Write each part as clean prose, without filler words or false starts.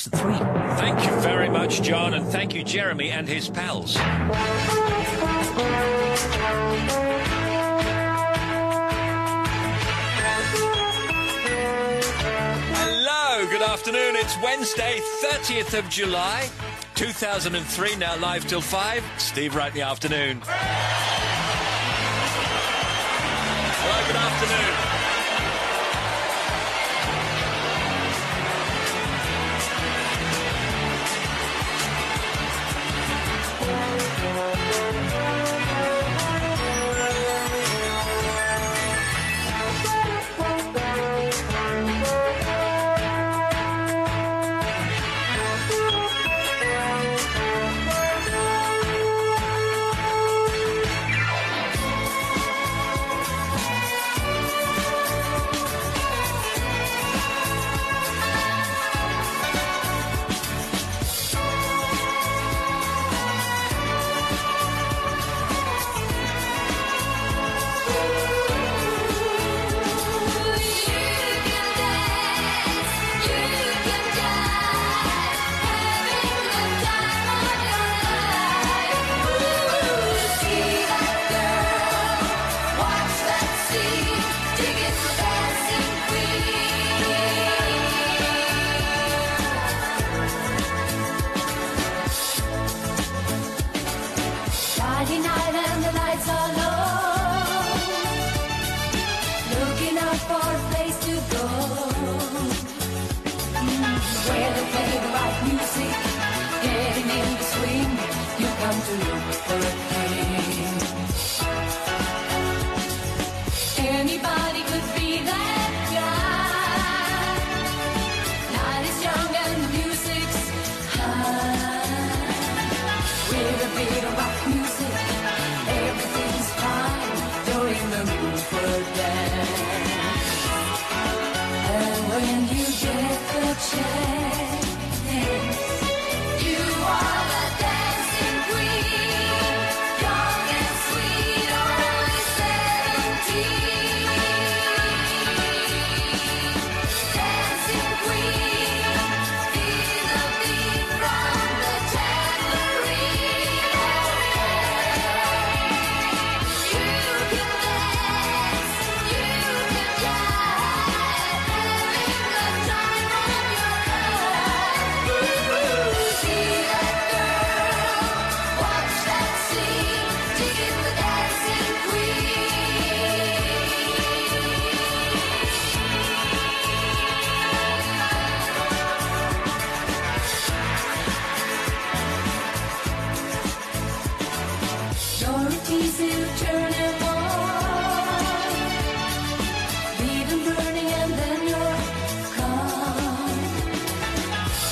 3. Thank you very much, John, and thank you, Jeremy and his pals. Hello, good afternoon. It's Wednesday, 30th of July, 2003, now live till 5. Steve Wright in the afternoon. Hello, good afternoon. Friday night and the lights are low, looking out for a place to go, where they play the right music, getting in the swing, you come to look for a king. Anybody could be that guy. Night is young and the music's high, with a bit of rock music, everything's fine. You're in the mood for a dance. And when you get the chance, you are the dancing queen, young and sweet, only 17. Dancing queen, feel the beat from the tambourine. You can dance, you can jive, having the time of your life. See that girl, watch that scene, dig the dancing queen. Your routine's to turn and on, leave them burning and then you're gone.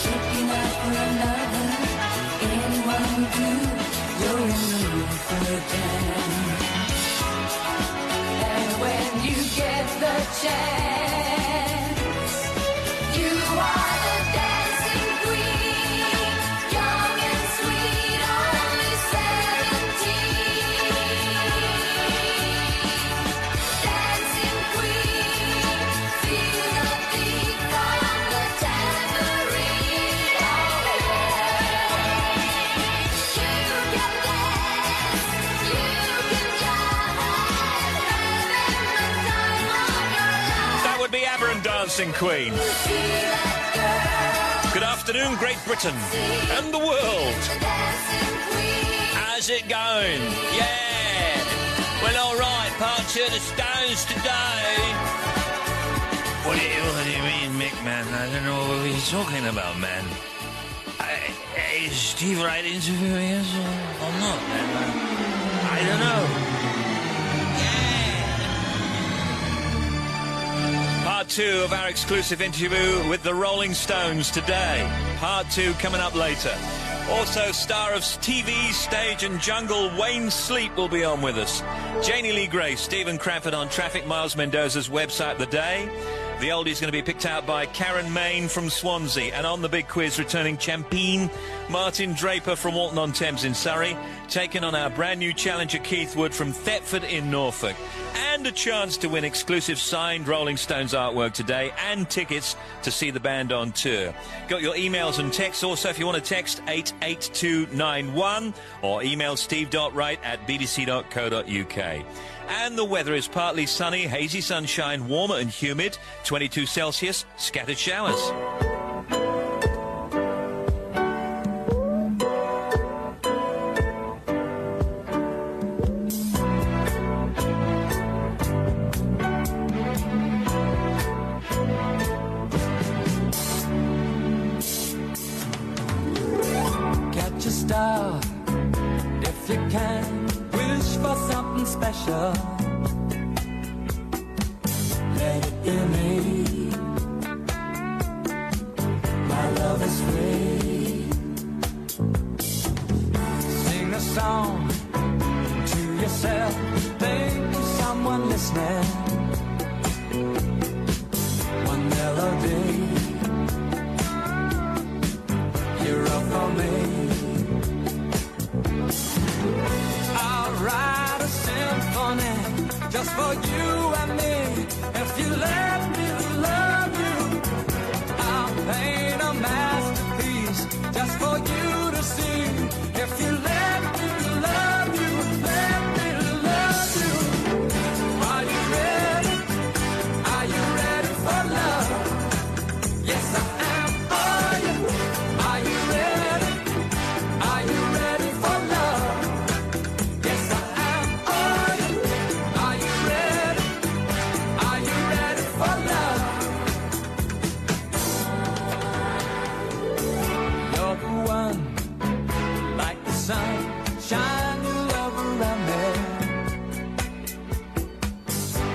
Looking out for another, anyone will do. You're in the mood for a dance. And when you get the chance, you are the dancing queen, young and sweet, only 17. Dancing queen, feel the beat from the tambourine. You can dance, you can jive, having the time of your life. That would be Aber and Dancing Queen. See that girl, Good afternoon, Great Britain and the world. the dancing queen. How's it going? Yeah. Well, all right. Part 2 of the Stones today. What do you mean, Mick, man? I don't know what he's talking about, man. Is Steve Wright interviewing us or not, man? I don't know. Yeah. Part 2 of our exclusive interview with the Rolling Stones today. Part 2 coming up later. Also, star of TV, stage and jungle, Wayne Sleep will be on with us. Janie Lee Grace, Stephen Crawford on traffic, Miles Mendoza's website, The Day. The oldie's going to be picked out by Karen Main from Swansea. And on the big quiz, returning champion Martin Draper from Walton-on-Thames in Surrey, taking on our brand new challenger Keith Wood from Thetford in Norfolk. And and a chance to win exclusive signed Rolling Stones artwork today and tickets to see the band on tour. Got your emails and texts also if you want to text 88291 or email steve.wright@bbc.co.uk. And the weather is partly sunny, hazy sunshine, warmer and humid, 22 Celsius, scattered showers. Catch a star if you can, wish for something special. Let it be me. My love is free. Sing a song to yourself. Think of someone listening. One melody. You're up for me. I'll write a symphony just for you and me. If you let me love you, I'll paint a masterpiece just for you to see. If you let me love you, let me love you. Are you ready? Are you ready for love? Yes, I am. Are you? Are you ready? Are you ready for love? Yes, I am. Are you? Are you ready? Are you ready for love? You're the one, like the sun, shine your love around me.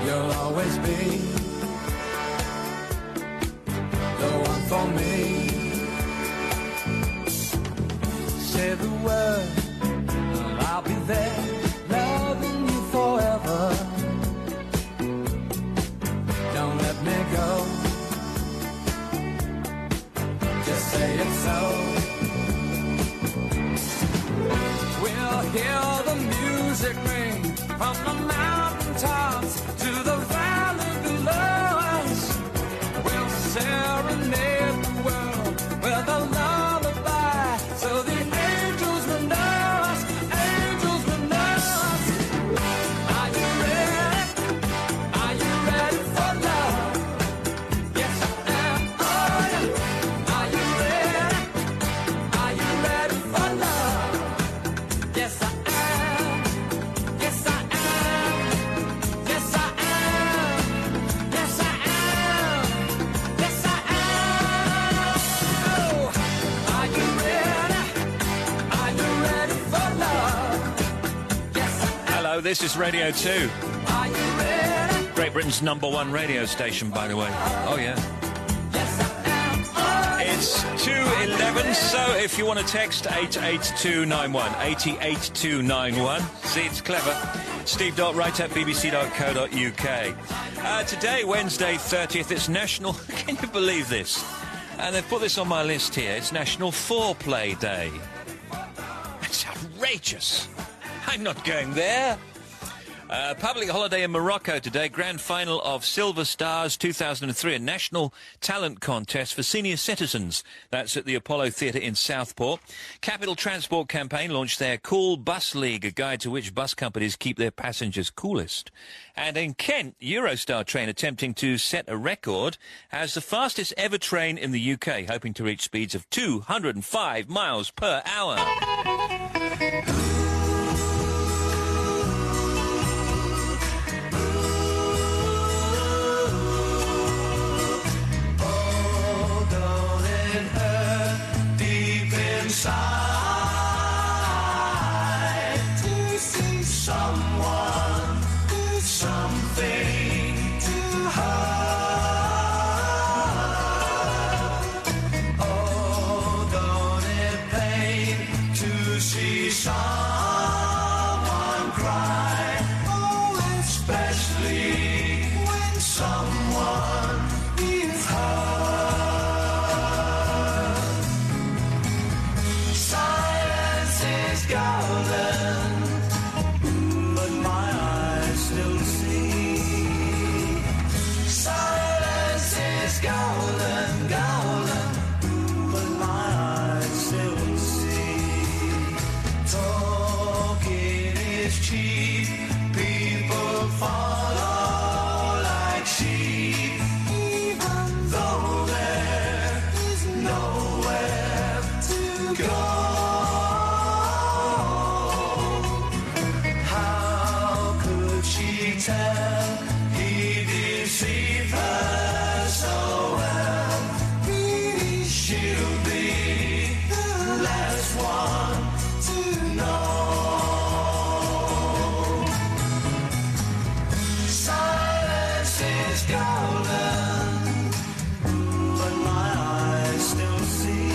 You'll always be the one for me. Say the word, I'll be there, loving you forever. Don't let me go. Just say it so. We'll hear the music ring from the mountaintops to the valley below us. We'll serenade the world with a lullaby, so the angels will know us, angels will know us. Are you ready? Are you ready for love? Yes, I am. Are you? Are you ready? Are you ready for love? Yes, I am. Yes, I am. Yes, I am. Yes, I am. Yes, I am. Oh, are you ready? Are you ready for love? Yes, I am. Hello, this is Radio 2. Are you ready? Great Britain's #1 radio station, by the way. Oh, yeah. Yes, I am. Are you? It's 2:11, so if you want to text 88291, 88291. See, it's clever. steve.wright@bbc.co.uk. Today, Wednesday 30th, it's National... Can you believe this? And they've put this on my list here. It's National Foreplay Day. That's outrageous. I'm not going there. Public holiday in Morocco today. Grand final of Silver Stars 2003, a national talent contest for senior citizens. That's at the Apollo Theatre in Southport. Capital Transport Campaign launched their Cool Bus League, a guide to which bus companies keep their passengers coolest. And in Kent, Eurostar train attempting to set a record as the fastest ever train in the UK, hoping to reach speeds of 205 miles per hour. To see someone, something to hug. Oh, don't it pain to see someone? go. How could she tell he deceived her so well? She'll be the last one to know. Silence is golden, but my eyes still see.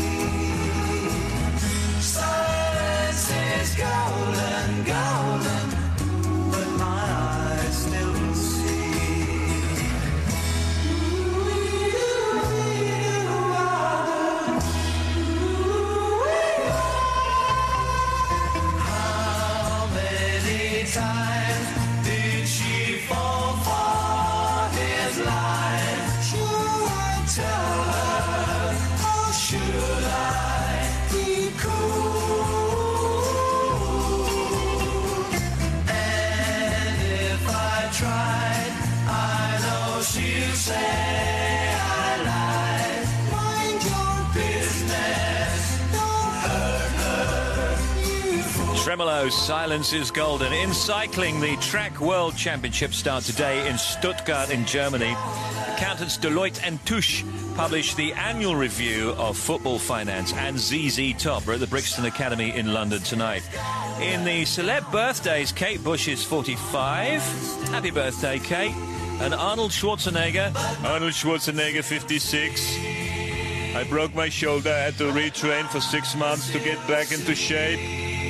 Silence is golden, golden, but my eyes still see. How many times did she fall for his lies? Should I tell her, or should I be cool? And if I tried, I know she'll say I lied. Mind your business, don't hurt her, you fool. Tremolo's Silence is Golden. In cycling, the Track World Championships start today in Stuttgart in Germany. Accountants Deloitte and Touche publish the annual review of football finance, and ZZ Top are at the Brixton Academy in London tonight. In the celeb birthdays, Kate Bush is 45. Happy birthday, Kate. And Arnold Schwarzenegger, 56. I broke my shoulder, I had to retrain for 6 months to get back into shape.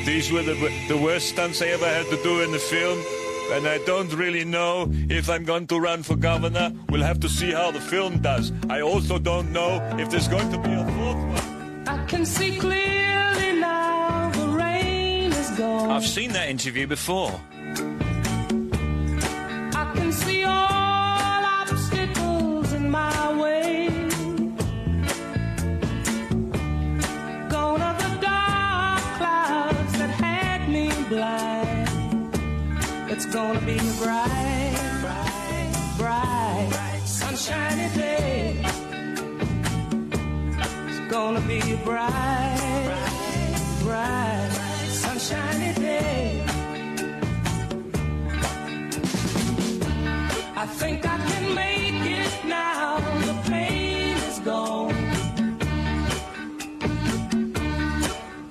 These were the worst stunts I ever had to do in the film. And I don't really know if I'm going to run for governor. We'll have to see how the film does. I also don't know if there's going to be a fourth one. I can see clearly now, the rain is gone. I've seen that interview before. I can see all obstacles in my way. Gone are the dark clouds that had me blind. It's gonna be a bright, bright, bright, sunshiny day. It's gonna be a bright, bright, sunshiny day. I think I can make it now. The pain is gone.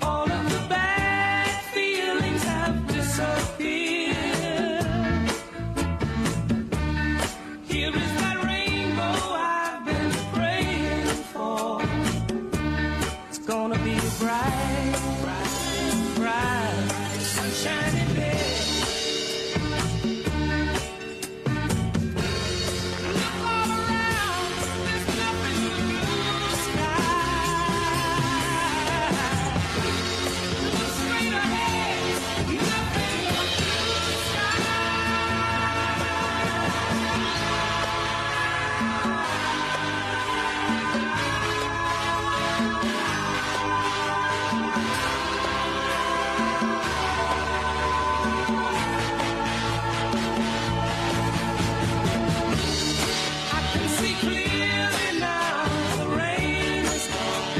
All of the bad feelings have disappeared. Here is that rainbow I've been praying for. It's gonna be a bright, bright, bright, sunshiny day. Look all around, there's nothing but blue sky. Look straight ahead, nothing but blue sky. I can see clearly now, the rain is gone.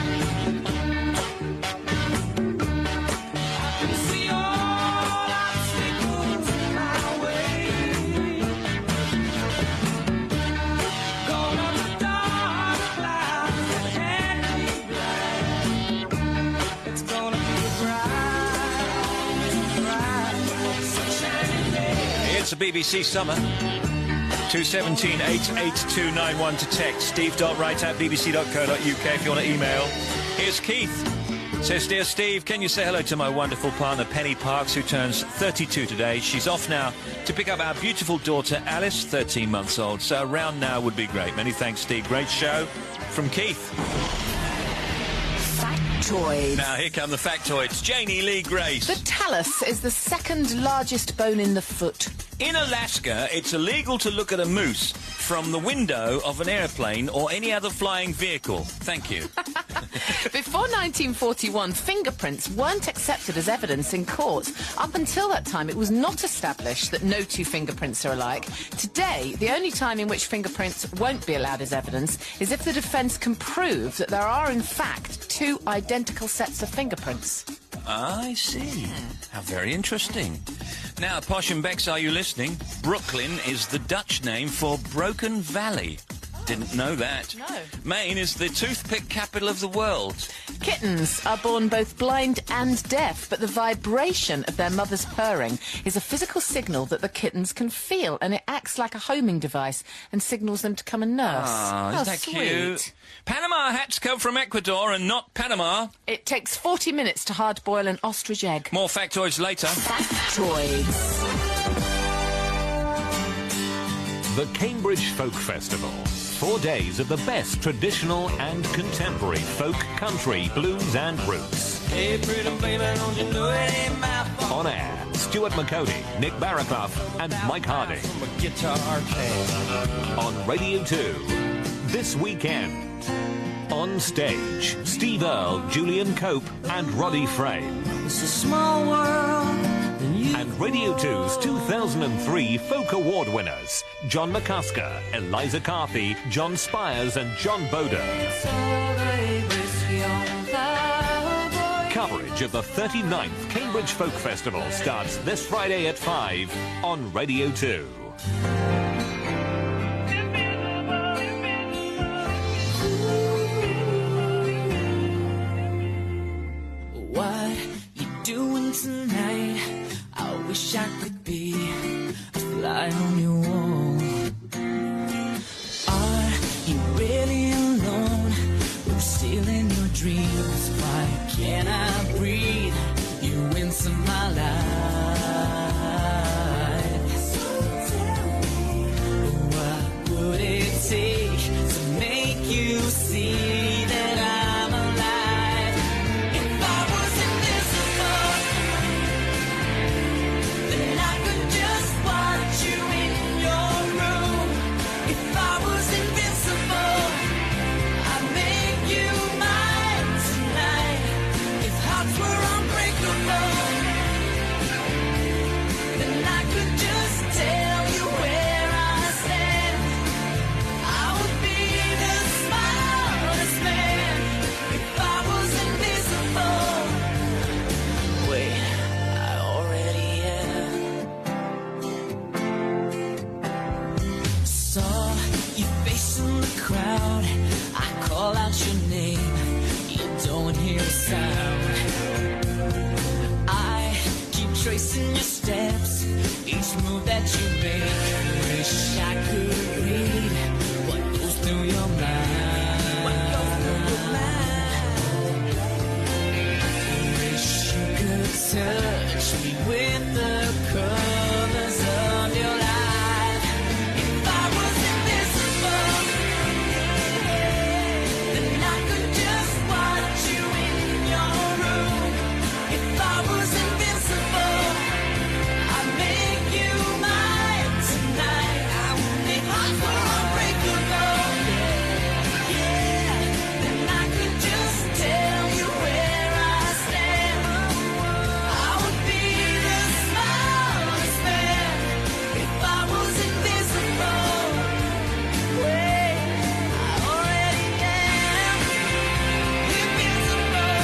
I can see all obstacles in my way. Gone are the dark clouds that had me blind. It's gonna be a bright, bright, sunshiny day. It's a BBC Summer. 217 88291 to text. steve.wright@bbc.co.uk if you want to email. Here's Keith. Says, Dear Steve, can you say hello to my wonderful partner Penny Parks, who turns 32 today. She's off now to pick up our beautiful daughter Alice, 13 months old. So around now would be great. Many thanks, Steve. Great show from Keith. Factoids. Now here come the factoids. Janie Lee Grace. The talus is the second largest bone in the foot. In Alaska, it's illegal to look at a moose from the window of an airplane or any other flying vehicle. Thank you. Before 1941, fingerprints weren't accepted as evidence in court. Up until that time, it was not established that no two fingerprints are alike. Today, the only time in which fingerprints won't be allowed as evidence is if the defence can prove that there are, in fact, two identical sets of fingerprints. I see. How very interesting. Now, Posh and Bex, are you listening? Brooklyn is the Dutch name for Broken Valley. Didn't know that. No. Maine is the toothpick capital of the world. Kittens are born both blind and deaf, but the vibration of their mother's purring is a physical signal that the kittens can feel, and it acts like a homing device and signals them to come and nurse. Ah, How isn't that sweet. cute? Panama hats come from Ecuador and not Panama. It takes 40 minutes to hard-boil an ostrich egg. More factoids later. Factoids. The Cambridge Folk Festival. 4 days of the best traditional and contemporary folk, country, blues and roots. Hey, pretty baby, don't you know it ain't my fault? On air, Stuart McCody, Nick Barraclough and Mike Harding. From a guitar stand. On Radio 2, this weekend. On stage, Steve Earle, Julian Cope and Roddy Frame. It's a small world. And Radio 2's 2003 Folk Award winners, John McCusker, Eliza Carthy, John Spires and John Bowden. Coverage of the 39th Cambridge Folk Festival starts this Friday at 5 on Radio 2. What you doing tonight? I wish I could be a fly on your wall. Are you really alone? Or stealing your dreams? Why can't I breathe you into my life? What would it take to make you see that I'm alive? If I was invisible, then I could just watch you in your room. If I was invincible, I'd make you mine tonight. If hearts were unbreakable, then I could just tell you where I stand. I would be the smartest man if I was invisible. Wait, I already am. Saw your face in the crowd. I call out your name. You don't hear a sound. I keep tracing your steps, each move that you make. Wish I could read what goes through your mind. Wish you could touch me with the colors of your life. If I was invisible, then I could just watch you in your room. If I was invincible, I'd make you mine tonight. I would make hearts were unbreakable. Yeah, then I could just tell you where I stand. I would be the smartest man if I was invisible. Wait, I already am invisible.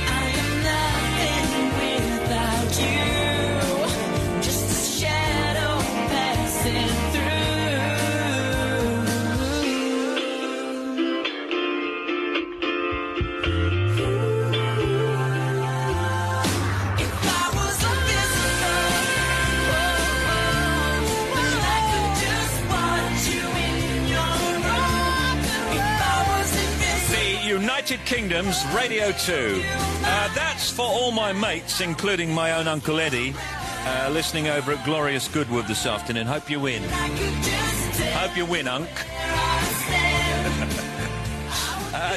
I am nothing without you, just a shadow passing through. If I was invisible, then I could just watch you in your room. If I was invisible. The United Kingdom's Radio 2. That's for all my mates, including my own Uncle Eddie, listening over at Glorious Goodwood this afternoon. Hope you win. Hope you win, Unc.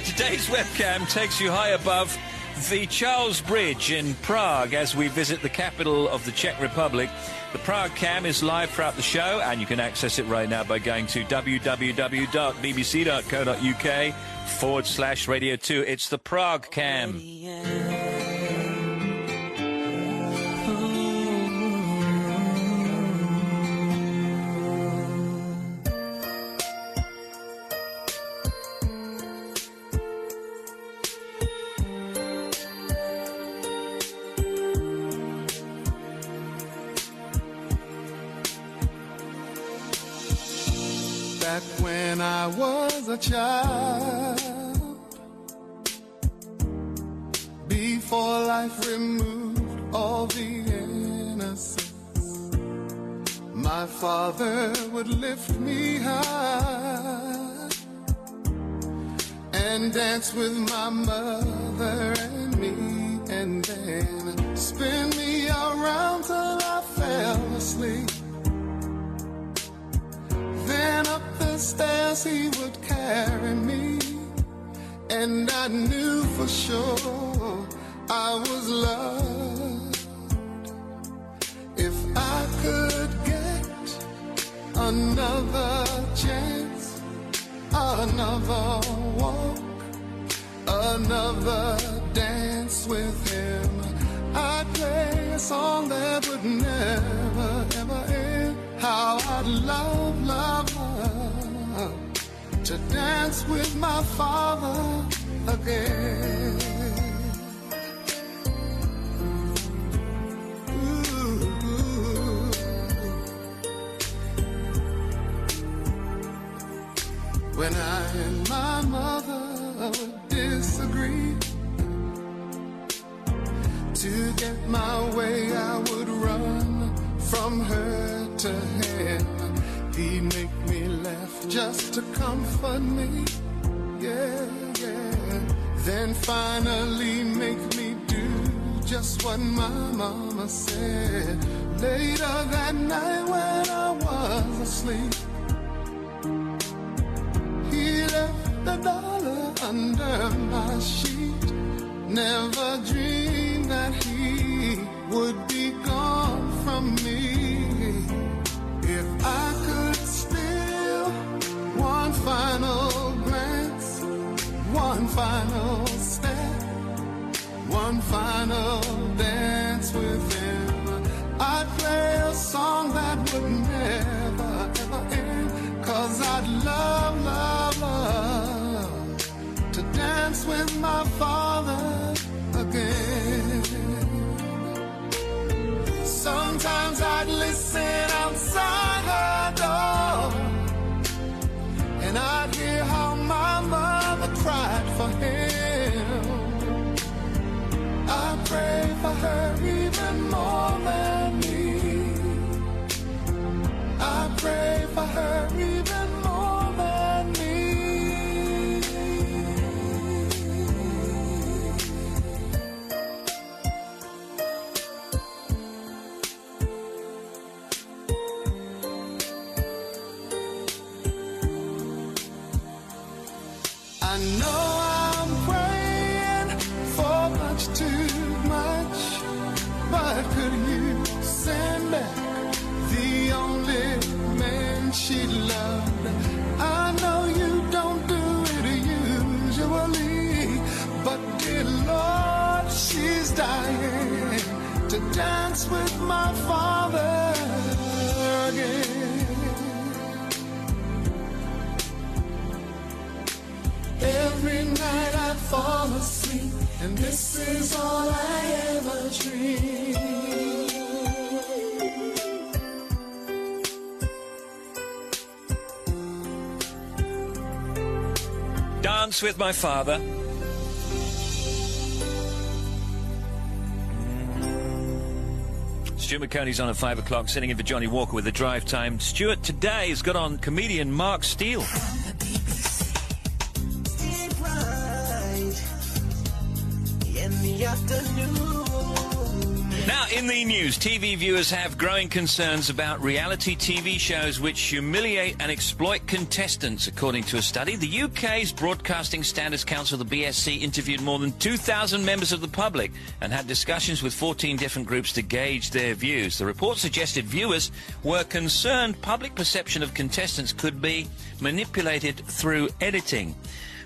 Today's webcam takes you high above the Charles Bridge in Prague as we visit the capital of the Czech Republic. The Prague Cam is live throughout the show, and you can access it right now by going to www.bbc.co.uk/Radio 2. It's the Prague Cam. Back when I was a child, before life removed all the innocence, my father would lift me high and dance with my mother and me, and then spin me around till I fell asleep. Then up the stairs he would carry me, and I knew for sure I was loved. If I could get another chance, another walk, another dance with him, I'd play a song that would never, ever end. How I'd love, love, love to dance with my father again. Ooh. When I and my mother would disagree, to get my way I would run from her to him. He'd make me laugh just to comfort me, yeah, yeah. Then finally make me do just what my mama said. Later that night when I was asleep, he left $1 under my sheet. Never dreamed that he would be gone from me. If I could steal one final glance, one final step, one final dance with him, I'd play a song that would never, ever end. 'Cause I'd love, love, love to dance with my father again. Sometimes I'd listen outside her door, and I'd hear how my mother cried for him. I pray for her even more than me. I pray for her even more than me. I know I'm praying for much too much, but could you send back the only man she loved? I know you don't do it usually, but dear Lord, she's dying to dance with my father again. Every night I fall asleep, and this is all I ever dream. Dance with my father. Stuart McConey's on at 5 o'clock, sitting in for Johnny Walker with the drive time. Stuart today has got on comedian Mark Steele. Steve Wright in the afternoon. Now, In the news, TV viewers have growing concerns about reality TV shows which humiliate and exploit contestants. According to a study, the UK's Broadcasting Standards Council, the BSC, interviewed more than 2,000 members of the public and had discussions with 14 different groups to gauge their views. The report suggested viewers were concerned public perception of contestants could be manipulated through editing.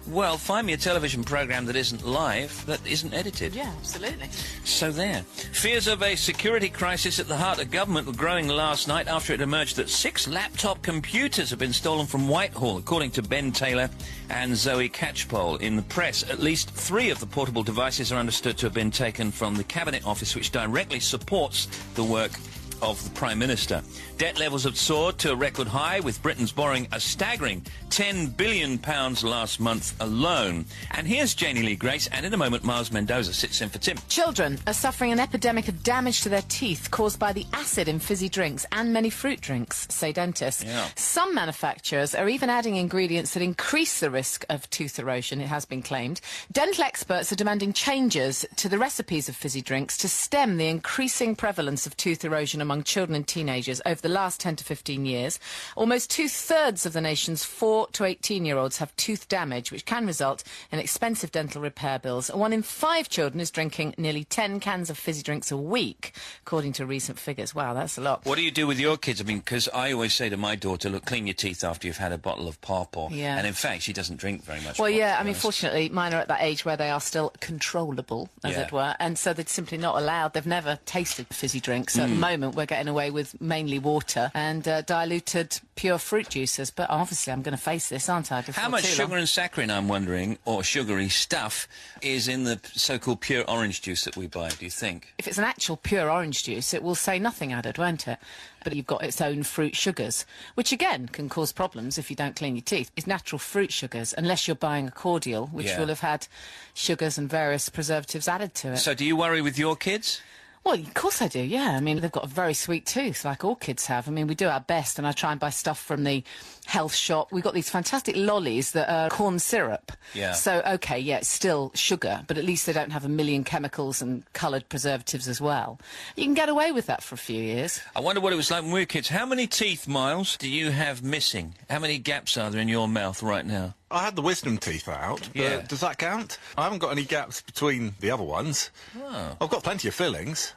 Well, find me a television programme that isn't live, that isn't edited. Yeah, absolutely. So there. Fears of a security crisis at the heart of government were growing last night after it emerged that 6 laptop computers have been stolen from Whitehall, according to Ben Taylor and Zoe Catchpole in the press. At least 3 of the portable devices are understood to have been taken from the Cabinet Office, which directly supports the work of the Prime Minister. Debt levels have soared to a record high, with Britain's borrowing a staggering £10 billion last month alone. And here's Janie Lee Grace, and in a moment Miles Mendoza sits in for Tim. Children are suffering an epidemic of damage to their teeth caused by the acid in fizzy drinks and many fruit drinks, say dentists. Yeah. Some manufacturers are even adding ingredients that increase the risk of tooth erosion, it has been claimed. Dental experts are demanding changes to the recipes of fizzy drinks to stem the increasing prevalence of tooth erosion among children and teenagers over the last 10 to 15 years. Almost 2/3 of the nation's 4 to 18-year-olds have tooth damage, which can result in expensive dental repair bills. 1 in 5 children is drinking nearly 10 cans of fizzy drinks a week, according to recent figures. Wow, that's a lot. What do you do with your kids? I mean, because I always say to my daughter, look, clean your teeth after you've had a bottle of pop. Yeah. And in fact, she doesn't drink very much. Well, pop, yeah, to I be mean, honest. fortunately, mine are at that age where they are still controllable, as Yeah. it were, and so they're simply not allowed. They've never tasted fizzy drinks. So at the moment, we're getting away with mainly water and diluted pure fruit juices. But obviously, I'm going to face this, aren't I? How much sugar and saccharin, I'm wondering, or sugary stuff, is in the so-called pure orange juice that we buy, do you think? If it's an actual pure orange juice, it will say nothing added, won't it? But you've got its own fruit sugars, which again can cause problems if you don't clean your teeth. It's natural fruit sugars, unless you're buying a cordial, which Yeah. will have had sugars and various preservatives added to it. So do you worry with your kids? Well, of course I do, yeah. I mean, they've got a very sweet tooth, like all kids have. I mean, we do our best, and I try and buy stuff from the health shop. We've got these fantastic lollies that are corn syrup. Yeah. So, OK, yeah, it's still sugar, but at least they don't have a million chemicals and coloured preservatives as well. You can get away with that for a few years. I wonder what it was like when we were kids. How many teeth, Miles, do you have missing? How many gaps are there in your mouth right now? I had the wisdom teeth out, but Yeah. does that count? I haven't got any gaps between the other ones. Oh. I've got plenty of fillings.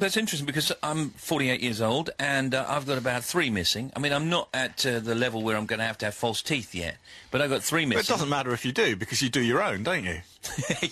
That's interesting because I'm 48 years old and I've got about 3 missing. I mean, I'm not at the level where I'm going to have false teeth yet, but I've got 3 But it missing. doesn't matter if you do, because you do your own, don't you?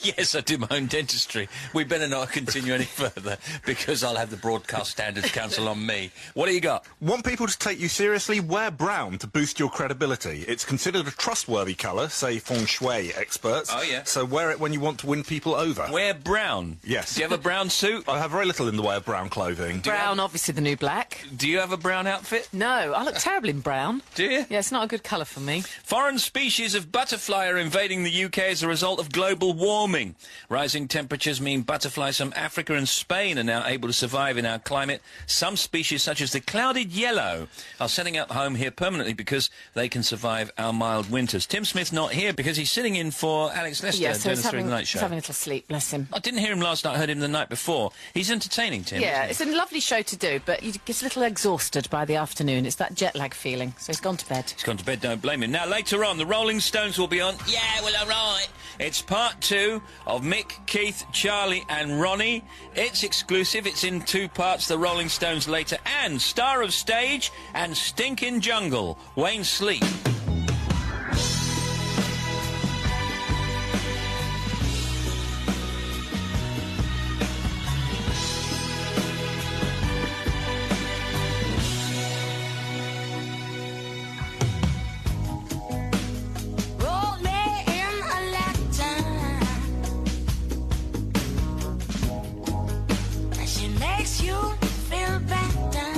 Yes, I do my own dentistry. We better not continue any further because I'll have the Broadcast Standards Council on me. What do you got? Want people to take you seriously? Wear brown to boost your credibility. It's considered a trustworthy colour, say feng shui experts. Oh, yeah. So wear it when you want to win people over. Wear brown. Yes. Do you have a brown suit? I have very little in the way of brown clothing. Brown, obviously the new black. Do you have a brown outfit? No, I look terrible in brown. Do you? Yeah, it's not a good colour for me. Foreign species of butterfly are invading the UK as a result of global warming. Rising temperatures mean butterflies from Africa and Spain are now able to survive in our climate. Some species, such as the clouded yellow, are setting up home here permanently because they can survive our mild winters. Tim Smith's not here because he's sitting in for Alex Lester Yeah, so doing he's the Through having, the Night he's show. having a little sleep, bless him. I didn't hear him last night, I heard him the night before. He's entertaining, Tim. Yeah, isn't it's a lovely show to do, but he gets a little exhausted by the afternoon. It's that jet lag feeling, so he's gone to bed. He's gone to bed, don't blame him. Now, later on, the Rolling Stones will be on. Yeah, well, all right. It's part 2 of Mick, Keith, Charlie and Ronnie. It's exclusive. It's in 2 parts, the Rolling Stones later. And star of stage and stinking jungle, Wayne Sleep. Roll me in a lifetime. And she makes you feel better.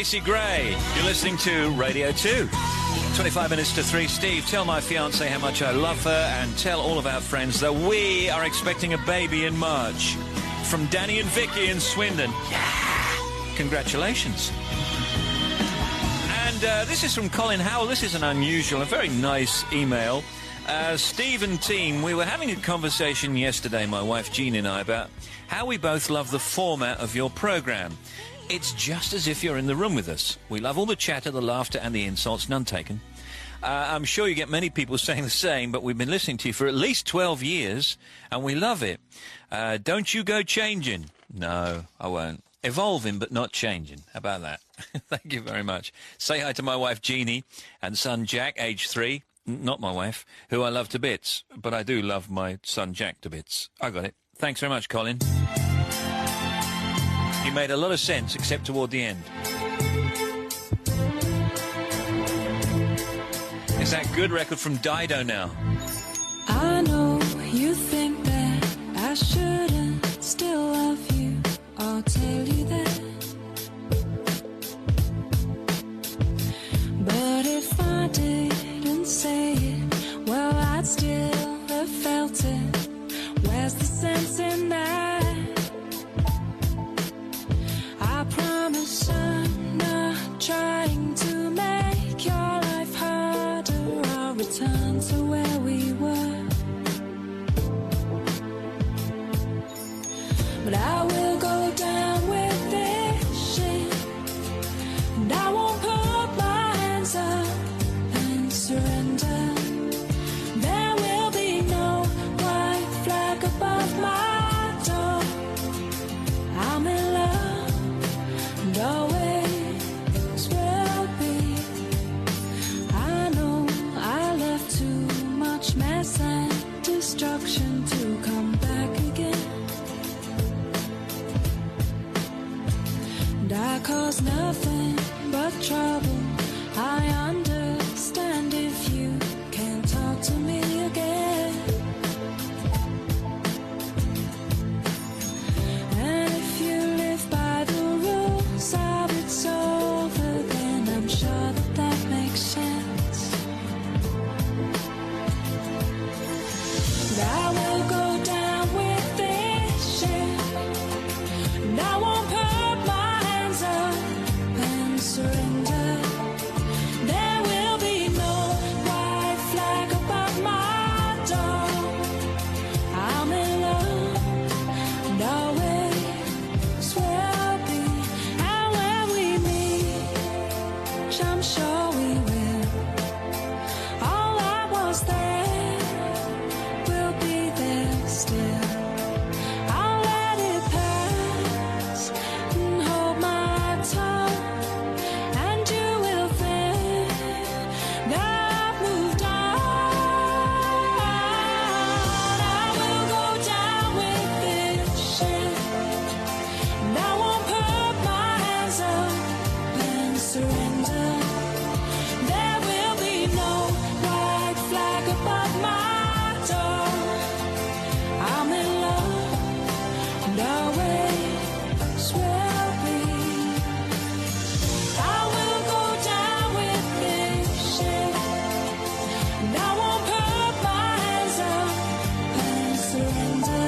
Macy Gray. You're listening to Radio 2. 25 minutes to 3. Steve, tell my fiancée how much I love her and tell all of our friends that we are expecting a baby in March. From Danny and Vicky in Swindon. Yeah! Congratulations. And this is from Colin Howell. This is an unusual, a very nice email. Steve and team, we were having a conversation yesterday, my wife Jean and I, about how we both love the format of your programme. It's just as if you're in the room with us. We love all the chatter, the laughter and the insults, none taken. I'm sure you get many people saying the same, but we've been listening to you for at least 12 years, and we love it. Don't you go changing. No, I won't. Evolving, but not changing. How about that? Thank you very much. Say hi to my wife Jeannie and son Jack, age 3. Not my wife, who I love to bits, but I do love my son Jack to bits. I got it. Thanks very much, Colin. You made a lot of sense, except toward the end. Is that good record from Dido now? I know you think that I shouldn't still love you. I'll tell you that. But if I didn't say it, well, I'd still have felt it. Where's the sense in that? I promise I'm not trying to make your life harder. I'll return to where we were. But I will go down with this shit, and I won't put my hands up and surrender. There will be no white flag above my door. I'm in love and always will be. I know I left too much mess and destruction to come back again. And I caused nothing but trouble. I understand if you can't talk to me again. And if you live by the rules of it's over, then I'm sure that that makes sense. But I will go down with this shit, and I won't put my hands up and surrender. There will be no white flag above my door. I'm in love and always will be. And when we meet, which I'm sure we will, all that was there will be there still. I'll let it pass and hold my tongue, and you will think that I've moved on. I will go down with this shit, and I won't put my hands up and surrender. There will be no white flag above my door. I'm in love and always will be. I will go down with this shit, and I won't put my hands up and surrender.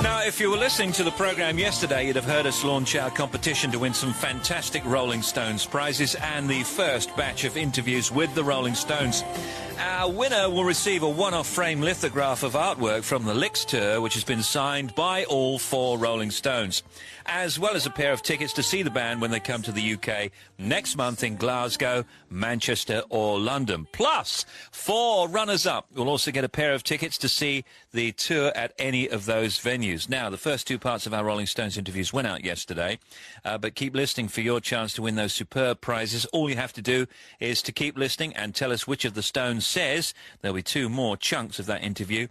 Now, if you were listening to the programme yesterday, you'd have heard us launch our competition to win some fantastic Rolling Stones prizes and the first batch of interviews with the Rolling Stones. Our winner will receive a one-off frame lithograph of artwork from the Licks tour, which has been signed by all 4 Rolling Stones, as well as a pair of tickets to see the band when they come to the UK next month in Glasgow, Manchester or London. Plus, 4 runners-up will also get a pair of tickets to see the tour at any of those venues. Now, the first 2 parts of our Rolling Stones interviews went out yesterday, but keep listening for your chance to win those superb prizes. All you have to do is to keep listening and tell us which of the Stones says. There'll be 2 more chunks of that interview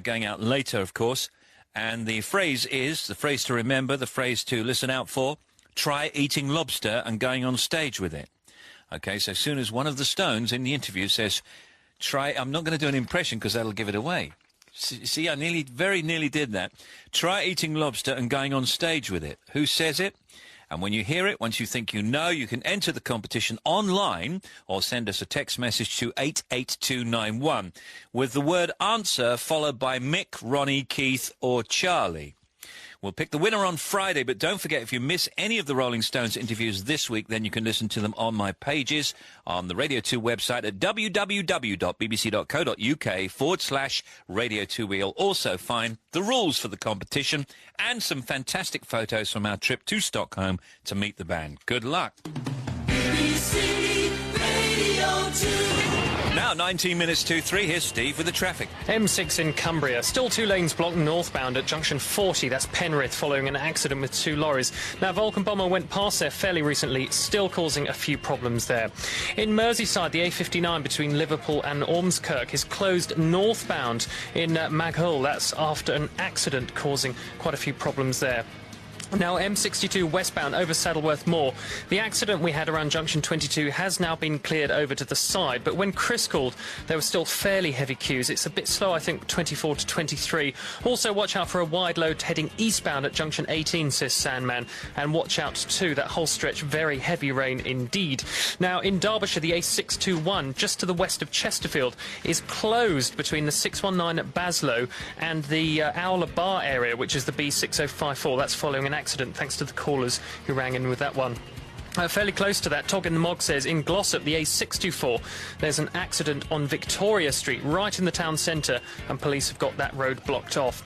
going out later, of course. And the phrase is, the phrase to remember, the phrase to listen out for, try eating lobster and going on stage with it. OK, so as soon as one of the Stones in the interview says, try, I'm not going to do an impression because that'll give it away. See, I very nearly did that. Try eating lobster and going on stage with it. Who says it? And when you hear it, once you think you know, you can enter the competition online or send us a text message to 88291 with the word answer followed by Mick, Ronnie, Keith or Charlie. We'll pick the winner on Friday, but don't forget, if you miss any of the Rolling Stones interviews this week, then you can listen to them on my pages on the Radio 2 website at www.bbc.co.uk/Radio 2. We'll also find the rules for the competition and some fantastic photos from our trip to Stockholm to meet the band. Good luck. BBC Radio 2. Now, 19 minutes to 3. Here's Steve with the traffic. M6 in Cumbria. Still 2 lanes blocked northbound at junction 40. That's Penrith, following an accident with 2 lorries. Now, Vulcan Bomber went past there fairly recently, still causing a few problems there. In Merseyside, the A59 between Liverpool and Ormskirk is closed northbound in Maghull. That's after an accident causing quite a few problems there. Now, M62 westbound over Saddleworth Moor. The accident we had around junction 22 has now been cleared over to the side, but when Chris called, there were still fairly heavy queues. It's a bit slow, I think, 24 to 23. Also, watch out for a wide load heading eastbound at junction 18, says Sandman. And watch out, too, that whole stretch, very heavy rain indeed. Now, in Derbyshire, the A621, just to the west of Chesterfield, is closed between the 619 at Baslow and the Owler Bar area, which is the B6054. That's following an accident, thanks to the callers who rang in with that one. Fairly close to that, Tog in the Mog says, in Glossop, the A624, there's an accident on Victoria Street, right in the town centre, and police have got that road blocked off.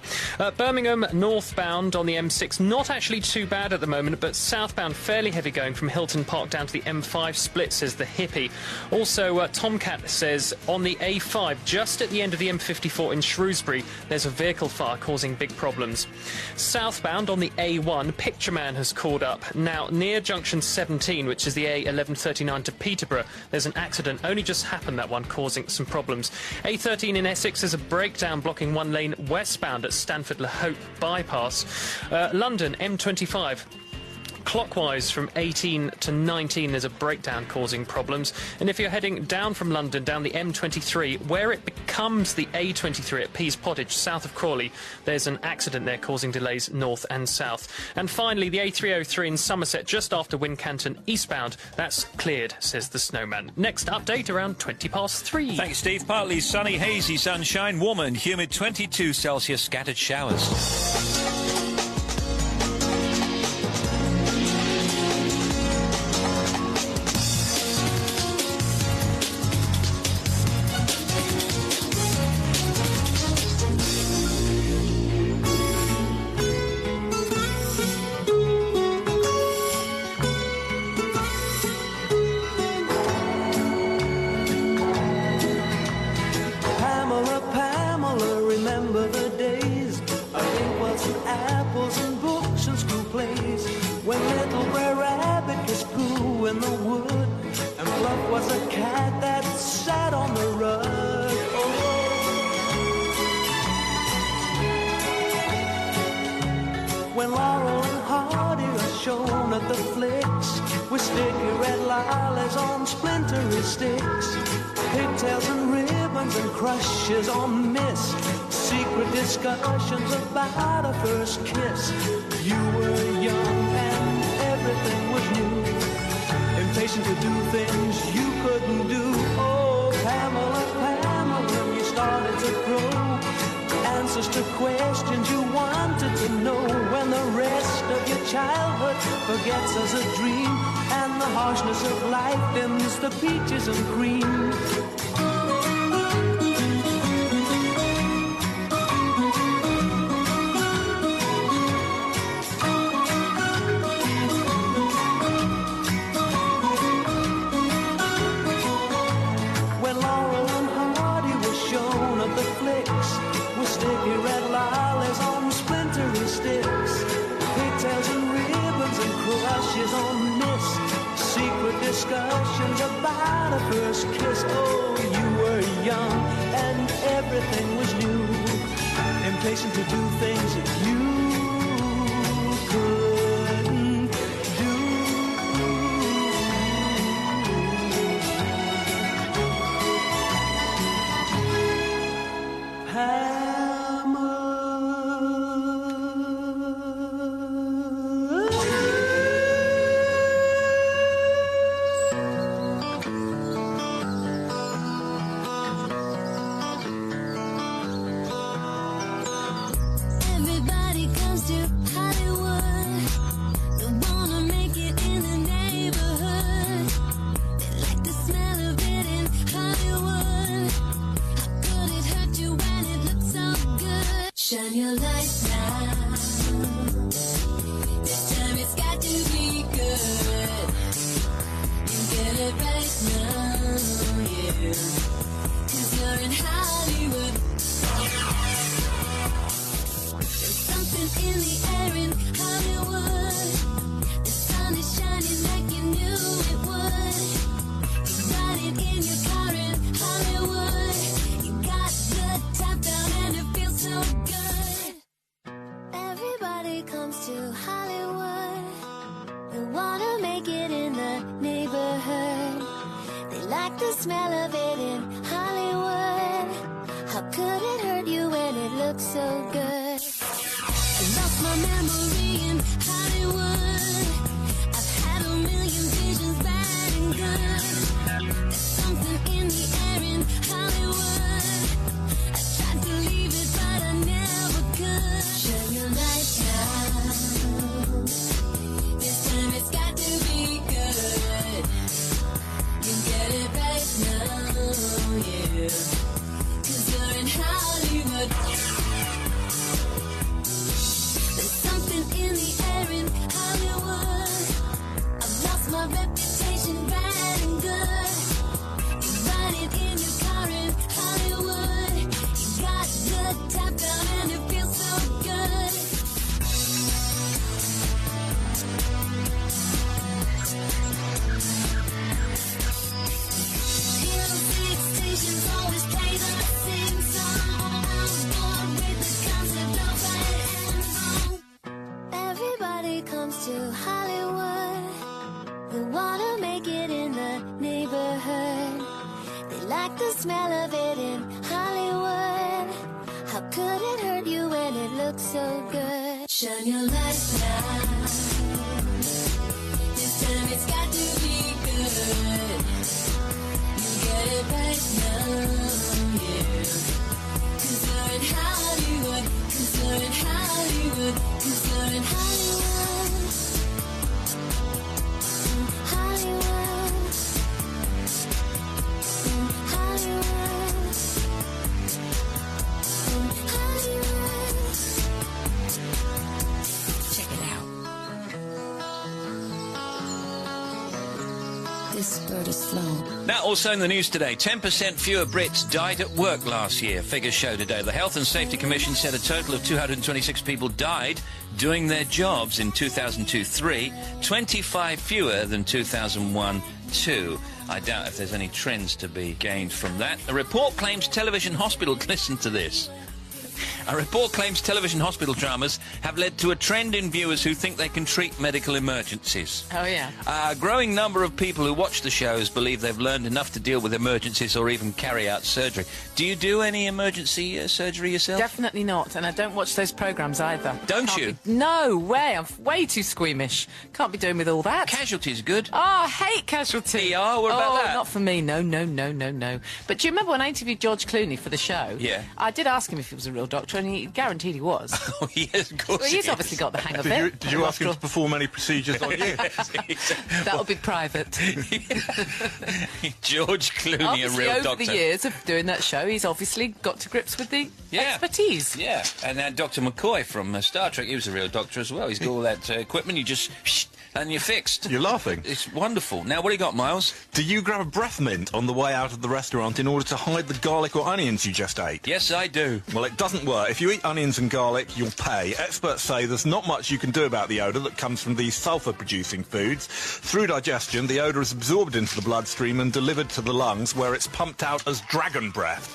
Birmingham, northbound on the M6, not actually too bad at the moment, but southbound, fairly heavy going from Hilton Park down to the M5 split, says the hippie. Also, Tomcat says, on the A5, just at the end of the M54 in Shrewsbury, there's a vehicle fire causing big problems. Southbound on the A1, Picture Man has called up. Now, near junction 17, which is the A1139 to Peterborough, there's an accident, only just happened, that one, causing some problems. A13 in Essex, there's a breakdown blocking 1 lane westbound at Stanford Le Hope bypass. London, M25. Clockwise from 18 to 19, there's a breakdown causing problems. And if you're heading down from London, down the M23, where it becomes the A23 at Pease Pottage, south of Crawley, there's an accident there causing delays north and south. And finally, the A303 in Somerset, just after Wincanton eastbound, that's cleared, says the Snowman. Next update around 3:20. Thanks, Steve. Partly sunny, hazy sunshine, warm and humid, 22 Celsius, scattered showers. When Laurel and Hardy are shown at the flicks, with sticky red lilacs on splintery sticks, pigtails and ribbons and crushes on mist, secret discussions about a first kiss. You were young and everything was new, impatient to do things you couldn't do. Oh, Pamela, Pamela, you started to grow answers to questions you wanted to know, when the rest of your childhood forgets as a dream, and the harshness of life dims the peaches and cream. When Laurel and Hardy were shown at the flicks, with sticky red lilacs on splintery sticks, pigtails and ribbons and crushes on mist, secret discussions about a first kiss. Oh, you were young and everything was new, impatient to do things that you couldn't do. comes to Hollywood, they wanna make it in the neighborhood. They like the smell of it in Hollywood. How could it hurt you when it looks so good? Shine your light now. This time it's got to be good. You get it right now, yeah. 'Cause you're in Hollywood. There's something in the air in Hollywood. The sun is shining like you knew it would. You ride it in your car in Hollywood. You got the top down and it feels so good. Everybody comes to Hollywood. They wanna make it in the neighborhood. They like the smell of it in Hollywood. How could it hurt you when it looks so good? I lost my memory in Hollywood. I've had a million visions, bad and good. There's something in the air in Hollywood. I tried to leave it, but I never could. Shine your light down. This time it's got to be good. You get it right now, yeah. 'Cause you're in Hollywood. There's something in the air in Hollywood. I've lost my reputation, bad and good. You ride it in your car in Hollywood. You got the top down and it feels so good. Music stations always play the same song. I'm bored with the concept of right and wrong. Everybody comes to Hollywood. They wanna make it in the neighborhood. They like the smell of it in Hollywood. How could it hurt you when it looks so good? Shine your light now. This time it's got to be good. You get it right now, yeah. 'Cause you're in Hollywood. 'Cause you're in Hollywood. 'Cause you're in Hollywood. Hollywood. Hollywood. Hollywood. Check it out. This bird is flown. Now, also in the news today, 10% fewer Brits died at work last year. Figures show today. The Health and Safety Commission said a total of 226 people died doing their jobs in 2002-03, 25 fewer than 2001-02. I doubt if there's any trends to be gained from that. A report claims television hospital... Listen to this. A report claims television hospital dramas have led to a trend in viewers who think they can treat medical emergencies. Oh, yeah. A growing number of people who watch the shows believe they've learned enough to deal with emergencies or even carry out surgery. Do you do any emergency surgery yourself? Definitely not, and I don't watch those programmes either. Don't Can't you? be- No way, I'm way too squeamish. Can't be doing with all that. Casualty's good. Oh, I hate Casualty. ER, what about that? Not for me, no. But do you remember when I interviewed George Clooney for the show? Yeah. I did ask him if he was a real doctor, and he guaranteed he was. Oh, yes, of course Well, he he's is. obviously got the hang of Did it. you ask him to perform any procedures on you? That'll be private. George Clooney, a Obviously, real over doctor. the years of doing that show, he's obviously got to grips with the expertise. Yeah, and Dr. McCoy from Star Trek, he was a real doctor as well. He's got all that equipment, you just... and you're fixed. You're laughing. It's wonderful. Now, what do you got, Miles? Do you grab a breath mint on the way out of the restaurant in order to hide the garlic or onions you just ate? Yes, I do. Well, it doesn't work. If you eat onions and garlic, you'll pay. Experts say there's not much you can do about the odour that comes from these sulphur-producing foods. Through digestion, the odour is absorbed into the bloodstream and delivered to the lungs, where it's pumped out as dragon breath.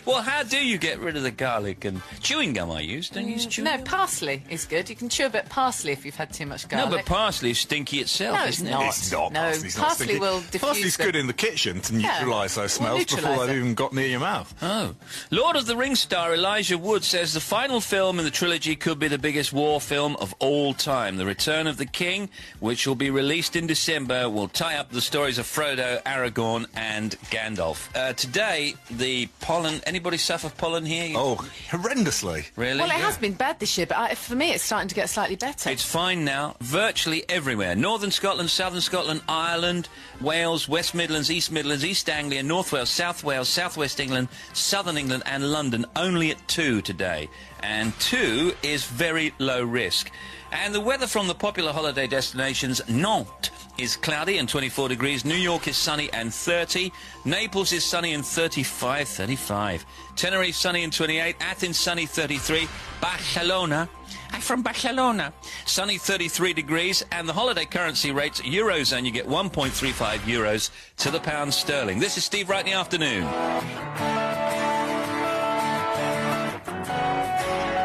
Well, how do you get rid of the garlic and chewing gum I use? Don't you use chewing No, gum? parsley is good. You can chew a bit of parsley if you've had too much No, garlic. but parsley is stinky itself, No, it's isn't not. it? It's not. No, Parsley's not parsley stinky. will diffuse Parsley's them. good in the kitchen to neutralise those will smells before neutralise they've it. even got near your mouth. Oh. Lord of the Rings star Elijah Wood says the final film in the trilogy could be the biggest war film of all time. The Return of the King, which will be released in December, will tie up the stories of Frodo, Aragorn and Gandalf. Today, the pollen pollen. Anybody suffer pollen here? Oh, horrendously. Really? Well, it Yeah. has been bad this year, but for me, it's starting to get slightly better. It's fine now, virtually everywhere. Northern Scotland, Southern Scotland, Ireland, Wales, West Midlands, East Anglia, North Wales, South West England, Southern England and London, only at 2 today. And 2 is very low risk. And the weather from the popular holiday destinations, Nantes is cloudy and 24 degrees. New York is sunny and 30. Naples is sunny and 35. Tenerife sunny and 28. Athens sunny 33. Barcelona, I'm from Barcelona, sunny 33 degrees. And the holiday currency rates, Eurozone, you get 1.35 euros to the pound sterling. This is Steve Wright in the afternoon.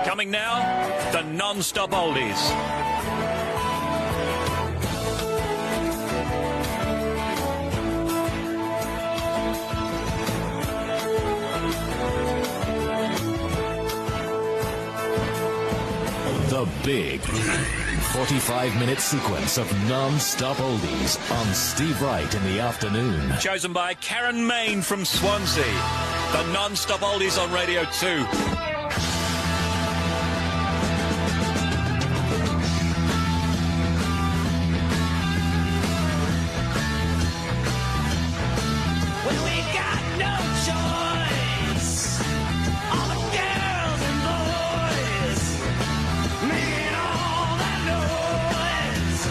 Coming now, the non-stop oldies. The big 45-minute sequence of non-stop oldies on Steve Wright in the afternoon. Chosen by Karen Main from Swansea. The non-stop oldies on Radio 2. Well, we got no choice. All the girls and boys making all that noise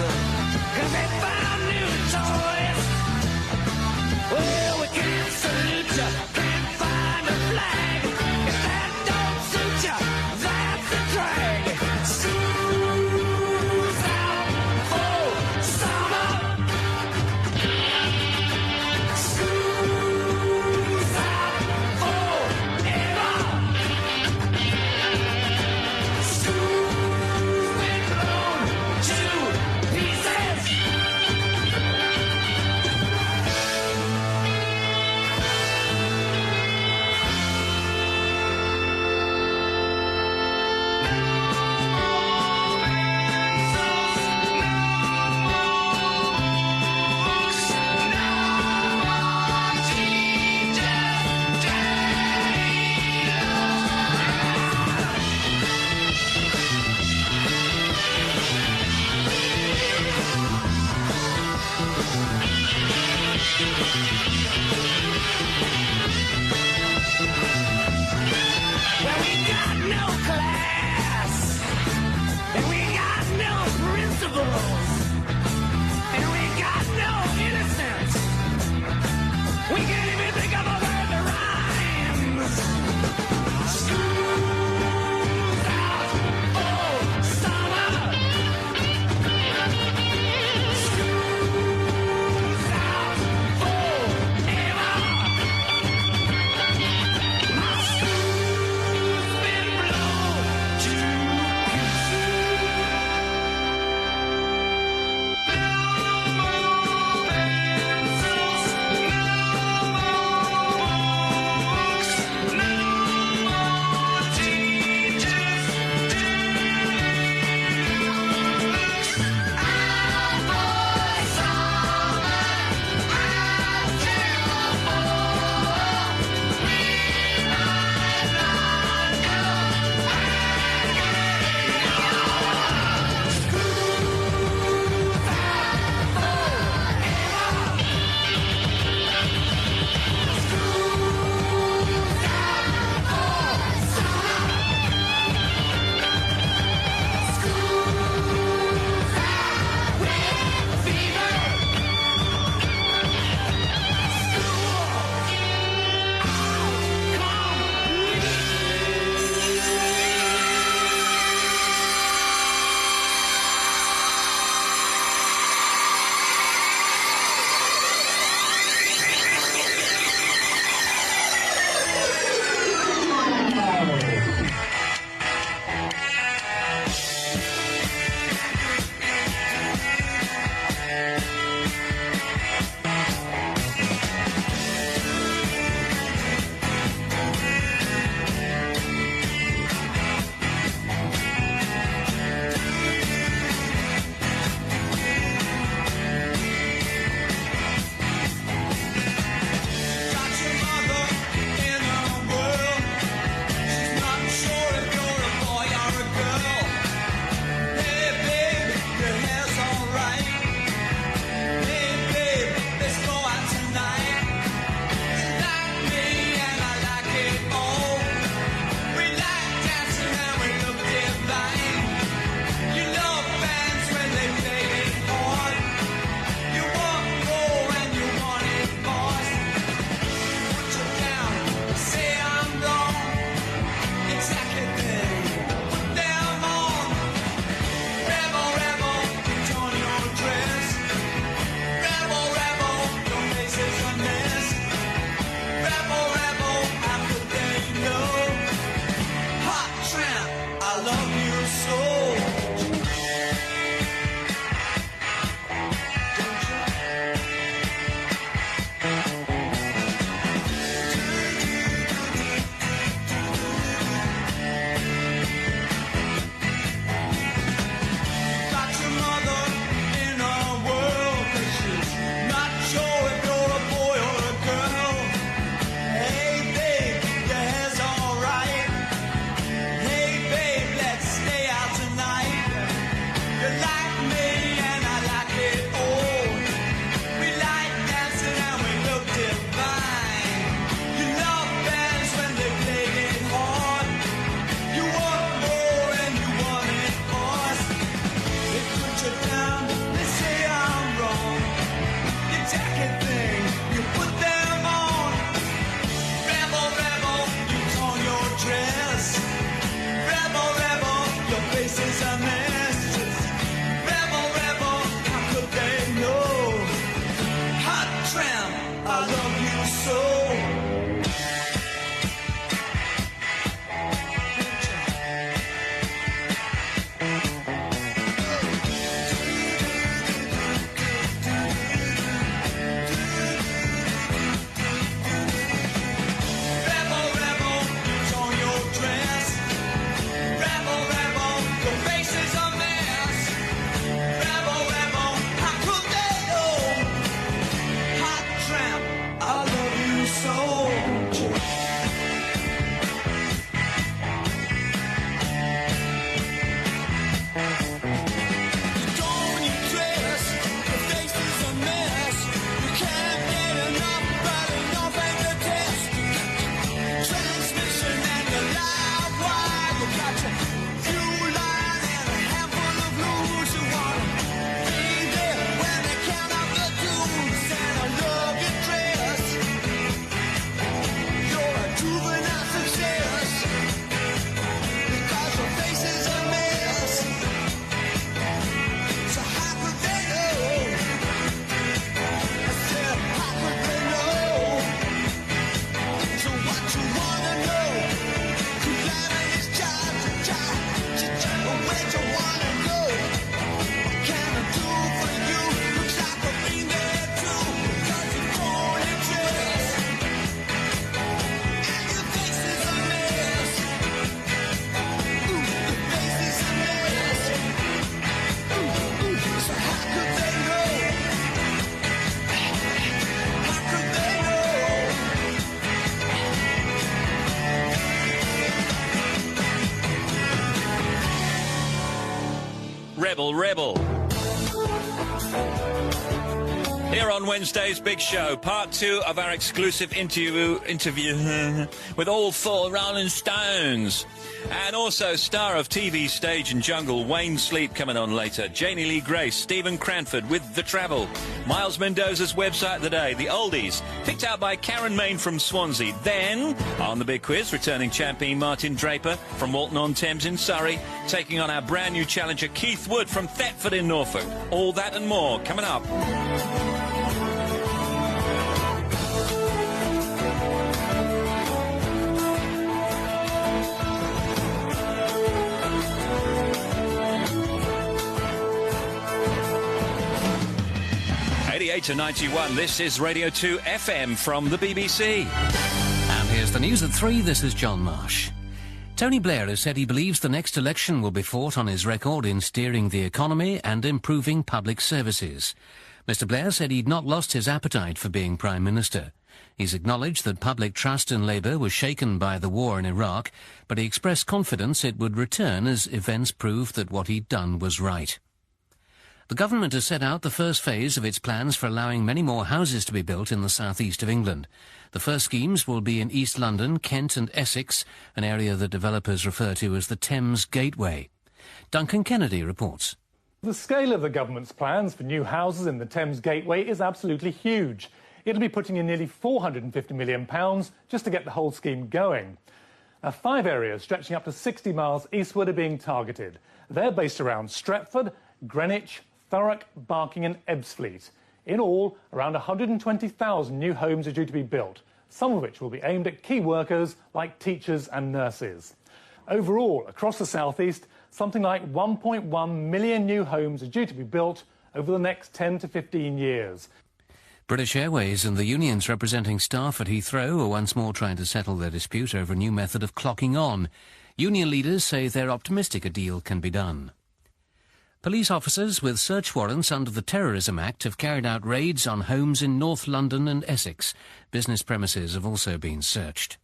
'cause they found new toys. Well, we can't salute you, can't find a flag if that don't Rebel Rebel. Here on Wednesday's Big Show, part 2 of our exclusive interview with all 4 Rolling Stones. And also star of TV, stage and jungle, Wayne Sleep coming on later. Janie Lee Grace, Stephen Cranford with The Travel. Miles Mendoza's website of the day, The Oldies, picked out by Karen Main from Swansea. Then, on the big quiz, returning champion Martin Draper from Walton-on-Thames in Surrey, taking on our brand new challenger Keith Wood from Thetford in Norfolk. All that and more coming up. To 91, this is Radio 2 FM from the BBC. And here's the news at 3, this is John Marsh. Tony Blair has said he believes the next election will be fought on his record in steering the economy and improving public services. Mr Blair said he'd not lost his appetite for being Prime Minister. He's acknowledged that public trust in Labour was shaken by the war in Iraq, but he expressed confidence it would return as events proved that what he'd done was right. The government has set out the first phase of its plans for allowing many more houses to be built in the south-east of England. The first schemes will be in East London, Kent and Essex, an area that developers refer to as the Thames Gateway. Duncan Kennedy reports. The scale of the government's plans for new houses in the Thames Gateway is absolutely huge. It'll be putting in nearly £450 million just to get the whole scheme going. 5 areas stretching up to 60 miles eastward are being targeted. They're based around Stretford, Greenwich, Thurrock, Barking and Ebbsfleet. In all, around 120,000 new homes are due to be built, some of which will be aimed at key workers like teachers and nurses. Overall, across the southeast, something like 1.1 million new homes are due to be built over the next 10 to 15 years. British Airways and the unions representing staff at Heathrow are once more trying to settle their dispute over a new method of clocking on. Union leaders say they're optimistic a deal can be done. Police officers with search warrants under the Terrorism Act have carried out raids on homes in North London and Essex. Business premises have also been searched.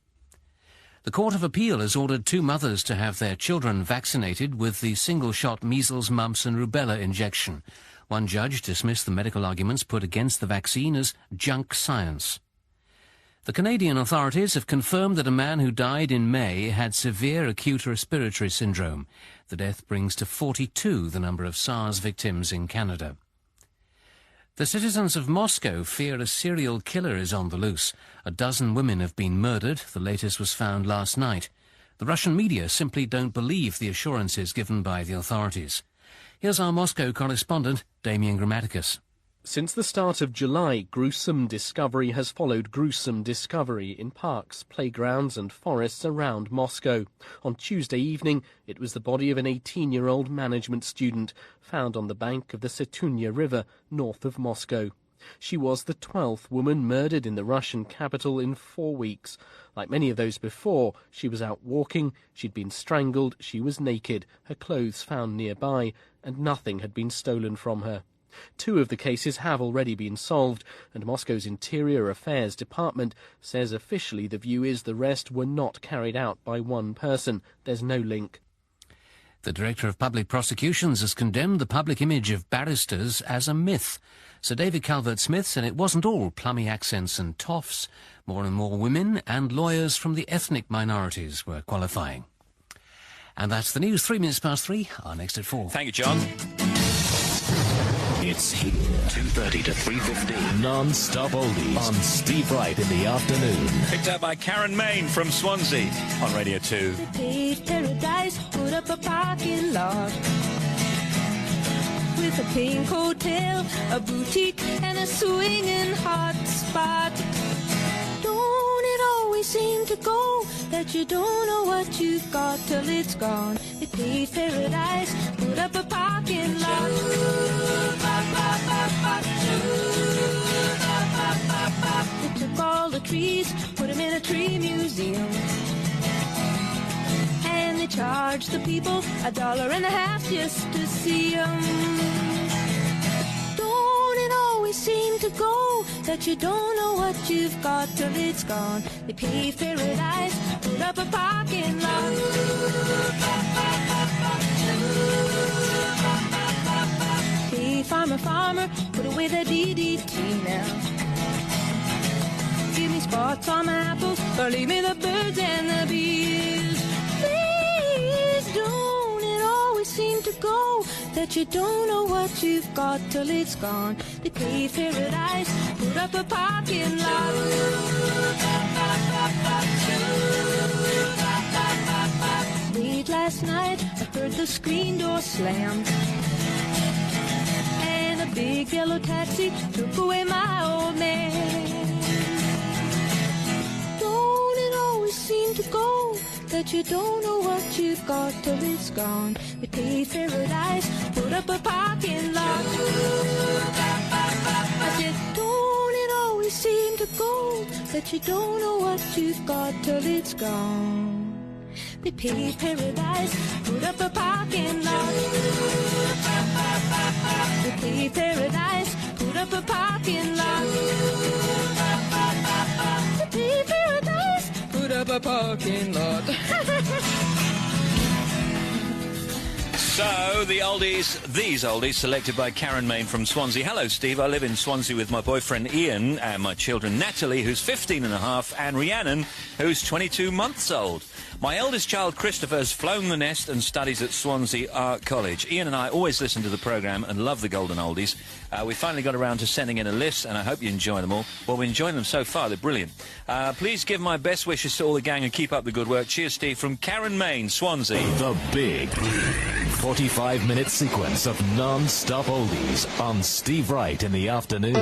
The Court of Appeal has ordered 2 mothers to have their children vaccinated with the single-shot measles, mumps and rubella injection. One judge dismissed the medical arguments put against the vaccine as junk science. The Canadian authorities have confirmed that a man who died in May had severe acute respiratory syndrome. The death brings to 42 the number of SARS victims in Canada. The citizens of Moscow fear a serial killer is on the loose. 12 women have been murdered. The latest was found last night. The Russian media simply don't believe the assurances given by the authorities. Here's our Moscow correspondent, Damian Grammaticus. Since the start of July, gruesome discovery has followed gruesome discovery in parks, playgrounds and forests around Moscow. On Tuesday evening, it was the body of an 18-year-old management student found on the bank of the Setunya River, north of Moscow. She was the 12th woman murdered in the Russian capital in 4 weeks. Like many of those before, she was out walking, she'd been strangled, she was naked, her clothes found nearby, and nothing had been stolen from her. 2 of the cases have already been solved, and Moscow's Interior Affairs Department says officially the view is the rest were not carried out by one person. There's no link. The Director of Public Prosecutions has condemned the public image of barristers as a myth. Sir David Calvert-Smith said it wasn't all plummy accents and toffs. More and more women and lawyers from the ethnic minorities were qualifying. And that's the news. 3 minutes past 3. Our next at 4. Thank you, John. It's here, 2:30 to 3:15. Non-stop oldies on Steve Wright in the afternoon. Picked up by Karen Main from Swansea on Radio 2. Paved paradise, put up a parking lot with a pink hotel, a boutique, and a swinging hot spot. Don't it always seem to go that you don't know what you've got till it's gone? They paved paradise, put up a parking lot. They took all the trees, put them in a tree museum, and they charged the people $1.50 just to see them. Don't it always seem to go that you don't know what you've got till it's gone? They paved paradise, put up a parking lot. farmer, farmer, put away the DDT now. Give me spots on my apples, or leave me the birds and the bees. Please don't it always seem to go that you don't know what you've got till it's gone. They paved paradise, put up a parking lot. Late last night, I heard the screen door slam, and a big yellow taxi took away my old man. Don't it always seem to go that you don't know what you've got till it's gone? They paved paradise, put up a parking lot. I said, don't it always seem to go that you don't know what you've got till it's gone? They paved paradise, put up a parking lot. They paved paradise, put up a parking lot. They paved paradise, put up a parking lot. So, these oldies selected by Karen Main from Swansea. Hello, Steve. I live in Swansea with my boyfriend Ian and my children Natalie, who's 15 and a half, and Rhiannon, who's 22 months old. My eldest child, Christopher, has flown the nest and studies at Swansea Art College. Ian and I always listen to the programme and love the golden oldies. We finally got around to sending in a list, and I hope you enjoy them all. Well, we're enjoying them so far. They're brilliant. Please give my best wishes to all the gang and keep up the good work. Cheers, Steve, from Karen Main, Swansea. The big 45-minute sequence of non-stop oldies on Steve Wright in the afternoon.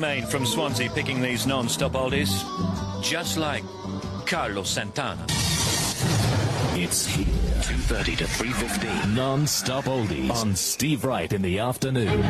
Lane from Swansea picking these non-stop oldies, just like Carlos Santana. It's here. 2:30 to 3:15. Non-stop oldies on Steve Wright in the afternoon.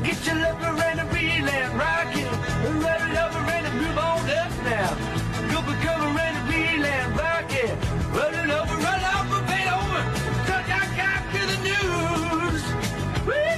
Get your lover and a reel and rock it. Run it over and move on up now. Go for cover and a reel and rock it. Run it over, Beethoven. Touch our cock to the news. Whee!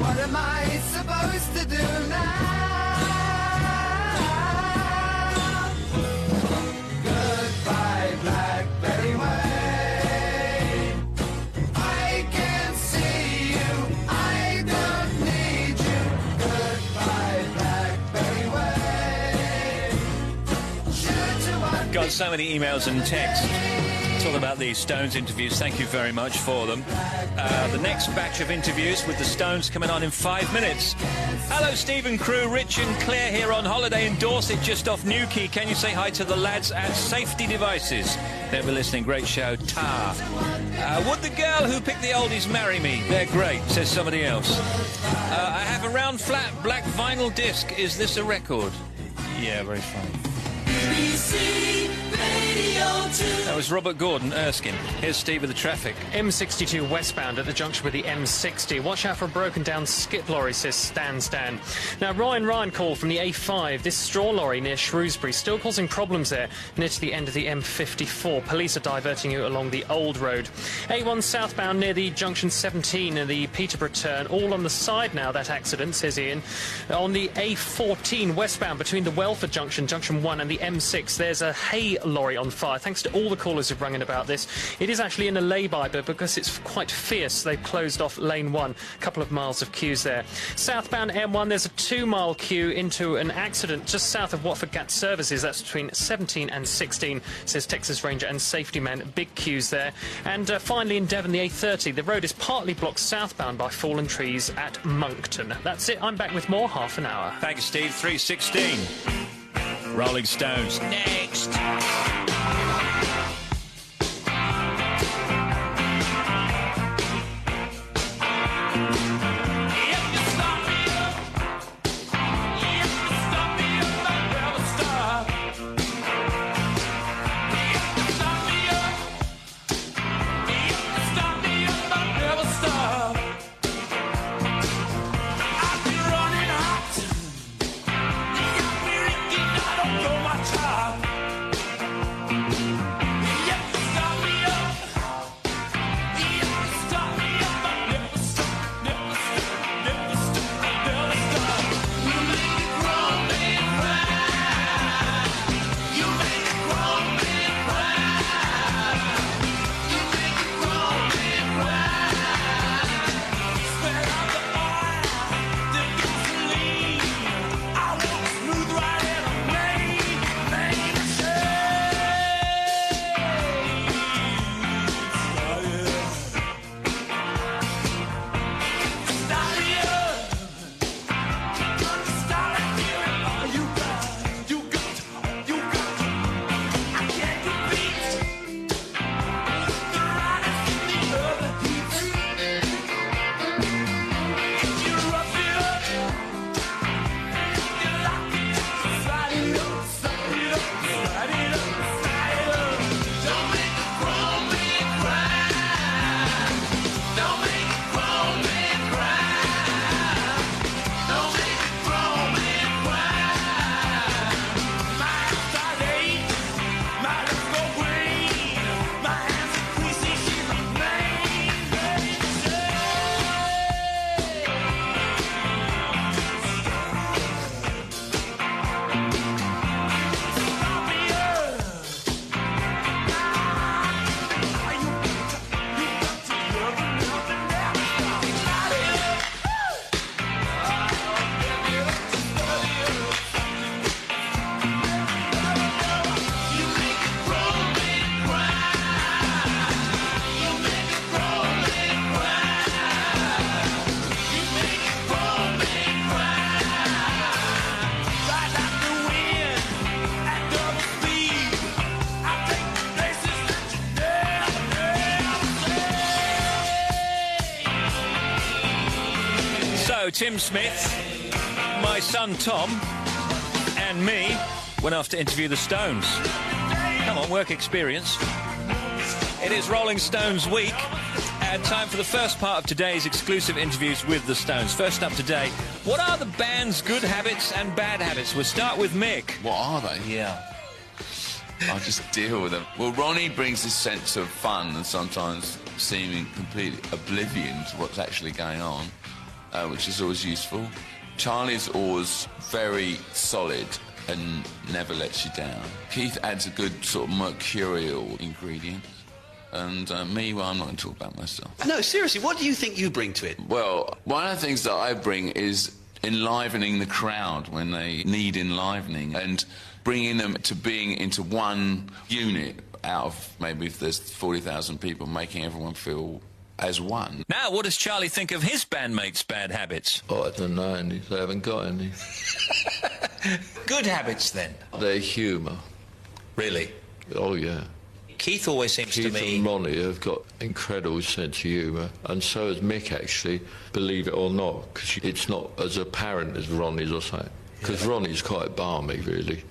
What am I supposed to do now? Got so many emails and texts talking about these Stones interviews. Thank you very much for them. The next batch of interviews with the Stones coming on in 5 minutes. Hello, Steve and crew. Rich and Claire here on holiday in Dorset, just off Newquay. Can you say hi to the lads at Safety Devices? They'll be listening. Great show. Ta. Would the girl who picked the oldies marry me? They're great, says somebody else. I have a round, flat, black vinyl disc. Is this a record? Yeah, very funny. BBC Radio 2. That was Robert Gordon, Erskine. Here's Steve with the traffic. M62 westbound at the junction with the M60. Watch out for a broken down skip lorry, says Stan. Now, Ryan called from the A5. This straw lorry near Shrewsbury still causing problems there near to the end of the M54. Police are diverting you along the old road. A1 southbound near the junction 17 and the Peterborough turn. All on the side now, that accident, says Ian. On the A14 westbound between the Welford junction 1 and the M6, there's a hay lorry on fire. Thanks to all the callers who've rung in about this. It is actually in a lay-by, but because it's quite fierce, they've closed off lane 1. A couple of miles of queues there. Southbound M1, there's a 2-mile queue into an accident just south of Watford Gat Services. That's between 17 and 16, says Texas Ranger and safety men. Big queues there. And finally in Devon, the A30, the road is partly blocked southbound by fallen trees at Moncton. That's it. I'm back with more half an hour. Thank you, Steve. 3:16. Rolling Stones next. Tim Smith, my son Tom, and me went off to interview the Stones. Come on, work experience. It is Rolling Stones week, and time for the first part of today's exclusive interviews with the Stones. First up today, what are the band's good habits and bad habits? We'll start with Mick. What are they? Yeah. I'll just deal with them. Well, Ronnie brings this sense of fun and sometimes seeming completely oblivion to what's actually going on, which is always useful. Charlie's always very solid and never lets you down. Keith adds a good sort of mercurial ingredient. And me, well, I'm not going to talk about myself. No, seriously, what do you think you bring to it? Well, one of the things that I bring is enlivening the crowd when they need enlivening. And bringing them to being into one unit out of maybe if there's 40,000 people, making everyone feel as one. Now, what does Charlie think of his bandmates' bad habits? Oh, I don't know any. They haven't got any. Good habits, then? Their humour. Really? Oh, yeah. Keith always seems to me... Keith and Ronnie have got incredible sense of humour, and so has Mick, actually, believe it or not, because it's not as apparent as Ronnie's or something. Because Ronnie's quite balmy, really.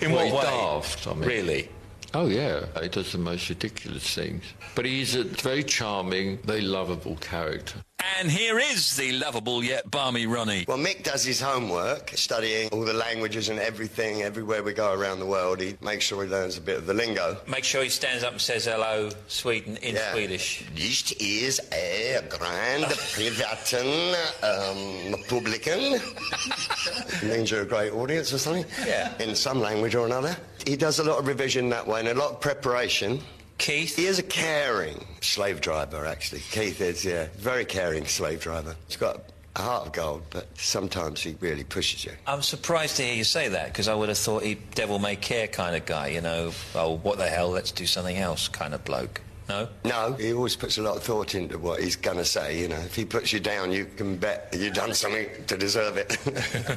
In what he's way? Daft, I mean. Really? Oh, yeah. He does the most ridiculous things. But he's a very charming, very lovable character. And here is the lovable yet balmy Ronnie. Well, Mick does his homework, studying all the languages and everything. Everywhere we go around the world, he makes sure he learns a bit of the lingo. Make sure he stands up and says hello, Sweden, in Swedish. This is a grand privaten publican. It means you're a great audience or something. Yeah. In some language or another. He does a lot of revision that way and a lot of preparation. Keith? He is a caring slave driver, actually. Keith is, yeah, very caring slave driver. He's got a heart of gold, but sometimes he really pushes you. I'm surprised to hear you say that, because I would have thought he devil-may-care kind of guy, you know, oh, what the hell, let's do something else kind of bloke. No? No, he always puts a lot of thought into what he's going to say, you know. If he puts you down, you can bet you've done something to deserve it.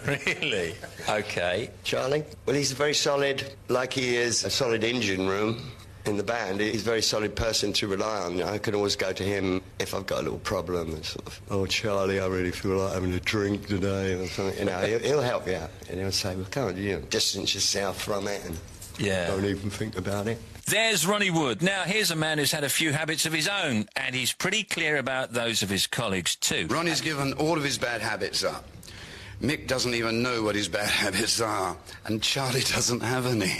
Really? OK. Charlie? Well, he's very solid, like he is a solid engine room in the band. He's a very solid person to rely on. I can always go to him if I've got a little problem and sort of, oh, Charlie, I really feel like having a drink today or something. You know, he'll help you out. And he'll say, well, can't you distance yourself from it and don't even think about it. There's Ronnie Wood. Now, here's a man who's had a few habits of his own, and he's pretty clear about those of his colleagues, too. Ronnie's given all of his bad habits up. Mick doesn't even know what his bad habits are, and Charlie doesn't have any.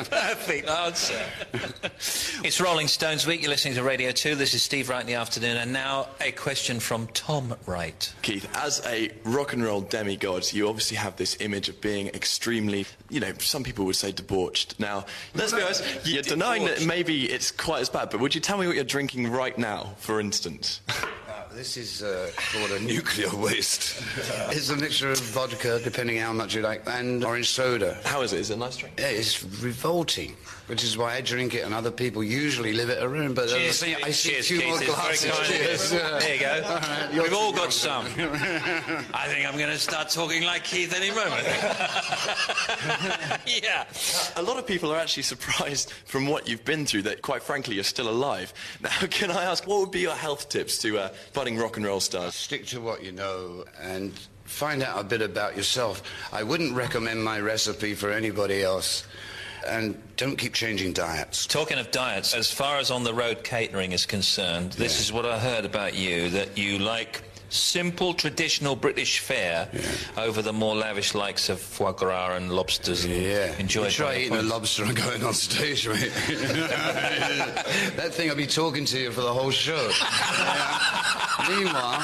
Perfect answer. It's Rolling Stones Week. You're listening to Radio 2. This is Steve Wright in the afternoon, and now a question from Tom Wright. Keith, as a rock and roll demigod, you obviously have this image of being extremely, you know, some people would say debauched. Now, let's be honest, you're denying that maybe it's quite as bad, but would you tell me what you're drinking right now, for instance? This is called a nuclear waste. It's a mixture of vodka, depending how much you like, and orange soda. How is it? Is it a nice drink? Yeah, it's revolting, which is why I drink it and other people usually live it a room. But Cheers, I see a few Keith. more It's glasses. very kind of you. Cheers. There you go. Right, We've all got some. I think I'm going to start talking like Keith any moment. Yeah. A lot of people are actually surprised from what you've been through that, quite frankly, you're still alive. Now, can I ask, what would be your health tips to budding rock and roll stars? Stick to what you know and find out a bit about yourself. I wouldn't recommend my recipe for anybody else. And don't keep changing diets. Talking of diets, as far as on-the-road catering is concerned, this is what I heard about you, that you like simple, traditional British fare over the more lavish likes of foie gras and lobsters. Enjoy. Try eating a lobster and going on stage, mate. That thing I'll be talking to you for the whole show. Meanwhile,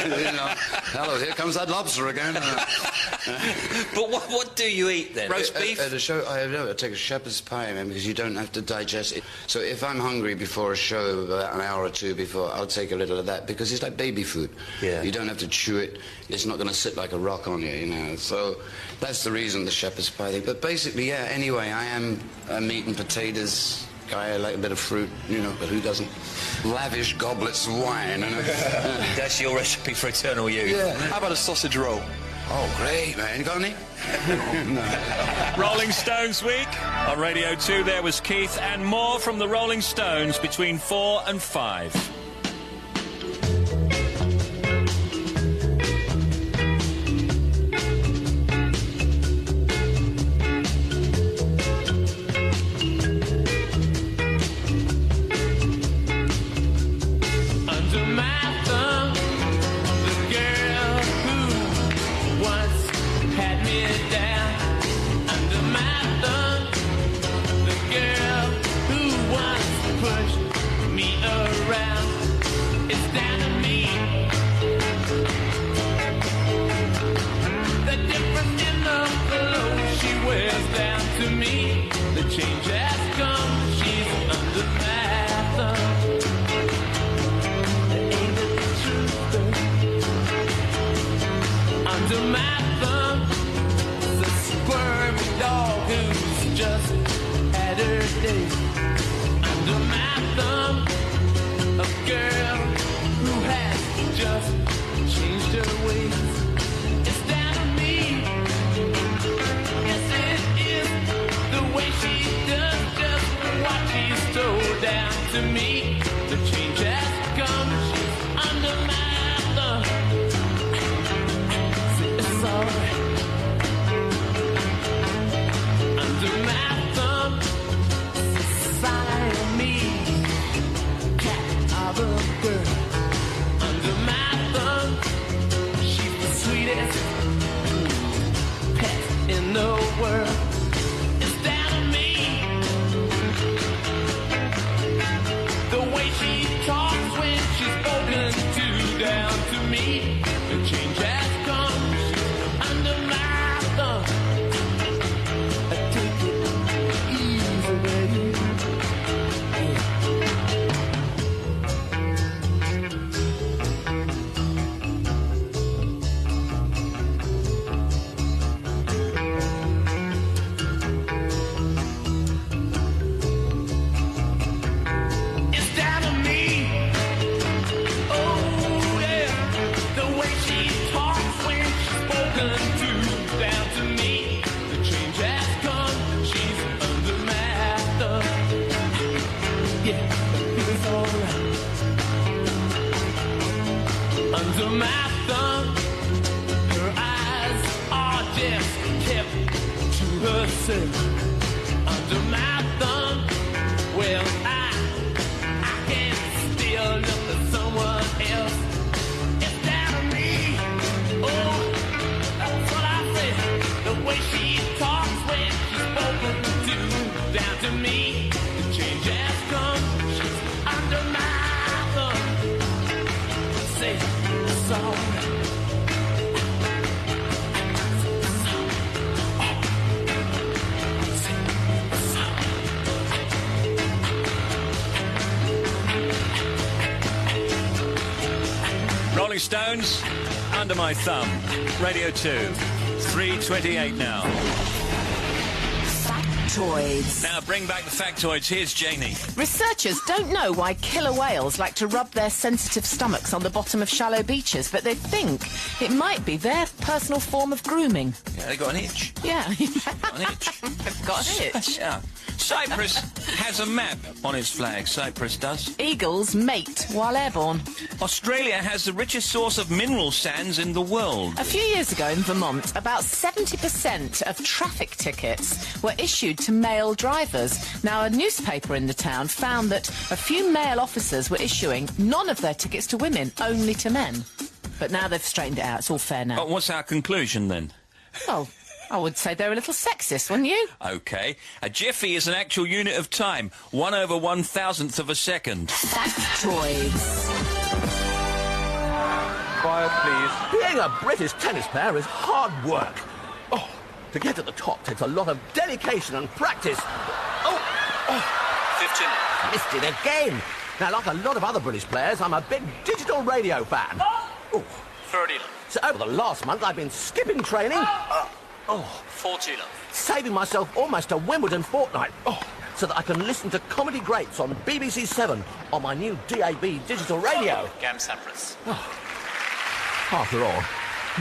you know, hello, here comes that lobster again. But what do you eat then? Roast beef? At a show, I take a shepherd's pie, man, because you don't have to digest it. So if I'm hungry before a show, about an hour or two before, I'll take a little of that, because it's like baby food. Yeah. You don't have to chew it. It's not going to sit like a rock on you, you know. So that's the reason, the shepherd's pie thing. But basically, yeah, anyway, I am a meat and potatoes guy. I like a bit of fruit, you know, but who doesn't? Lavish goblets of wine. You know? That's your recipe for eternal youth. Yeah. How about a sausage roll? Oh, great, man. You got any? Rolling Stones Week. On Radio 2, there was Keith, and more from the Rolling Stones between 4 and 5. Change has come, she's under my thumb. Ain't it the truth, though? Under my thumb. day. Under my thumb, a girl who has just changed her ways. It's down to me. Yes, it is the way she does just what she's told. Down to me, the change has come. She's under my thumb. It's alright. Under my thumb, Siamese cat of a girl. Under my thumb, she's the sweetest pet in the world. It's down to me. The way she talks when she's spoken to, down to me. The change has come. She's under my thumb. Take it easy, baby. It's down to me. Oh yeah, the way she talks when she's spoken to, down to me. The change has come. She's under my thumb. Yeah, it's alright. Under my thumb, her eyes are just kept to herself. Under my thumb, well, I can't still look at someone else. It's down to me. Oh, that's what I said. The way she talks when she's spoken to, down to me. The change has come. She's under my thumb. Say it's alright. Rolling Stones, Under My Thumb. Radio 2, 3:28 now. Factoids. Now bring back the factoids. Here's Janie. Researchers don't know why killer whales like to rub their sensitive stomachs on the bottom of shallow beaches, but they think it might be their personal form of grooming. Yeah, they got an itch. Yeah. Got an itch. They've got an itch. Yeah. Cyprus has a map on its flag. Cyprus does. Eagles mate while airborne. Australia has the richest source of mineral sands in the world. A few years ago in Vermont, about 70% of traffic tickets were issued to male drivers. Now, a newspaper in the town found that a few male officers were issuing none of their tickets to women, only to men. But now they've straightened it out. It's all fair now. But what's our conclusion then? Well, I would say they're a little sexist, wouldn't you? OK. A jiffy is an actual unit of time. 1/1000th of a second. Factoids. Quiet, please. Being a British tennis player is hard work. Oh, to get to the top takes a lot of dedication and practice. Oh, 15. Missed it again. Now, like a lot of other British players, I'm a big digital radio fan. Oh, 30. so over the last month, I've been skipping training. 14. Saving myself almost a Wimbledon fortnight. So that I can listen to comedy greats on BBC 7 on my new DAB digital radio. Gam Cyprus. After all,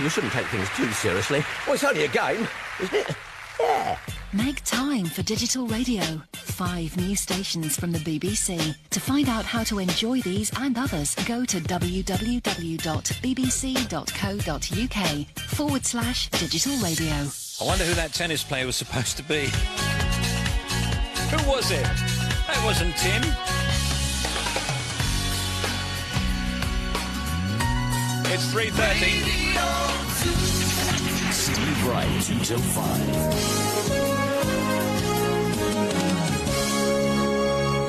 you shouldn't take things too seriously. Well, it's only a game, isn't it? Yeah. Make time for digital radio. 5 new stations from the BBC. To find out how to enjoy these and others, go to www.bbc.co.uk/digital radio. I wonder who that tennis player was supposed to be. Who was it? That wasn't Tim. It's 3:30. Steve Wright, 2 till 5.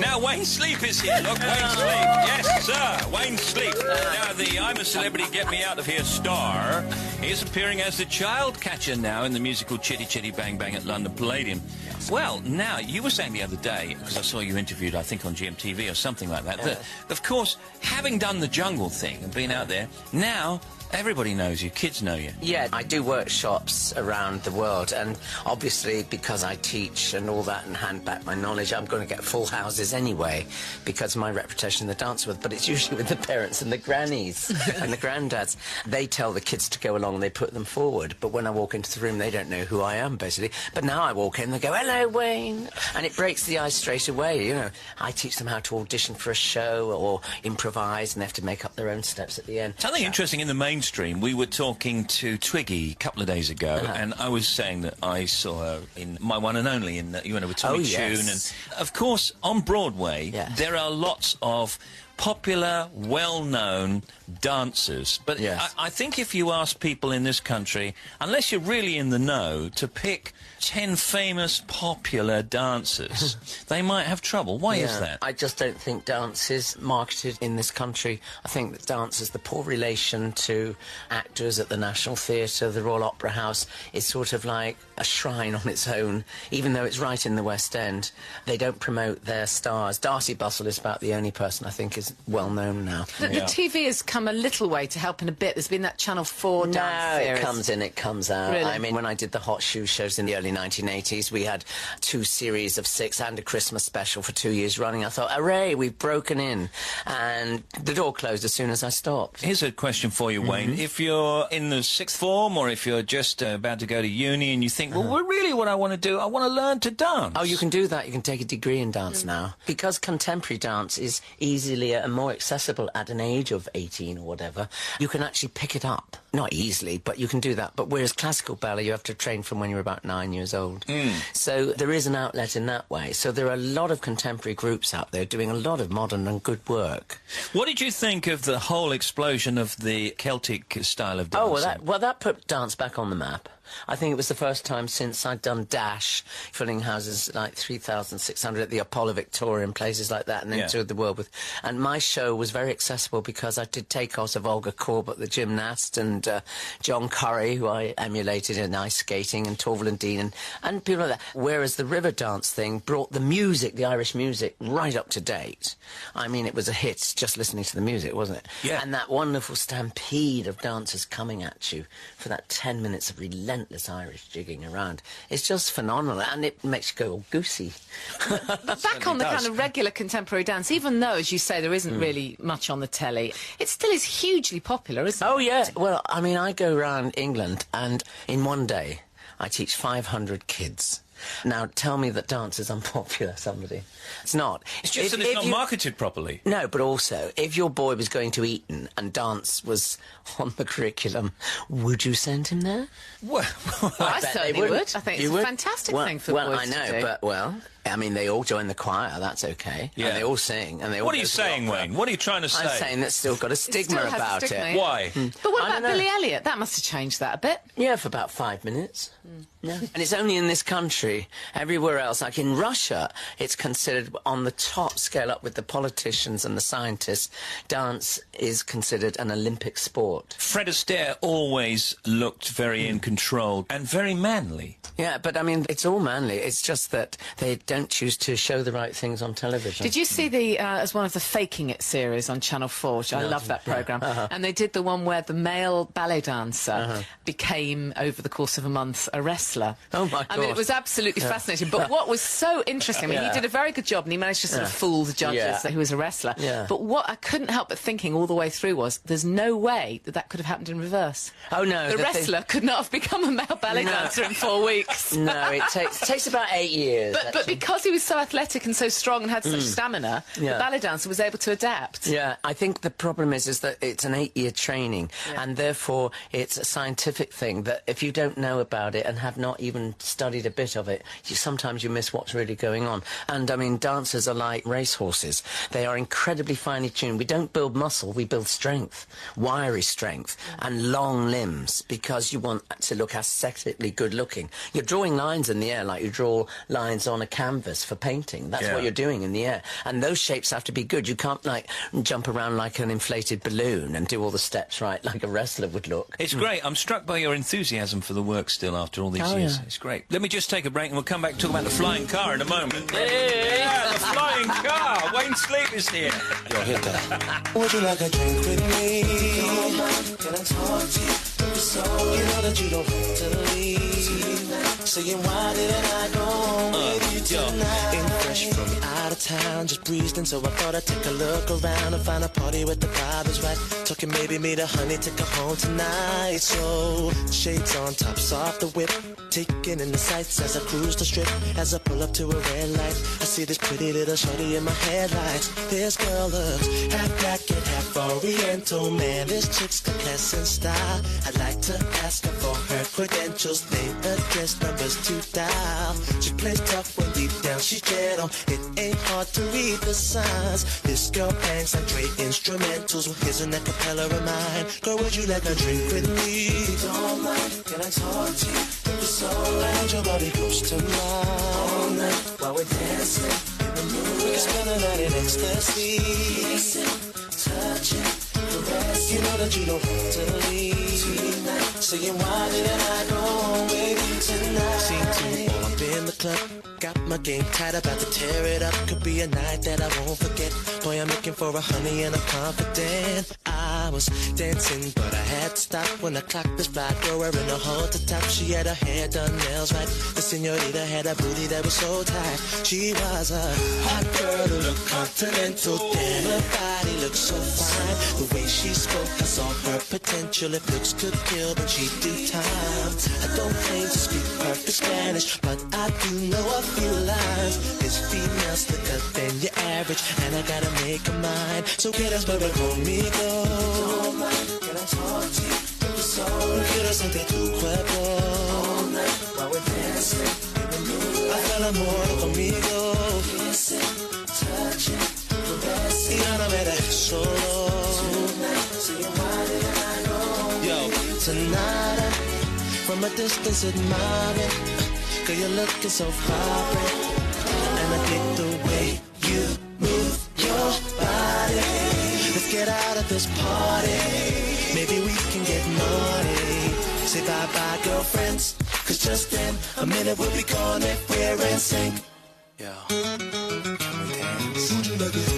Now Wayne Sleep is here. Look, Wayne Sleep. Yes, sir. Wayne Sleep. Now, the I'm a Celebrity, Get Me Out of Here star is appearing as the child catcher now in the musical Chitty Chitty Bang Bang at London Palladium. Well, now, you were saying the other day, because I saw you interviewed, I think, on GMTV or something like that, that, of course, having done the jungle thing and been out there, now Everybody knows you. Kids know you. Yeah, I do workshops around the world, and obviously because I teach and all that and hand back my knowledge, I'm going to get full houses anyway because of my reputation in the dance world, but it's usually with the parents and the grannies and the granddads. They tell the kids to go along and they put them forward, but when I walk into the room, they don't know who I am, basically. But now I walk in, they go, "Hello, Wayne," and it breaks the ice straight away, you know. I teach them how to audition for a show or improvise, and they have to make up their own steps at the end. Something interesting in the mainstream, we were talking to Twiggy a couple of days ago, and I was saying that I saw her in My One and Only, in with Tommy Tune. And, of course, on Broadway, there are lots of popular, well-known dancers. But I think if you ask people in this country, unless you're really in the know, to pick 10 famous, popular dancers, they might have trouble. Why is that? I just don't think dance is marketed in this country. I think that dance is the poor relation to actors at the National Theatre, the Royal Opera House. It's sort of like a shrine on its own, even though it's right in the West End. They don't promote their stars. Darcy Bustle is about the only person I think is well known now. The TV has come a little way to help in a bit. There's been that Channel 4 dance series. It comes in, it comes out. Really? I mean, when I did the Hot Shoe shows in the early 1980s, we had 2 series of 6 and a Christmas special for 2 years running. I thought, hooray, we've broken in. And the door closed as soon as I stopped. Here's a question for you, Wayne. If you're in the 6th form, or if you're just about to go to uni and you think, well, really what I want to do, I want to learn to dance. Oh, you can do that. You can take a degree in dance now. Because contemporary dance is easily and more accessible at an age of 18 or whatever, you can actually pick it up. Not easily, but you can do that. But whereas classical ballet, you have to train from when you're about 9 years old. So there is an outlet in that way. So there are a lot of contemporary groups out there doing a lot of modern and good work. What did you think of the whole explosion of the Celtic style of dancing? Oh, well, that put dance back on the map. I think it was the first time since I'd done Dash, filling houses like 3,600 at the Apollo Victoria and places like that, and then toured the world with. And my show was very accessible because I did takeoffs of Olga Korbut, the gymnast, and John Curry, who I emulated in ice skating, and Torval and Dean, and people like that. Whereas the river dance thing brought the music, the Irish music, right up to date. I mean, it was a hit just listening to the music, wasn't it? Yeah. And that wonderful stampede of dancers coming at you for that 10 minutes of relentless Irish jigging around. It's just phenomenal, and it makes you go all goosey. But back on the kind of regular contemporary dance, even though, as you say, there isn't really much on the telly, it still is hugely popular, isn't it? Oh, yeah. Well, I mean, I go around England, and in one day, I teach 500 kids. Now, tell me that dance is unpopular, somebody. It's not. It's just that it's not marketed properly. No, but also, if your boy was going to Eton and dance was on the curriculum, would you send him there? Well, I certainly would. I think it's a fantastic thing for boys to do. Well, I know, but, I mean, they all join the choir, that's okay. Yeah. And they all sing, and they all What are you saying, Wayne? What are you trying to say? I'm saying that's still got a stigma about it. Why? But what about Billy Elliot? That must have changed that a bit. Yeah, for about 5 minutes. Yeah. And it's only in this country. Everywhere else, like in Russia, it's considered on the top scale up with the politicians and the scientists. Dance is considered an Olympic sport. Fred Astaire always looked very in control and very manly. Yeah, but I mean, it's all manly. It's just that they don't choose to show the right things on television. Did you see the as one of the Faking It series on Channel 4, which I love that programme, and they did the one where the male ballet dancer became, over the course of a month, a wrestler. Oh, my God. I mean, it was absolutely fascinating. But what was so interesting, I mean, he did a very good job, and he managed to sort of fool the judges that he was a wrestler. But what I couldn't help but thinking all the way through was, there's no way that that could have happened in reverse. Oh, no. The wrestler could not have become a male ballet dancer in 4 weeks. No, it takes about 8 years. But because he was so athletic and so strong and had such stamina, the ballet dancer was able to adapt. Yeah, I think the problem is that it's an 8-year training, and therefore it's a scientific thing that if you don't know about it and have not even studied a bit of it, sometimes you miss what's really going on. And, I mean, dancers are like racehorses. They are incredibly finely tuned. We don't build muscle, we build strength, wiry strength, and long limbs, because you want to look aesthetically good-looking. You're drawing lines in the air like you draw lines on a canvas for painting. That's what you're doing in the air. And those shapes have to be good. You can't, like, jump around like an inflated balloon and do all the steps right like a wrestler would look. It's great. I'm struck by your enthusiasm for the work still after all these years. It's great. Let me just take a break and we'll come back and talk about the flying car in a moment. Yeah, the flying car. Wayne Sleep is here. Would you like a drink with me? can I talk to you? So you know that you don't have to leave. Saying why didn't I go home with you tonight? Ain't fresh from out of town, just breezed in, so I thought I'd take a look around and find a party with the vibe is right. Talking maybe meet a honey, take her home tonight. So shades on, tops off the whip, taking in the sights as I cruise the strip. As I pull up to a red light, I see this pretty little shorty in my headlights. This girl looks half black and half oriental. Man, this chick's got class and style. I'd like to ask her for her credentials, name, address, numbers to dial. She plays tough when deep down she's gentle. It ain't hard to read the signs. This girl bangs like Dre instrumentals. Well, here's an acapella of mine. Girl, would you like a drink with me? Don't mind, can I talk to you? So loud, your body close to mine. All night while we're dancing in the mood. We can spend the night in ecstasy. Kissing, touching, caressing. You know that you don't have to leave tonight. Saying why didn't I go home with you tonight? Scene 2, all up in the club. Got my game tight, about to tear it up. Could be a night that I won't forget. Boy, I'm looking for a honey and I'm confident. I was dancing, but I had to stop when I clocked this fly girl wearing a halter top. She had her hair done, nails right. The senorita had a booty that was so tight. She was a hot girl who looked continental. Damn, her body looked so fine. The way she spoke, I saw her potential. If looks could kill, then she'd do time. I don't claim to speak perfect Spanish, but I do know a few lines. This female slicker than your average, and I gotta make her mine. So quieras beber conmigo. Don't mind, can I talk to you? No quiero sentir tu cuerpo. All night while we're dancing in the mood. Haz el amor conmigo. Kissing, touching, caressing. Y ya no me dejes solo. Tonight, saying why didn't I go home? Yo, tonight, from a distance admiring. Girl, you're looking so vibrant, and I dig the way you move your body. Let's get out of this party. Maybe we can get naughty. Say bye-bye, girlfriends, 'cause just in a minute we'll be gone if we're in sync. Yo, can we dance?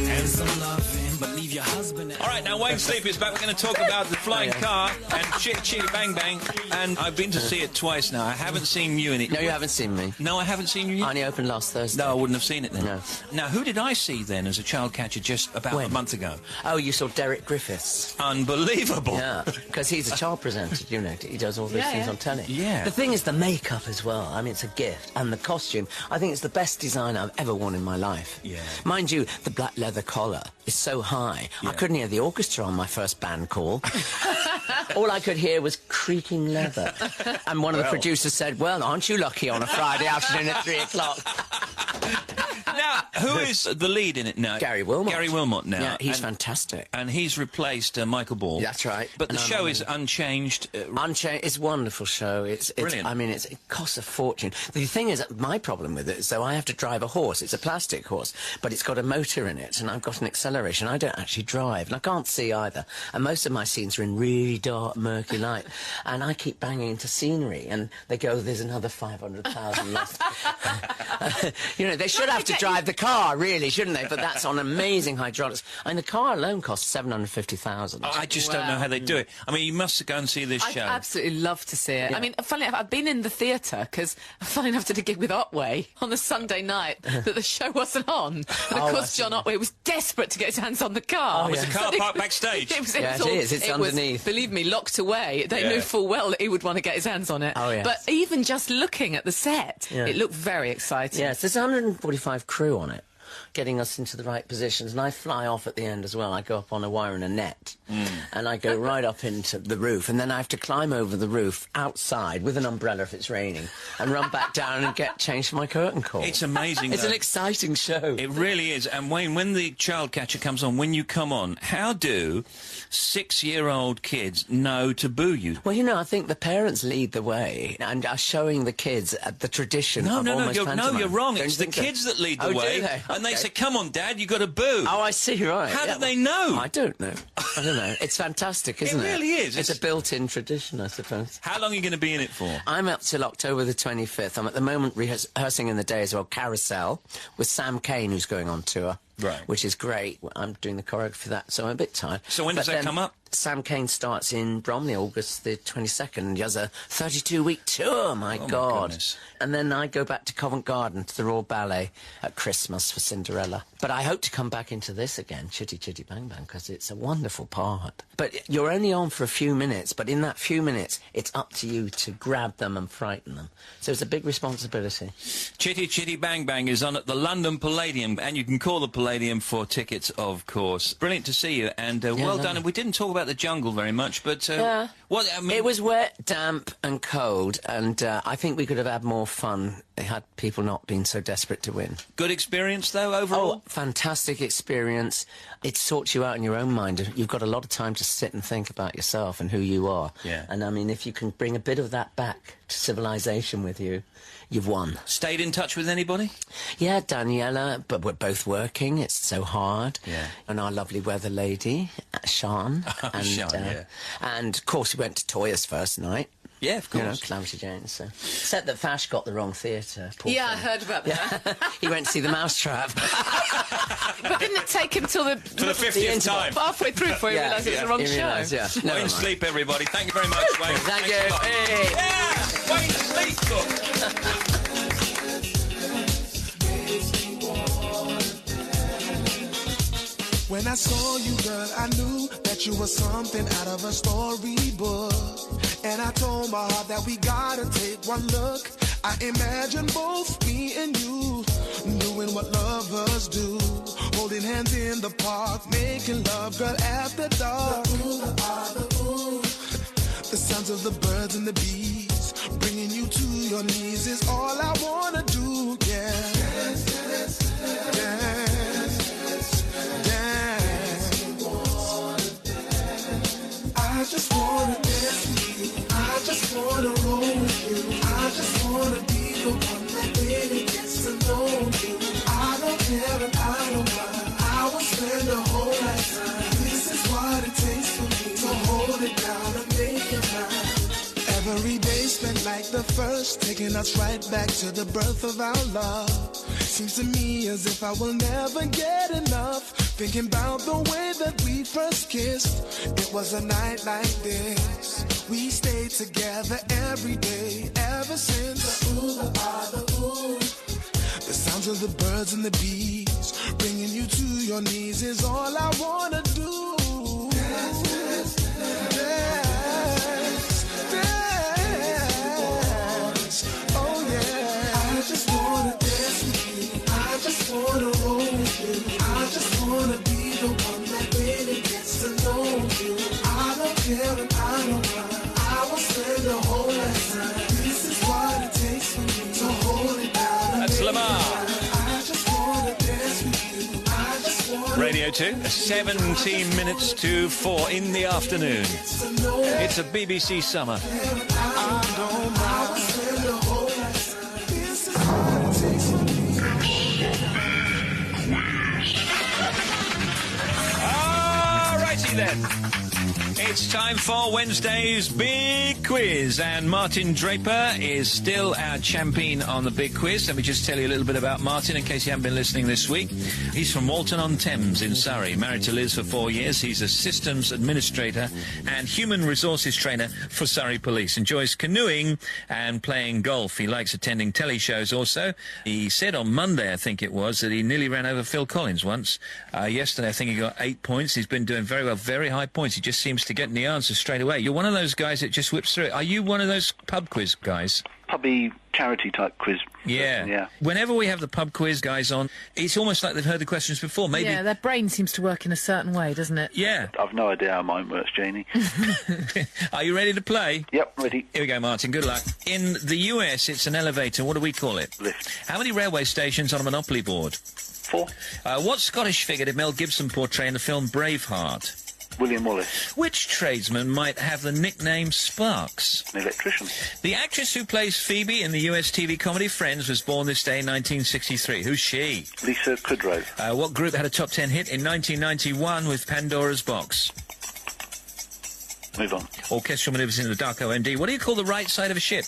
And some loving, but leave your husband. All right, now Wayne Sleep is back. We're going to talk about the flying car and Chitty Chitty Bang Bang. And I've been to see it twice now. I haven't seen you in it. No, you haven't seen me. No, I haven't seen you yet. I only opened last Thursday. No, I wouldn't have seen it then. No. Now, who did I see then as a child catcher just about a month ago? Oh, you saw Derek Griffiths. Unbelievable. Yeah, because he's a child presenter, you know. He does all these things on telly. Yeah. The thing is the makeup as well. I mean, it's a gift. And the costume, I think it's the best design I've ever worn in my life. Yeah. Mind you, the black leather collar is so high. I couldn't hear the orchestra on my first band call. All I could hear was creaking leather. And one of the producers said, well, aren't you lucky on a Friday afternoon at 3 o'clock? Now, who is the lead in it now? Gary Wilmot. Gary Wilmot now. Yeah, he's fantastic. And he's replaced Michael Ball. That's right. But the show is unchanged. Unchanged. It's a wonderful show. It's brilliant. I mean, it costs a fortune. The thing is, my problem with it is, though, I have to drive a horse. It's a plastic horse, but it's got a motor in it, and I've got an acceleration. I don't actually drive, and I can't see either. And most of my scenes are in really dark, murky light, and I keep banging into scenery, and they go, there's another 500,000 left. You know, they should have to drive the car, really, shouldn't they? But that's on amazing hydraulics. I mean, the car alone costs 750,000. I just don't know how they do it. I mean, you must go and see this show. I'd absolutely love to see it. Yeah. I mean, funnily enough, I've been in the theatre because funny enough, did a gig with Otway on the Sunday night that the show wasn't on. And of course, John Otway was desperate to get his hands on the car. Was the car parked backstage? It is. It's underneath. Believe me, locked away. They knew full well that he would want to get his hands on it. Oh, yes. But even just looking at the set, it looked very exciting. Yes, there's 145 crew on it, getting us into the right positions, and I fly off at the end as well. I go up on a wire and a net, and I go right up into the roof, and then I have to climb over the roof outside with an umbrella if it's raining, and run back down and get changed for my curtain call. It's amazing. It's an exciting show. It really is. And Wayne, when the child catcher comes on, when you come on, how do 6-year-old kids know to boo you? Well, you know, I think the parents lead the way and are showing the kids the tradition of almost pantomime. You're wrong. Don't It's you the think so? kids that lead the Oh, do way. they? And they Okay. say, come on, Dad, you've got to boo. Oh, I see, right. How do they know? I don't know. I don't know. It's fantastic, isn't it? It really is. It's a built-in tradition, I suppose. How long are you going to be in it for? I'm up till October the 25th. I'm at the moment rehearsing in the day as well, Carousel, with Sam Kane, who's going on tour. Right. Which is great. I'm doing the choreography for that, so I'm a bit tired. So when does that come up? Sam Cain starts in Bromley August the 22nd. He has a 32-week tour, my God. goodness. And then I go back to Covent Garden to the Royal Ballet at Christmas for Cinderella. But I hope to come back into this again, Chitty Chitty Bang Bang, because it's a wonderful part. But you're only on for a few minutes, but in that few minutes, it's up to you to grab them and frighten them. So it's a big responsibility. Chitty Chitty Bang Bang is on at the London Palladium, and you can call the Palladium for tickets, of course. Brilliant to see you, and well done. And we didn't talk about the jungle very much, but what I mean, it was wet, damp, and cold, and I think we could have had more fun had people not been so desperate to win. Good experience, though, overall? Oh, fantastic experience. It sorts you out in your own mind. You've got a lot of time to sit and think about yourself and who you are. Yeah. And, I mean, if you can bring a bit of that back to civilization with you, you've won. Stayed in touch with anybody? Yeah, Daniela, but we're both working. It's so hard. Yeah. And our lovely weather lady, Sian. And, Sian, yeah. And, of course, we went to Toya's first night. Yeah, of course. You know, Calamity Jane, so. Except that Fash got the wrong theatre. Yeah, I heard about that. He went to see The Mousetrap. But didn't it take him till the 50th time? Halfway through before he realised it was the wrong show. No, Wayne Sleep, everybody. Thank you very much, Wayne. Thank you. Thanks a lot. Hey. Yeah, Wayne Sleep. When I saw you, girl, I knew that you were something out of a storybook. And I told my heart that we gotta take one look. I imagine both me and you doing what lovers do, holding hands in the park, making love, girl, after dark. The sounds of the birds and the bees, bringing you to your knees is all I wanna do, yeah. Dance, dance, dance. I just wanna dance with you. I just wanna roll with you. I just wanna be the one that really gets to know you. I don't care and I don't mind. I will spend a whole lifetime. This is what it takes for me to hold it down and make it mine. Every day spent like the first, taking us right back to the birth of our love. Seems to me as if I will never get enough. Thinking about the way that we first kissed. It was a night like this. We stayed together every day ever since. The sounds of the birds and the bees, bringing you to your knees is all I wanna do. Dance, dance, dance, dance. Oh yeah. I just wanna dance with you. I just wanna roll with you. I just wanna be the one that really gets to know you. I don't care and I don't mind. I will spend the whole lifetime. This is what it takes for me to hold it down. That's Lamar. I just wanna dance with you. I just wanna Radio 2, 17 minutes to 4 in the afternoon. It's a BBC summer. I don't mind. I will spend the whole lifetime. This is what it takes for me. Alrighty then. It's time for Wednesday's Big Quiz, and Martin Draper is still our champion on the Big Quiz. Let me just tell you a little bit about Martin in case you haven't been listening this week. He's from Walton-on-Thames in Surrey, married to Liz for 4 years. He's a systems administrator and human resources trainer for Surrey Police. Enjoys canoeing and playing golf. He likes attending telly shows also. He said on Monday, I think it was, that he nearly ran over Phil Collins once. Yesterday, I think he got 8 points. He's been doing very well, very high points. He just seems to get the answers straight away. You're one of those guys that just whips through it. Are you one of those pub quiz guys? Pubby charity type quiz. Yeah. Yeah. Whenever we have the pub quiz guys on, it's almost like they've heard the questions before. Maybe. Yeah, their brain seems to work in a certain way, doesn't it? Yeah. I've no idea how mine works, Janie. Are you ready to play? Yep, ready. Here we go, Martin. Good luck. In the US, it's an elevator. What do we call it? Lift. How many railway stations on a Monopoly board? 4. What Scottish figure did Mel Gibson portray in the film Braveheart? William Wallace. Which tradesman might have the nickname Sparks? An electrician. The actress who plays Phoebe in the US TV comedy Friends was born this day in 1963. Who's she? Lisa Kudrow. What group had a top 10 hit in 1991 with Pandora's Box? Move on. Orchestral manoeuvres in the dark, OMD. What do you call the right side of a ship?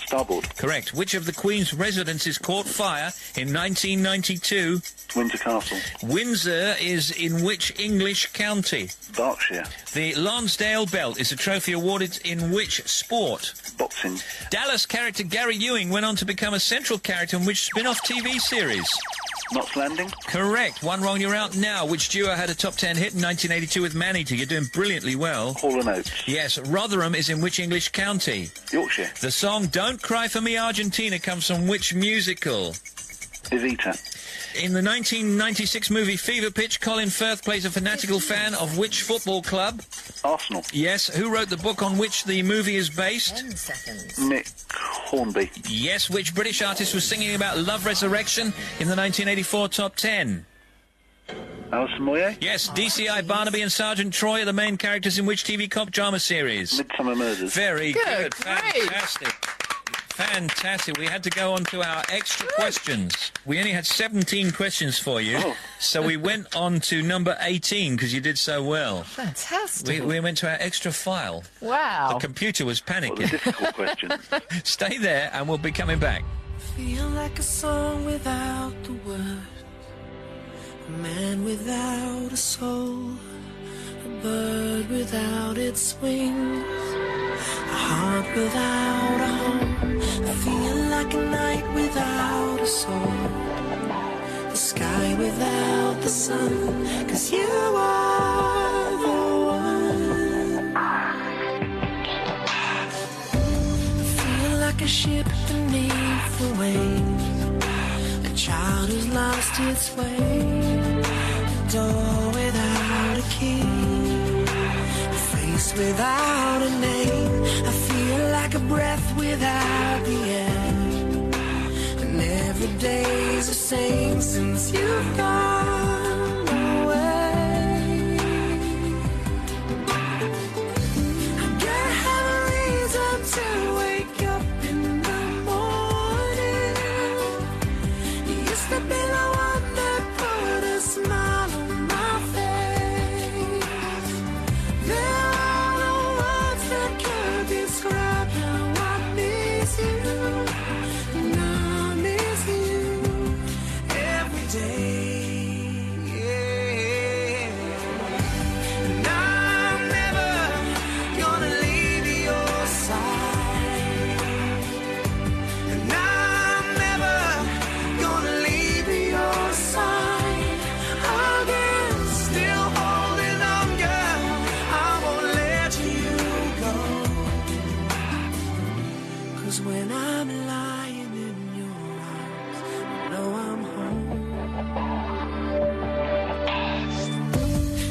Starboard. Correct. Which of the Queen's residences caught fire in 1992? Windsor Castle. Windsor is in which English county? Berkshire. The Lonsdale Belt is a trophy awarded in which sport? Boxing. Dallas character Gary Ewing went on to become a central character in which spin-off TV series? Knots Landing. Correct. One wrong, you're out now. Which duo had a top 10 hit in 1982 with Maneater? You're doing brilliantly well. Hall & Oates. Yes. Rotherham is in which English county? Yorkshire. The song Don't Cry For Me Argentina comes from which musical? Evita. In the 1996 movie Fever Pitch, Colin Firth plays a fanatical fan of which football club? Arsenal. Yes. Who wrote the book on which the movie is based? 10 seconds. Nick Hornby. Yes. Which British artist was singing about Love Resurrection in the 1984 Top 10? Alison Moyet. Yes. DCI Barnaby and Sergeant Troy are the main characters in which TV cop drama series? Midsummer Murders. Very good. Great. Fantastic. Fantastic. We had to go on to our extra questions. We only had 17 questions for you, so we went on to number 18 because you did so well. Fantastic. We went to our extra file. Wow. The computer was panicking. Difficult question. Stay there and we'll be coming back. Feel like a song without the words, a man without a soul, a bird without its wings, a heart without a home. I feel like a night without a soul, the sky without the sun, 'cause you are the one. I feel like a ship beneath the waves, a child who's lost its way, a door without a key, a face without a name. I feel like a breath without the air, and every day's the same since you've gone away. I gotta have a reason to wake up in the morning. You used to be the one that put a smile on my face. There are no words that could describe how I miss you, and I miss you every day. Yeah. And I'm never gonna leave your side, and I'm never gonna leave your side again. Still holding on, girl, I won't let you go. 'Cause when I'm lying in your arms, I know I'm home.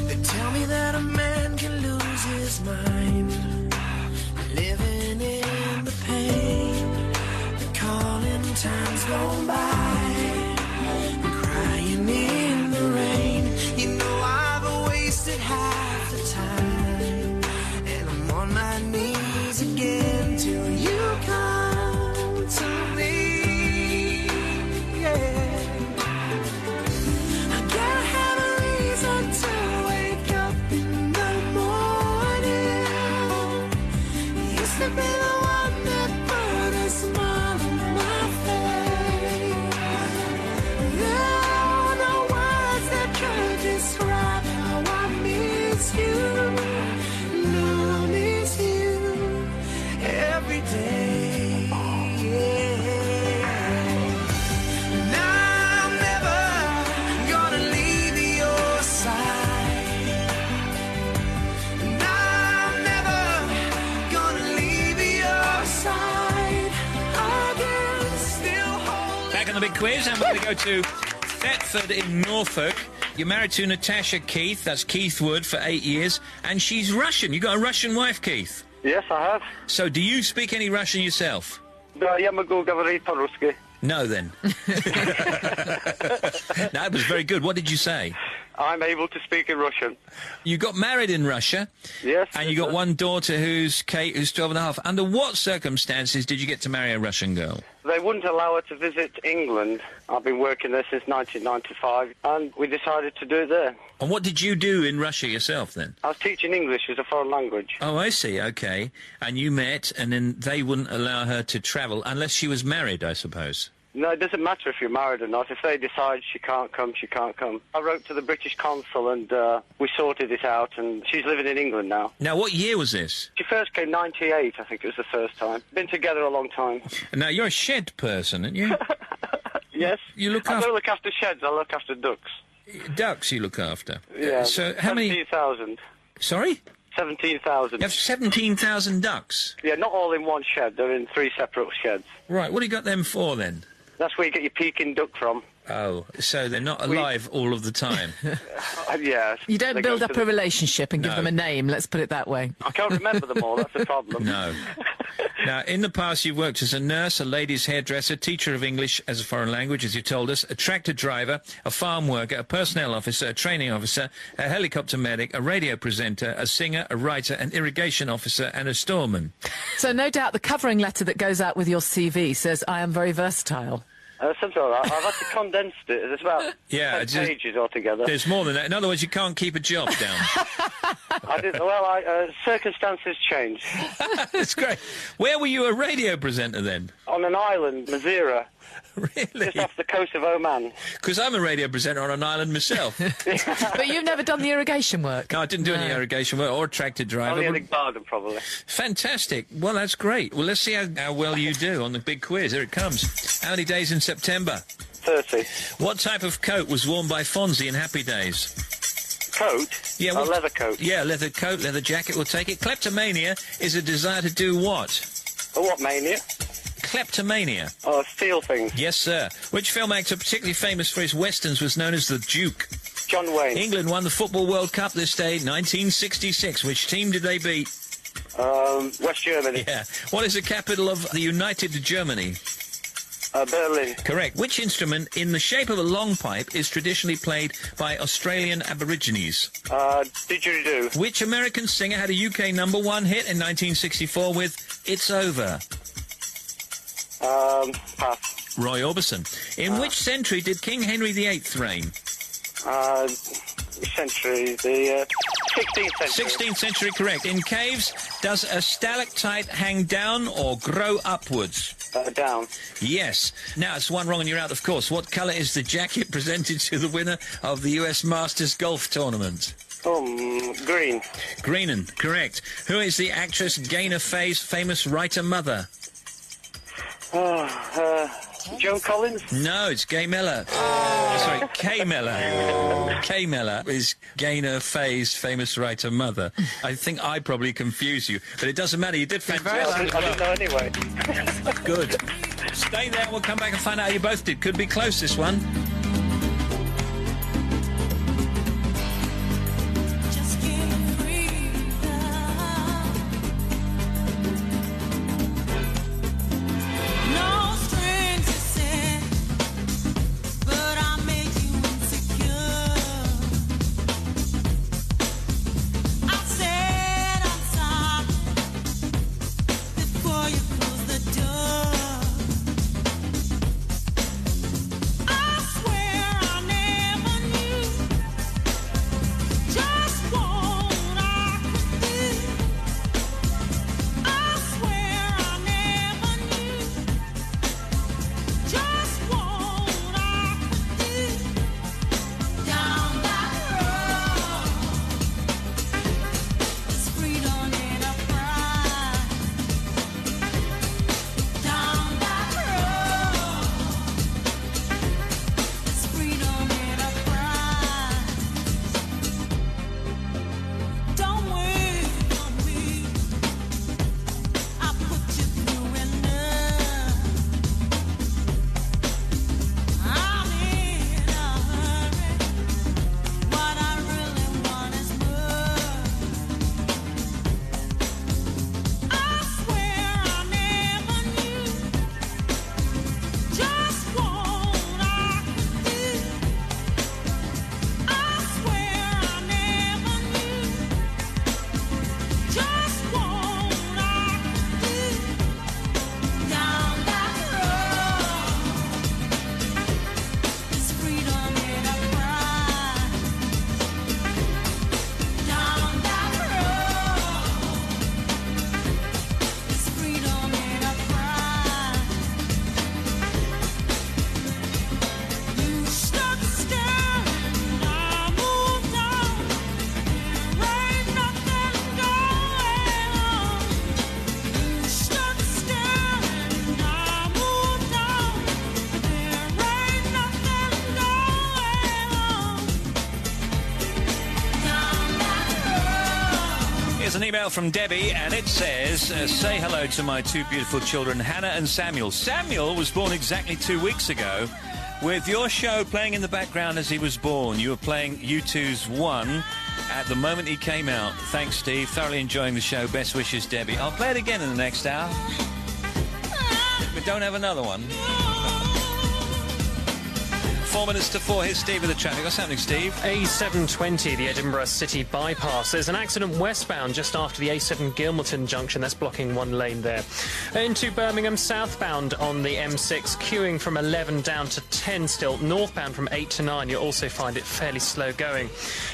They tell me that a man can lose his mind, living in the pain, recalling times gone by, crying in the rain. You know I've wasted half the time, and I'm on my knees again till you come to me. Yeah. I gotta have a reason to wake up in the morning. You used to be the one that put a smile on my face. There are no words that could describe how I miss you. And I miss you every day. Yeah. And I'm never gonna leave your side, and I'm never gonna leave your side again. Still holding. Back on the big quiz, and we're going to go to Thetford in Norfolk. You're married to Natasha Keith, that's Keith Wood, for 8 years, and she's Russian. You got a Russian wife, Keith? Yes, I have. So do you speak any Russian yourself? Да, я могу говорить по-русски. No, then. That was very good. What did you say? I'm able to speak in Russian. You got married in Russia. Yes. And you got one daughter who's Kate, who's 12 and a half. Under what circumstances did you get to marry a Russian girl? They wouldn't allow her to visit England. I've been working there since 1995, and we decided to do it there. And what did you do in Russia yourself, then? I was teaching English as a foreign language. Oh, I see, OK. And you met, and then they wouldn't allow her to travel, unless she was married, I suppose. No, it doesn't matter if you're married or not. If they decide she can't come, she can't come. I wrote to the British consul and we sorted it out, and she's living in England now. Now, what year was this? She first came 98, I think it was the first time. Been together a long time. Now, you're a shed person, aren't you? Yes. You look I after... don't look after sheds, I look after ducks. Ducks you look after? Yeah. So how many... 17,000. Sorry? 17,000. You have 17,000 ducks? Yeah, not all in one shed. They're in 3 separate sheds. Right, what do you got them for, then? That's where you get your Peking duck from. Oh, so they're not alive all of the time? Yes. You don't They build go up to a the- relationship and give them a name, let's put it that way. I can't remember them all, that's the problem. No. Now, in the past, you've worked as a nurse, a ladies' hairdresser, teacher of English as a foreign language, as you told us, a tractor driver, a farm worker, a personnel officer, a training officer, a helicopter medic, a radio presenter, a singer, a writer, an irrigation officer, and a storeman. So no doubt the covering letter that goes out with your CV says, I am very versatile. Something like that. I've had to condense it. There's about 10 pages altogether. There's more than that. In other words, you can't keep a job down. Circumstances changed. That's great. Where were you a radio presenter then? On an island, Madeira. Really? Just off the coast of Oman. Because I'm a radio presenter on an island myself. But you've never done the irrigation work? No, I didn't do any irrigation work or a tractor driver. Only in the garden, probably. Fantastic. Well, that's great. Well, let's see how well you do on the big quiz. Here it comes. How many days in September? 30. What type of coat was worn by Fonzie in Happy Days? Coat? Yeah, a leather coat. Yeah, leather coat, leather jacket, we'll take it. Kleptomania is a desire to do what? A what mania? Kleptomania. Oh, steal things. Yes, sir. Which film actor particularly famous for his westerns was known as the Duke? John Wayne. England won the Football World Cup this day, 1966. Which team did they beat? West Germany. Yeah. What is the capital of the United Germany? Berlin. Correct. Which instrument in the shape of a long pipe is traditionally played by Australian Aborigines? Didgeridoo. Which American singer had a UK #1 hit in 1964 with It's Over? Pass. Roy Orbison. In which century did King Henry VIII reign? Century, the 16th century. 16th century, correct. In caves, does a stalactite hang down or grow upwards? Down. Yes. Now, it's one wrong and you're out, of course. What colour is the jacket presented to the winner of the US Masters Golf Tournament? Green. Greenan, correct. Who is the actress Gaynor Faye's famous writer-mother? Joan Collins? No, it's Gay Miller. Sorry, Kay Miller. Kay Miller is Gaynor Faye's famous writer-mother. I think I probably confused you, but it doesn't matter. You did fantastic. I didn't know anyway. Good. Stay there. We'll come back and find out how you both did. Could be close, this one. I swear email from Debbie, and it says, say hello to my two beautiful children, Hannah and Samuel. Samuel was born exactly 2 weeks ago, with your show playing in the background as he was born. You were playing U2's One at the moment he came out. Thanks, Steve. Thoroughly enjoying the show. Best wishes, Debbie. I'll play it again in the next hour. We don't have another one. 4 minutes to 4. Here's Steve with the traffic. What's happening, Steve? A720, the Edinburgh City bypass. There's an accident westbound just after the A7 Gilmerton junction. That's blocking one lane there. Into Birmingham southbound on the M6, queuing from 11 down to 10 still. Northbound from 8 to 9, you'll also find it fairly slow going.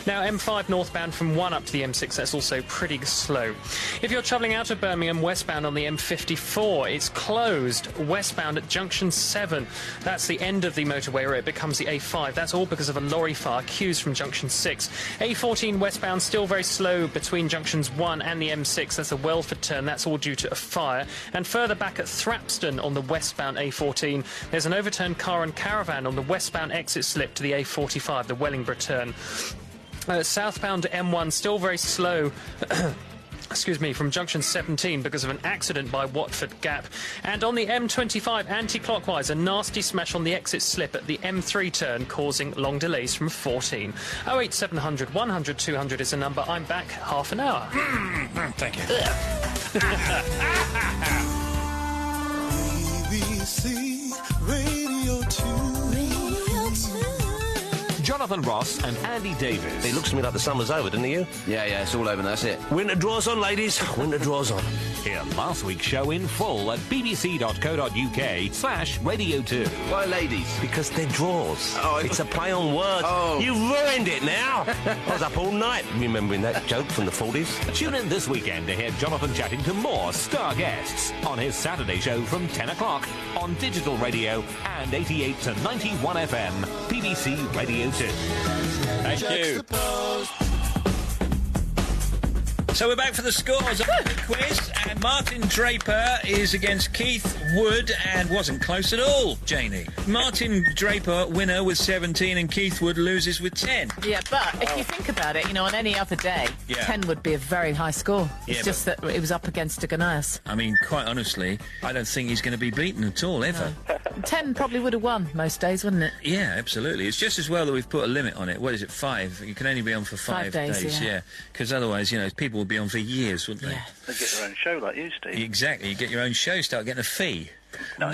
Now, M5 northbound from 1 up to the M6, that's also pretty slow. If you're travelling out of Birmingham westbound on the M54, it's closed westbound at junction 7. That's the end of the motorway where it becomes the A5. That's all because of a lorry fire. Queues from junction 6. A14 westbound still very slow between junctions 1 and the M6. That's a Welford turn. That's all due to a fire. And further back at Thrapston on the westbound A14, there's an overturned car and caravan on the westbound exit slip to the A45, the Wellingborough turn. Southbound M1 still very slow. Excuse me, from junction 17 because of an accident by Watford Gap. And on the M25 anti-clockwise, a nasty smash on the exit slip at the M3 turn, causing long delays from 14. 08700 100 200 is the number. I'm back half an hour. Thank you. BBC Radio 2. Jonathan Ross and Andy Davis. It looks to me like the summer's over, doesn't it, you? Yeah, it's all over, that's it. Winter draws on, ladies. Winter draws on. Hear last week's show in full at bbc.co.uk/Radio 2. Why ladies? Because they're draws. Oh, it's a play on words. Oh. You ruined it now. I was up all night remembering that joke from the 40s. Tune in this weekend to hear Jonathan chatting to more star guests on his Saturday show from 10 o'clock on digital radio and 88 to 91 FM, BBC Radio 2. Thank you. So we're back for the scores of the quiz, and Martin Draper is against Keith Wood, and wasn't close at all, Janie. Martin Draper, winner with 17, and Keith Wood loses with 10. Yeah, but if you think about it, on any other day, 10 would be a very high score. It's just that it was up against Agonaeus. I mean, quite honestly, I don't think he's going to be beaten at all, ever. No. 10 probably would have won most days, wouldn't it? Yeah, absolutely. It's just as well that we've put a limit on it. What is it, 5? You can only be on for 5 days, yeah. Because otherwise, people would be on for years, wouldn't they? Yeah. They get their own show like you, Steve. Exactly. You get your own show, start getting a fee. No.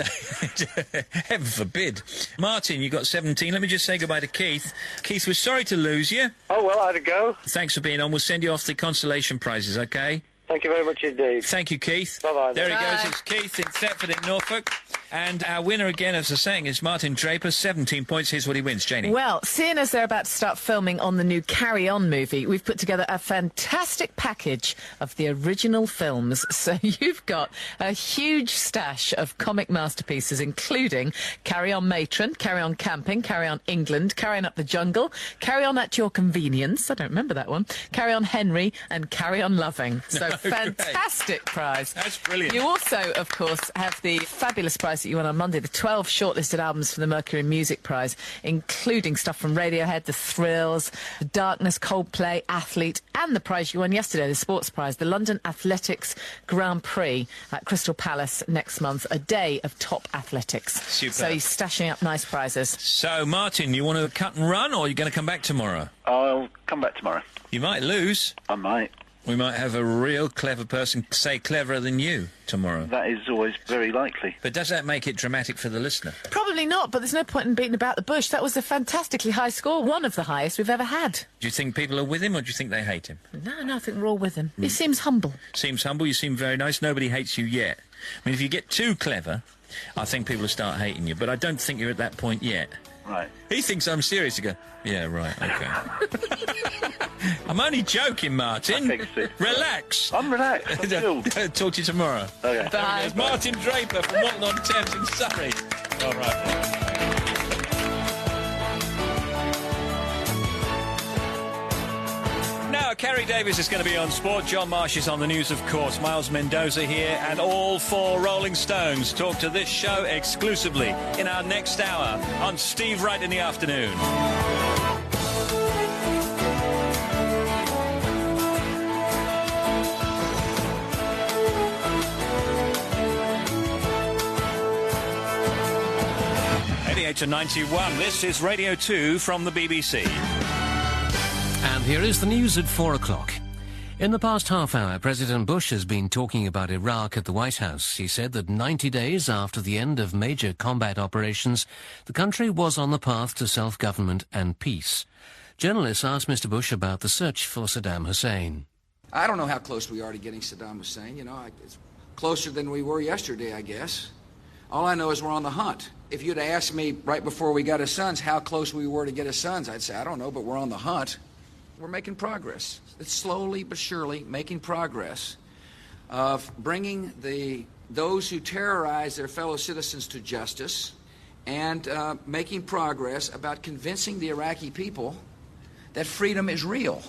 Heaven forbid. Martin, you got 17. Let me just say goodbye to Keith. Keith, we're sorry to lose you. Oh, well, I had to go. Thanks for being on. We'll send you off the consolation prizes, OK? Thank you very much indeed. Thank you, Keith. Bye-bye. There he goes. It's Keith in Thetford in Norfolk. And our winner again, as I was saying, is Martin Draper, 17 points. Here's what he wins, Janie. Well, seeing as they're about to start filming on the new Carry On movie, we've put together a fantastic package of the original films. So you've got a huge stash of comic masterpieces, including Carry On Matron, Carry On Camping, Carry On England, Carry On Up the Jungle, Carry On At Your Convenience, I don't remember that one, Carry On Henry, and Carry On Loving. So fantastic prize. That's brilliant. You also, of course, have the fabulous prize that you won on Monday, the 12 shortlisted albums for the Mercury Music Prize, including stuff from Radiohead, The Thrills, The Darkness, Coldplay, Athlete, and the prize you won yesterday, the sports prize, the London Athletics Grand Prix at Crystal Palace next month, a day of top athletics. Super. So you're stashing up nice prizes. So, Martin, you want to cut and run, or are you going to come back tomorrow? I'll come back tomorrow. You might lose. I might. We might have a real clever person say cleverer than you tomorrow. That is always very likely. But does that make it dramatic for the listener? Probably not, but there's no point in beating about the bush. That was a fantastically high score, one of the highest we've ever had. Do you think people are with him, or do you think they hate him? No, I think we're all with him. He seems humble. Seems humble, you seem very nice. Nobody hates you yet. I mean, if you get too clever, I think people will start hating you, but I don't think you're at that point yet. Right. He thinks I'm serious. You go, yeah, right, OK. I'm only joking, Martin. Relax. I'm relaxed. I'm chilled. Talk to you tomorrow. OK. Bye. There's Martin Draper from Walton-on-Thames in Surrey. All right. Now, Kerry Davis is going to be on sport. John Marsh is on the news, of course. Miles Mendoza here, and all 4 Rolling Stones talk to this show exclusively in our next hour on Steve Wright in the Afternoon. 88 to 91. This is Radio 2 from the BBC. And here is the news at 4 o'clock. In the past half hour, President Bush has been talking about Iraq at the White House. He said that 90 days after the end of major combat operations, the country was on the path to self-government and peace. Journalists asked Mr. Bush about the search for Saddam Hussein. I don't know how close we are to getting Saddam Hussein. You know, it's closer than we were yesterday, I guess. All I know is we're on the hunt. If you'd asked me right before we got his sons how close we were to get his sons, I'd say, I don't know, but we're on the hunt. We're making progress. It's slowly but surely making progress of bringing those who terrorize their fellow citizens to justice and making progress about convincing the Iraqi people that freedom is real.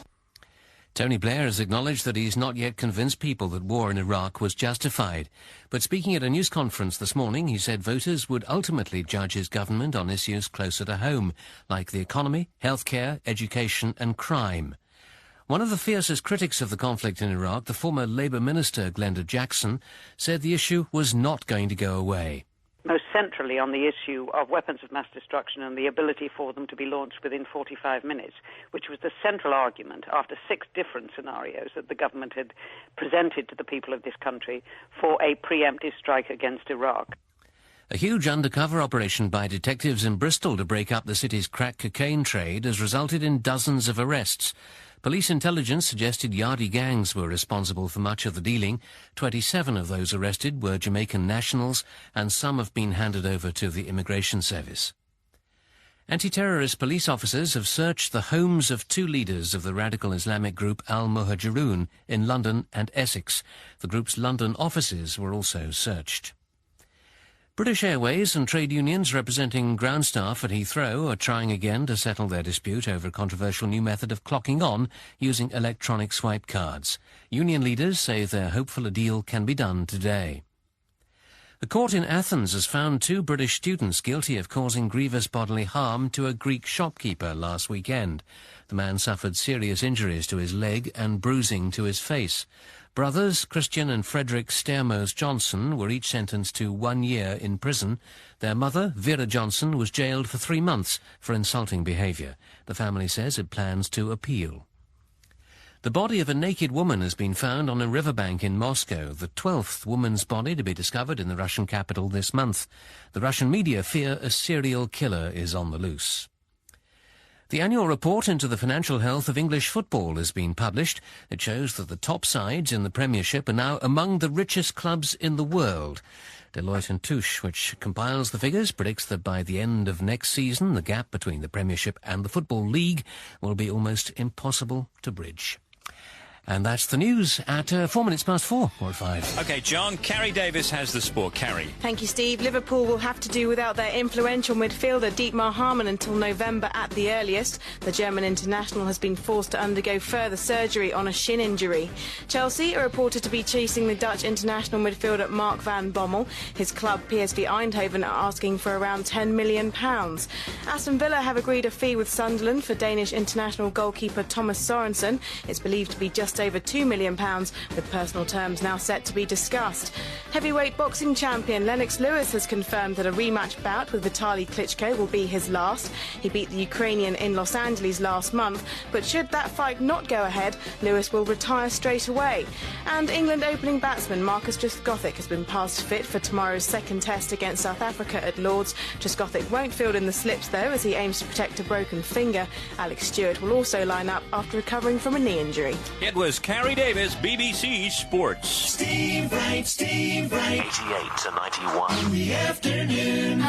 Tony Blair has acknowledged that he's not yet convinced people that war in Iraq was justified. But speaking at a news conference this morning, he said voters would ultimately judge his government on issues closer to home, like the economy, healthcare, education and crime. One of the fiercest critics of the conflict in Iraq, the former Labour Minister Glenda Jackson, said the issue was not going to go away. Most centrally on the issue of weapons of mass destruction and the ability for them to be launched within 45 minutes, which was the central argument after 6 different scenarios that the government had presented to the people of this country for a preemptive strike against Iraq. A huge undercover operation by detectives in Bristol to break up the city's crack cocaine trade has resulted in dozens of arrests. Police intelligence suggested Yardie gangs were responsible for much of the dealing. 27 of those arrested were Jamaican nationals, and some have been handed over to the Immigration Service. Anti-terrorist police officers have searched the homes of 2 leaders of the radical Islamic group Al-Muhajirun in London and Essex. The group's London offices were also searched. British Airways and trade unions representing ground staff at Heathrow are trying again to settle their dispute over a controversial new method of clocking on using electronic swipe cards. Union leaders say they're hopeful a deal can be done today. The court in Athens has found 2 British students guilty of causing grievous bodily harm to a Greek shopkeeper last weekend. The man suffered serious injuries to his leg and bruising to his face. Brothers Christian and Frederick Stermos Johnson were each sentenced to 1 year in prison. Their mother, Vera Johnson, was jailed for 3 months for insulting behaviour. The family says it plans to appeal. The body of a naked woman has been found on a riverbank in Moscow, the 12th woman's body to be discovered in the Russian capital this month. The Russian media fear a serial killer is on the loose. The annual report into the financial health of English football has been published. It shows that the top sides in the Premiership are now among the richest clubs in the world. Deloitte & Touche, which compiles the figures, predicts that by the end of next season, the gap between the Premiership and the Football League will be almost impossible to bridge. And that's the news at 4 minutes past 4 or 5. OK, John, Carrie Davis has the sport. Carrie. Thank you, Steve. Liverpool will have to do without their influential midfielder Dietmar Hamann until November at the earliest. The German international has been forced to undergo further surgery on a shin injury. Chelsea are reported to be chasing the Dutch international midfielder Mark van Bommel. His club PSV Eindhoven are asking for around £10 million. Aston Villa have agreed a fee with Sunderland for Danish international goalkeeper Thomas Sorensen. It's believed to be just over £2 million, with personal terms now set to be discussed. Heavyweight boxing champion Lennox Lewis has confirmed that a rematch bout with Vitaly Klitschko will be his last. He beat the Ukrainian in Los Angeles last month, but should that fight not go ahead, Lewis will retire straight away. And England opening batsman Marcus Trescothick has been passed fit for tomorrow's second test against South Africa at Lords. Trescothick won't field in the slips, though, as he aims to protect a broken finger. Alex Stewart will also line up after recovering from a knee injury. It was Carrie Davis, BBC Sports. Steve Wright, 88 to 91. In the afternoon.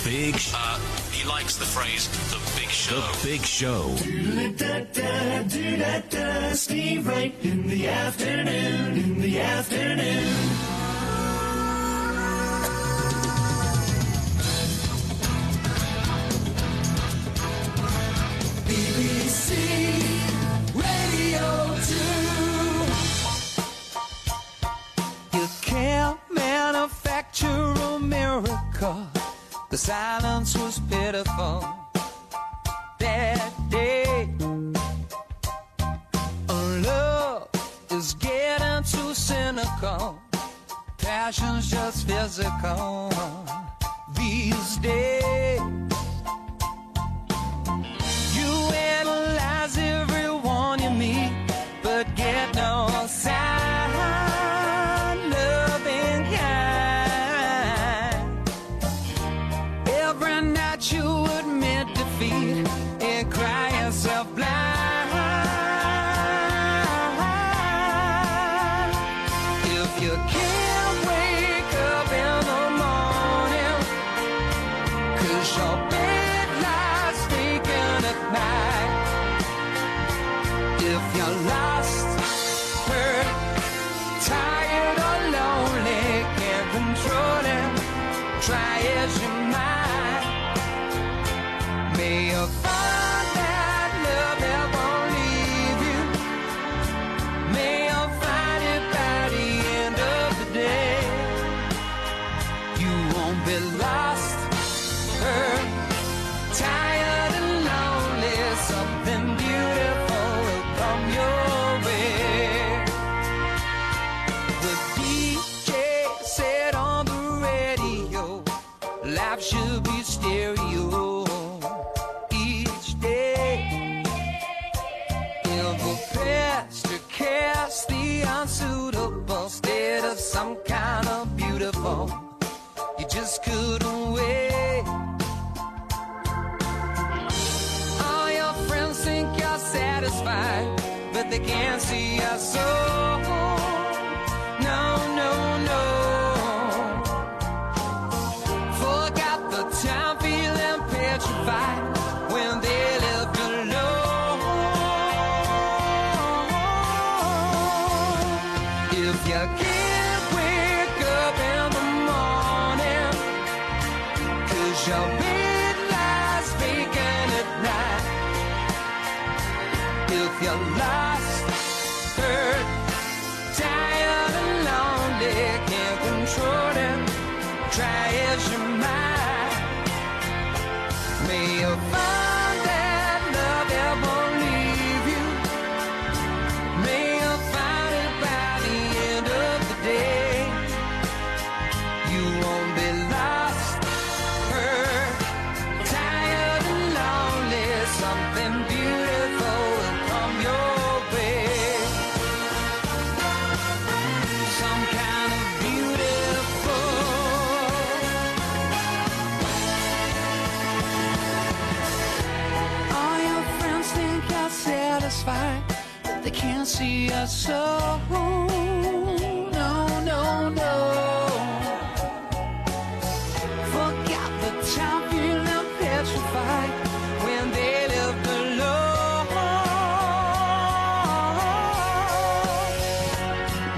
Big he likes the phrase, the big show. The Big Show. Do-da-da-da, do-da-da, Steve Wright in the afternoon, in the afternoon. BBC Radio 2. You can't manufacture a miracle. The silence was pitiful that day. Love is getting too cynical. Passion's just physical these days. You analyze everyone you meet, but get no sign of being kind. Every night you admit defeat and cry yourself blind. If you can't wake up in the morning, 'cause your bed lies vacant at night. If you're lost, hurt, tired or lonely, can't control it, try as you might. May you find that love that won't leave you. May you find it by the end of the day. You won't be lost, hurt, tired and lonely. Something beautiful will come your way. The DJ said on the radio, life should be stereo each day. If the pastor cast the unsuitable instead of some kind of beautiful, you just couldn't wait. All your friends think you're satisfied, but they can't see your soul. No, no, no. Forgot the time feeling petrified when they lived alone. If you can't wake up in the morning, 'cause your bed lies vacant at night. If you're lost, hurt, tired and lonely, can't control it, try as you might. May you find that love that won't leave you. May you find it by the end of the day. You won't be lost, hurt, tired and lonely. Something beautiful will come your way. Some kind of beautiful. All your friends think you're satisfied, but they can't see your soul. No, no, no. Forgot the time feeling petrified when they lived alone.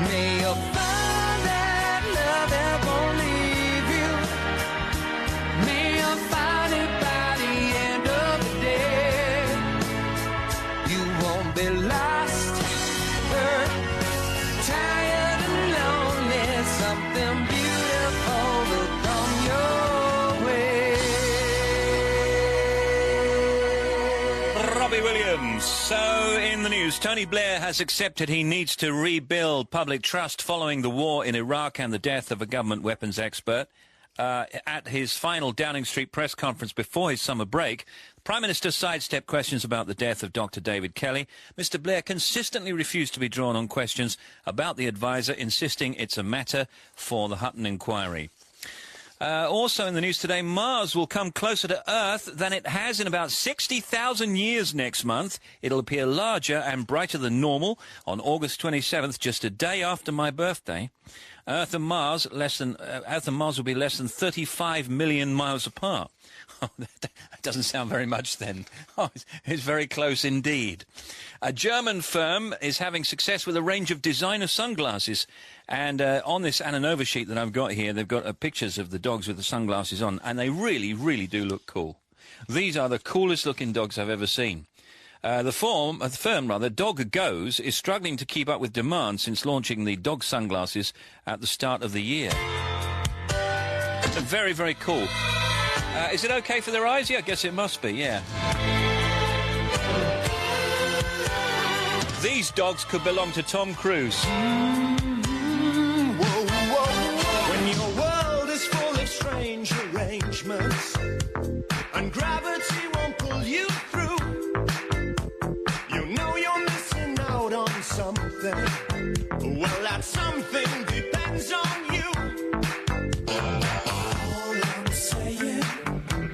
May you find that love that won't leave you. May you find it by the end of the day. You won't be lost, hurt, tired and lonely. Something beautiful will come your way. Robbie Williams. So, in the news, Tony Blair has accepted he needs to rebuild public trust following the war in Iraq and the death of a government weapons expert. At his final Downing Street press conference before his summer break, the Prime Minister sidestepped questions about the death of Dr. David Kelly. Mr. Blair consistently refused to be drawn on questions about the advisor, insisting it's a matter for the Hutton inquiry. Also in the news today, Mars will come closer to Earth than it has in about 60,000 years next month. It'll appear larger and brighter than normal on August 27th, just a day after my birthday. Earth and Mars will be less than 35 million miles apart. Oh, that doesn't sound very much then. Oh, it's very close indeed. A German firm is having success with a range of designer sunglasses. And on this Ananova sheet that I've got here, they've got pictures of the dogs with the sunglasses on, and they really, really do look cool. These are the coolest looking dogs I've ever seen. The firm, Dog Goes, is struggling to keep up with demand since launching the dog sunglasses at the start of the year. They're very, very cool. Is it okay for their eyes? Yeah, I guess it must be, yeah. These dogs could belong to Tom Cruise. When your world is full of strange arrangements and gravity won't pull you through, you know you're missing out on something. Well, that something depends on you. All I'm saying,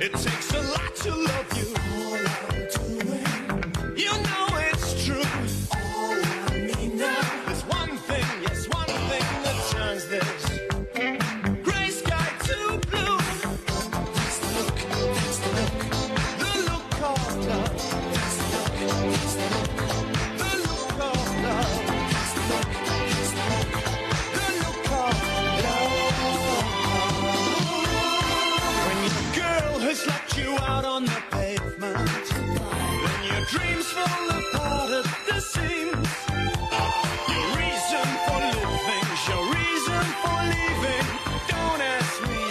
it takes a lot to love you. All I'm doing, you know it's true. All I mean now, there's one thing, yes, one thing that turns this grey sky to blue. That's the look, that's the look, the look of love. That's the look, that's the look, the look of love. That's the look, that's the look, the look of love. When your girl has left you out on the pavement, then your dreams fall apart at the seams. Your reason for living, your reason for leaving. Don't ask me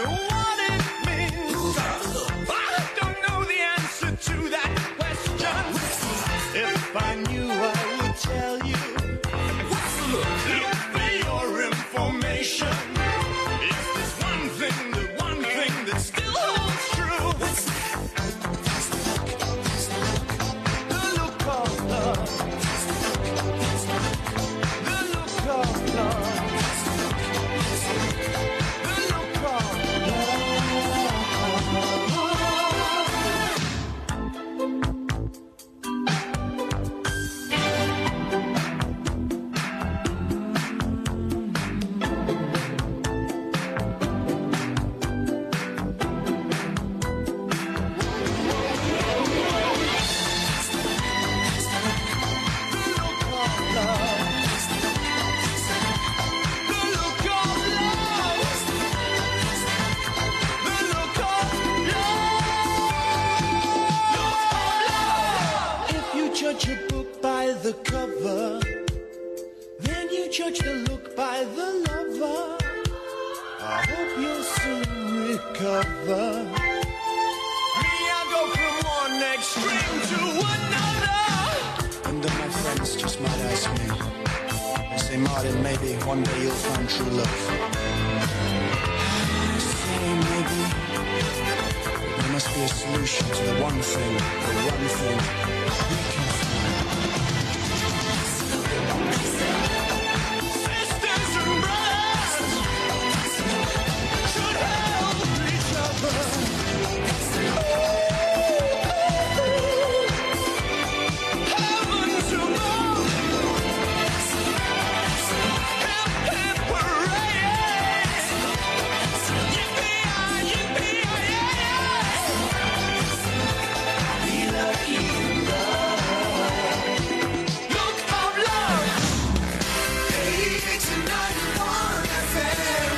what it means. I don't know the answer to that question. If I knew, I would tell you. Look for your information. Yes, there's one thing that still holds true. The look of love. The look of love. The look of judge a book by the cover, then you judge the look by the lover. I hope you'll soon recover. Me, I go from one extreme to another. And then my friends just might ask me, they say, Martin, maybe one day you'll find true love. I say, maybe there must be a solution to the one thing we can find. Sisters and brothers should help each other. Heavens above, hip hip hooray! Yippee-yi, yippee-yi-yi! We love you, love. Look of love. 88 to 91 FM.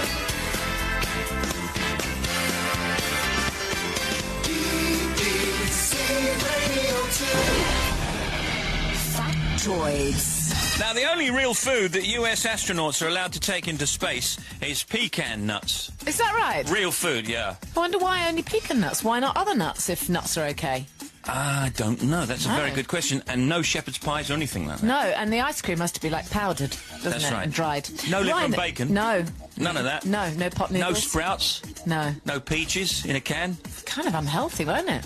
BBC Radio 2. Factoids. Now, the only real food that US astronauts are allowed to take into space is pecan nuts. Is that right? Real food, yeah. I wonder why only pecan nuts. Why not other nuts if nuts are okay? I don't know. That's a very good question. And no shepherd's pies or anything like that. No, and the ice cream has to be, like, powdered, doesn't That's it? right. And dried. No liver and Right, bacon. No. None of that. No, no pot noodles. No sprouts. No. No peaches in a can. Kind of unhealthy, won't it?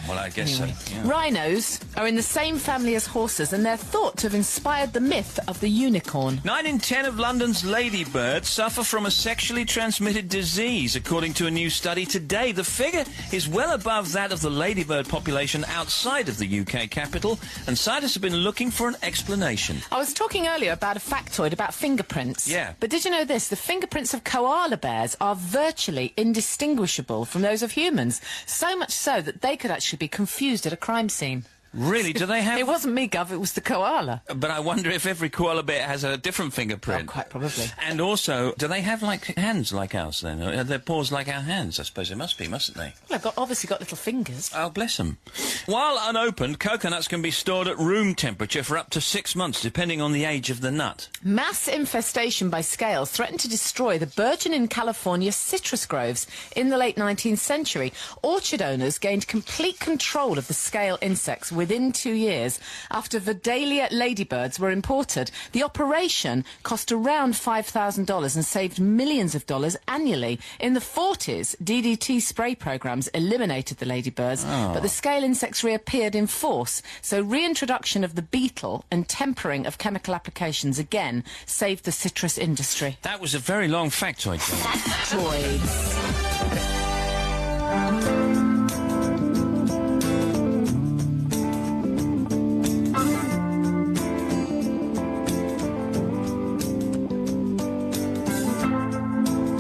well, I guess so. Yeah. Rhinos are in the same family as horses, and they're thought to have inspired the myth of the unicorn. 9 in 10 of London's ladybirds suffer from a sexually transmitted disease, according to a new study today. The figure is well above that of the ladybird population outside of the UK capital, and scientists have been looking for an explanation. I was talking earlier about a factoid about fingerprints. Yeah. But did you know this? The fingerprints of koala bears are virtually indistinguishable from those of humans. So much so that they could actually be confused at a crime scene. Really? Do they have... It wasn't me, Gov, it was the koala. But I wonder if every koala bear has a different fingerprint. Oh, quite probably. And also, do they have, like, hands like ours, then? Are their paws like our hands? I suppose they must be, mustn't they? Well, they've obviously got little fingers. Oh, bless them. While unopened, coconuts can be stored at room temperature for up to 6 months, depending on the age of the nut. Mass infestation by scales threatened to destroy the burgeoning California citrus groves in the late 19th century. Orchard owners gained complete control of the scale insects within 2 years after Vidalia ladybirds were imported. The operation cost around $5,000 and saved millions of dollars annually. In the 40s, DDT spray programs eliminated the ladybirds, but the scale insects reappeared in force. So reintroduction of the beetle and tempering of chemical applications again saved the citrus industry. That was a very long factoid. Factoids.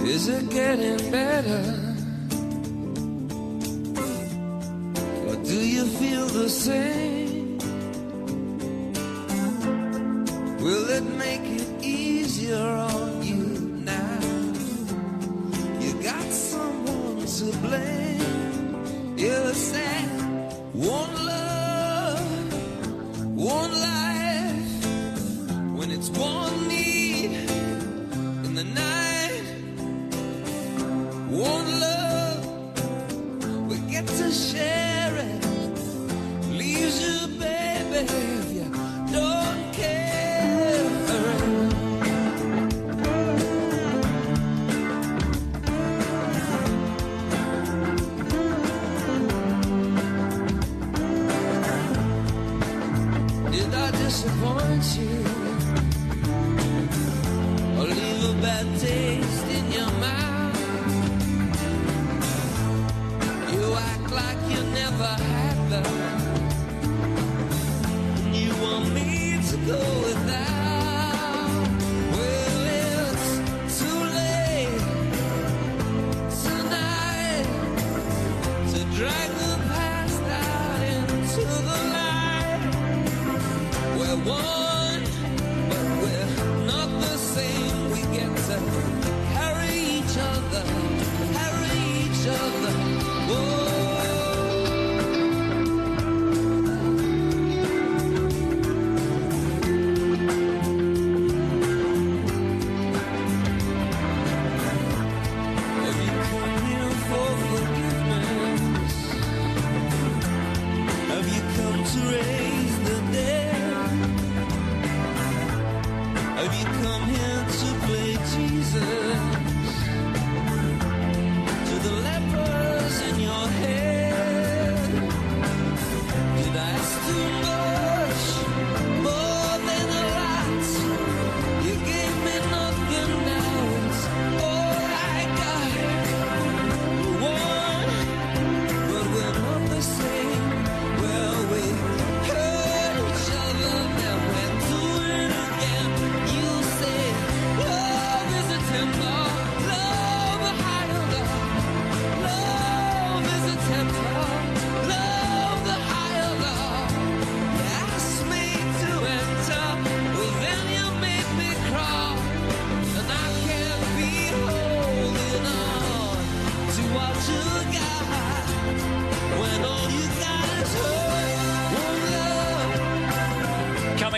Is it getting better? Or do you feel the same? Will it make it easier on you now? You got someone to blame. You said one love, one life. When it's one need in the night. One love, we get to share it. Leaves you, baby, if you don't care. Did I disappoint you? Or leave a bad taste in your mouth? Like you never had them. You want me to go without. Well, it's too late tonight to drag the past out into the light. We're one, but we're not the same. We get to carry each other, carry each other. Whoa.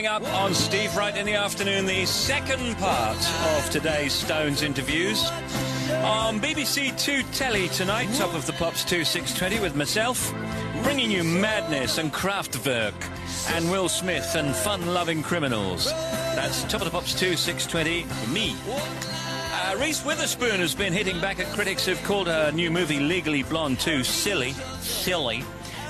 Up on Steve Wright in the afternoon, the second part of today's Stones interviews. On BBC Two Telly tonight, Top of the Pops 2 620 with myself, bringing you madness and Kraftwerk and Will Smith and fun-loving criminals. That's Top of the Pops 2 620 for me. Reese Witherspoon has been hitting back at critics who've called her new movie Legally Blonde too silly.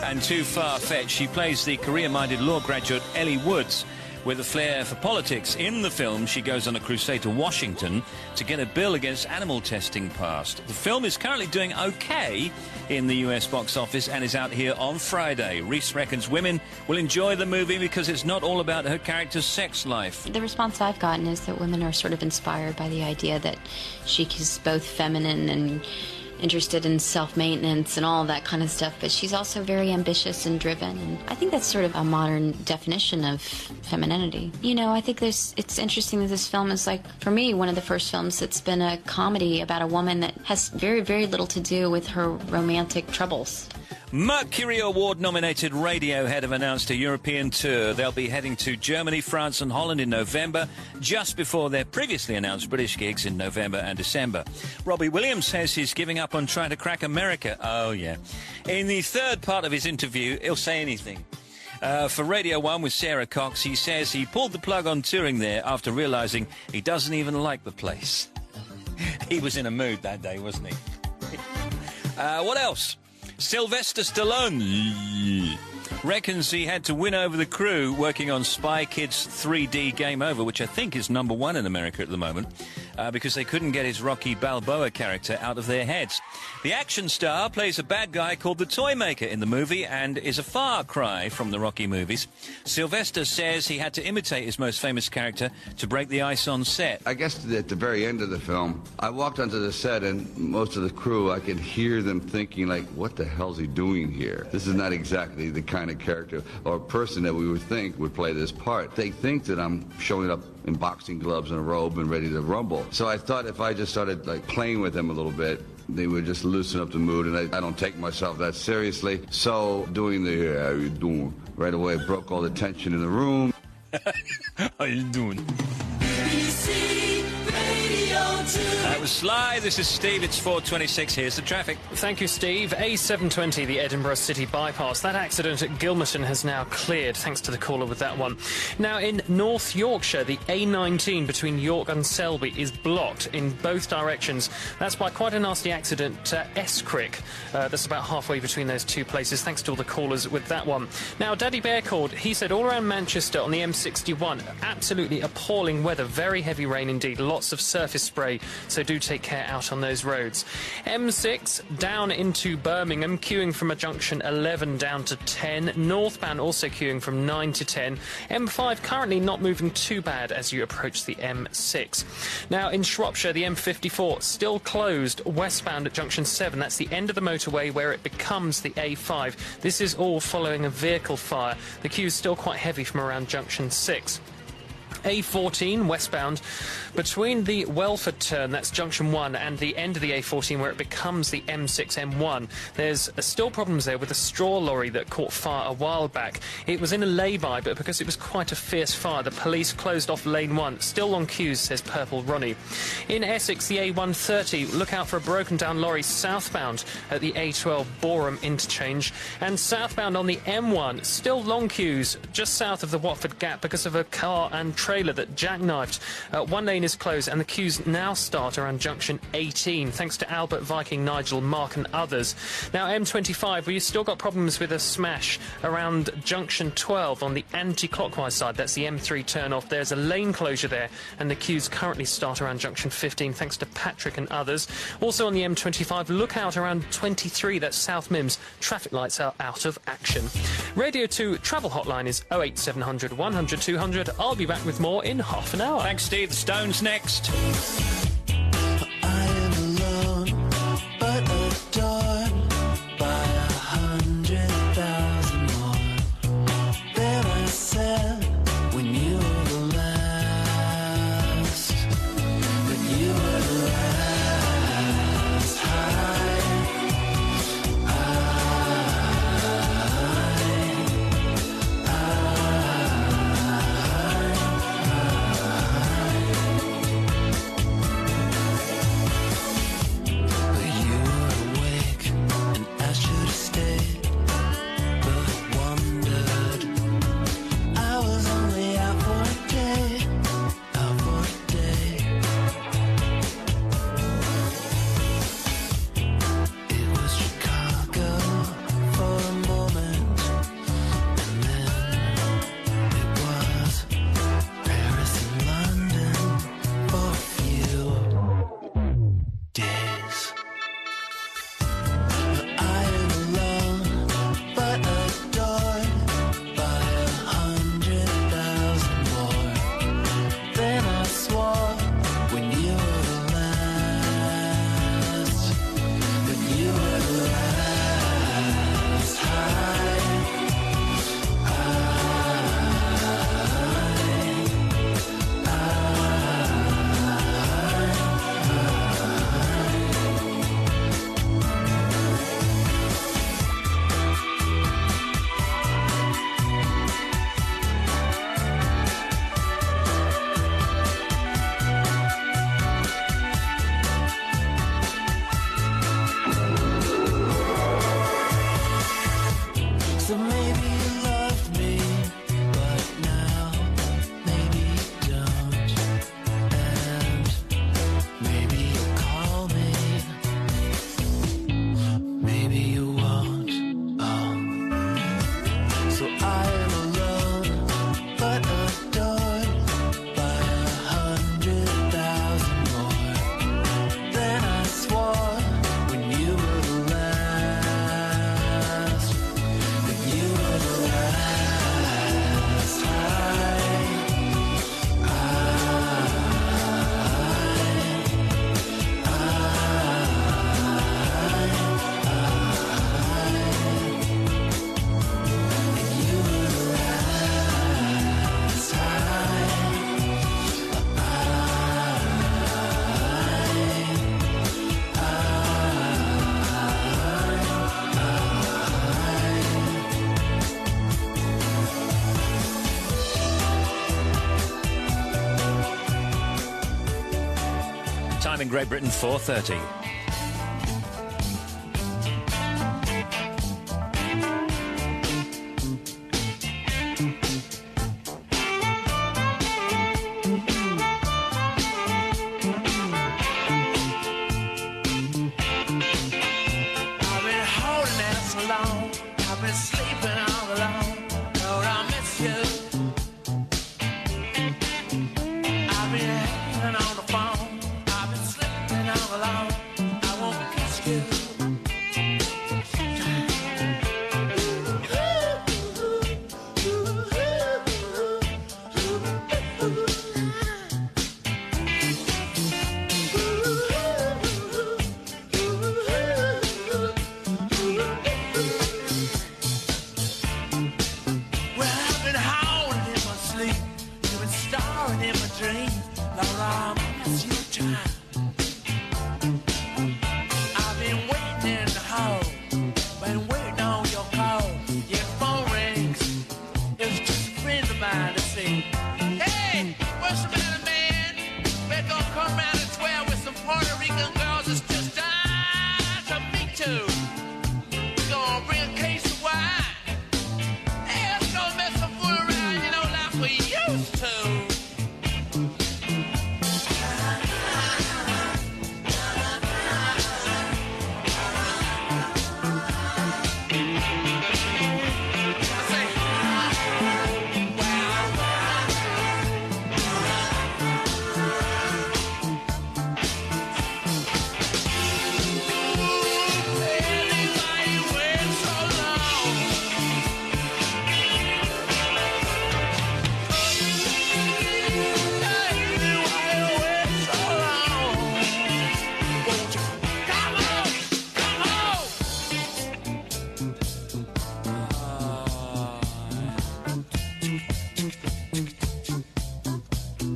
and too far-fetched. She plays the career-minded law graduate Ellie Woods. With a flair for politics, in the film she goes on a crusade to Washington to get a bill against animal testing passed. The film is currently doing okay in the US box office and is out here on Friday. Reese reckons women will enjoy the movie because it's not all about her character's sex life. The response I've gotten is that women are sort of inspired by the idea that she is both feminine and interested in self-maintenance and all that kind of stuff, but she's also very ambitious and driven, and I think that's sort of a modern definition of femininity. You know, I think it's interesting that this film is, like, for me, one of the first films that's been a comedy about a woman that has very, very little to do with her romantic troubles. Mercury Award-nominated Radiohead have announced a European tour. They'll be heading to Germany, France and Holland in November, just before their previously announced British gigs in November and December. Robbie Williams says he's giving up on trying to crack America. Oh, yeah. In the third part of his interview, he'll say anything. For Radio 1 with Sarah Cox, he says he pulled the plug on touring there after realising he doesn't even like the place. He was in a mood that day, wasn't he? What else? Sylvester Stallone reckons he had to win over the crew working on Spy Kids 3D Game Over, which I think is #1 in America at the moment, because they couldn't get his Rocky Balboa character out of their heads. The action star plays a bad guy called the Toymaker in the movie and is a far cry from the Rocky movies. Sylvester says he had to imitate his most famous character to break the ice on set. I guess at the very end of the film, I walked onto the set and most of the crew, I could hear them thinking, like, what the hell's he doing here? This is not exactly the kind of character or person that we would think would play this part. They think that I'm showing up in boxing gloves and a robe and ready to rumble. So I thought if I just started, like, playing with them a little bit, they would just loosen up the mood, and I don't take myself that seriously. So doing the, how you doing, right away broke all the tension in the room. How you doing? BBC Radio 2. That was Sly. This is Steve. It's 4:26. Here's the traffic. Thank you, Steve. A720, the Edinburgh City bypass. That accident at Gilmerton has now cleared, thanks to the caller with that one. Now, in North Yorkshire, the A19 between York and Selby is blocked in both directions. That's by quite a nasty accident at Escrick. That's about halfway between those two places, thanks to all the callers with that one. Now, Daddy Bear called. He said all around Manchester on the M61, absolutely appalling weather, very heavy rain indeed, lots of surface spray, so do take care out on those roads. M6 down into Birmingham, queuing from a junction 11 down to 10. Northbound also queuing from 9 to 10. M5 currently not moving too bad as you approach the M6. Now in Shropshire, the M54 still closed westbound at junction 7. That's the end of the motorway where it becomes the A5. This is all following a vehicle fire. The queue is still quite heavy from around junction 6. A14 westbound between the Welford turn, that's junction 1, and the end of the A14 where it becomes the M6 M1. There's still problems there with a straw lorry that caught fire a while back. It was in a lay-by, but because it was quite a fierce fire, the police closed off lane 1. Still long queues, says Purple Ronnie. In Essex, the A130, look out for a broken down lorry southbound at the A12 Boreham interchange, and southbound on the M1, still long queues just south of the Watford Gap because of a car and trailer that jackknifed. One lane is closed and the queues now start around junction 18, thanks to Albert, Viking, Nigel, Mark and others. Now M25, we've still got problems with a smash around junction 12 on the anti-clockwise side. That's the M3 turn off. There's a lane closure there and the queues currently start around junction 15, thanks to Patrick and others. Also on the M25, look out around 23, that's South Mims. Traffic lights are out of action. Radio 2 travel hotline is 08700 100 200. I'll be back with more in half an hour. Thanks, Steve. The Stones next. I am alone, but adored by 100,000 more than I said when you were the last. When you were the last. Time in Great Britain, 4:30. I've been holding it so long. I've been sleeping all alone. Lord, I miss you. I've been hanging on the phone. I've been sleeping all alone. I won't kiss you. Well, I've been howling in my sleep. You've been starring in my dreams. Lord, I miss you time. I've been waiting in the hall. Been waiting on your call. Your phone rings. It's just a friend of mine to see. Hey, what's the matter, man? We're gonna come round at 12 with some Puerto Rican girls. It's just time to meet you. We're gonna bring a case of wine. Hey, let's go mess some fool around, you know, like we used to.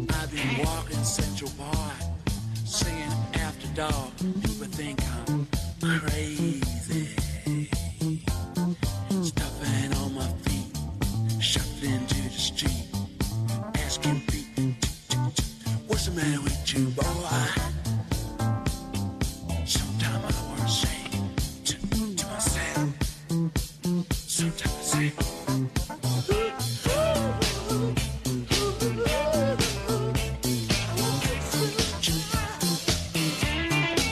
I've been walking Central Park, singing After Dark. People think I'm crazy. Stuffing on my feet, shuffling to the street, asking people, what's the matter with you, boy? Sometimes I want to say to myself, sometimes I say,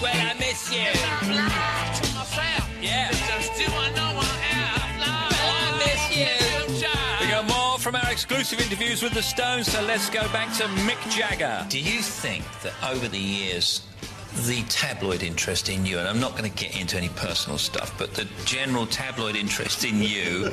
well, I miss you. I'm lying to myself. Yeah. Because do I know I am? Well, I miss you. We got more from our exclusive interviews with the Stones, so let's go back to Mick Jagger. Do you think that over the years, the tabloid interest in you, and I'm not going to get into any personal stuff, but the general tabloid interest in you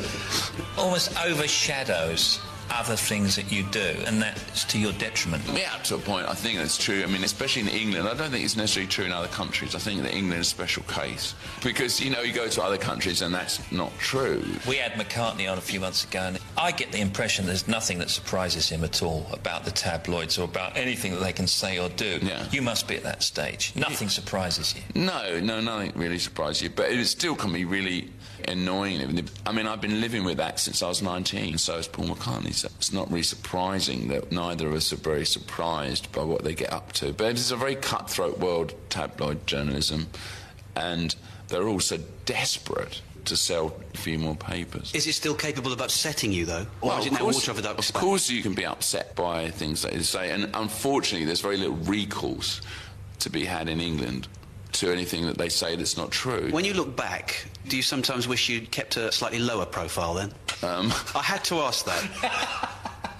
almost overshadows other things that you do, and that's to your detriment? Yeah, to a point, I think that's true. I mean, especially in England. I don't think it's necessarily true in other countries. I think that England is a special case. Because, you know, you go to other countries and that's not true. We had McCartney on a few months ago, and I get the impression there's nothing that surprises him at all about the tabloids or about anything that they can say or do. Yeah. You must be at that stage. Nothing surprises you. No, nothing really surprises you. But it still can be really annoying. I mean, I've been living with that since I was 19, so has Paul McCartney. So it's not really surprising that neither of us are very surprised by what they get up to. But it's a very cutthroat world, tabloid journalism, and they're also desperate to sell a few more papers. Is it still capable of upsetting you, though? Or is it now water over the duck's Of back? course you can be upset by things that they say, and unfortunately there's very little recourse to be had in England to anything that they say that's not true. When you look back, do you sometimes wish you'd kept a slightly lower profile then? I had to ask that.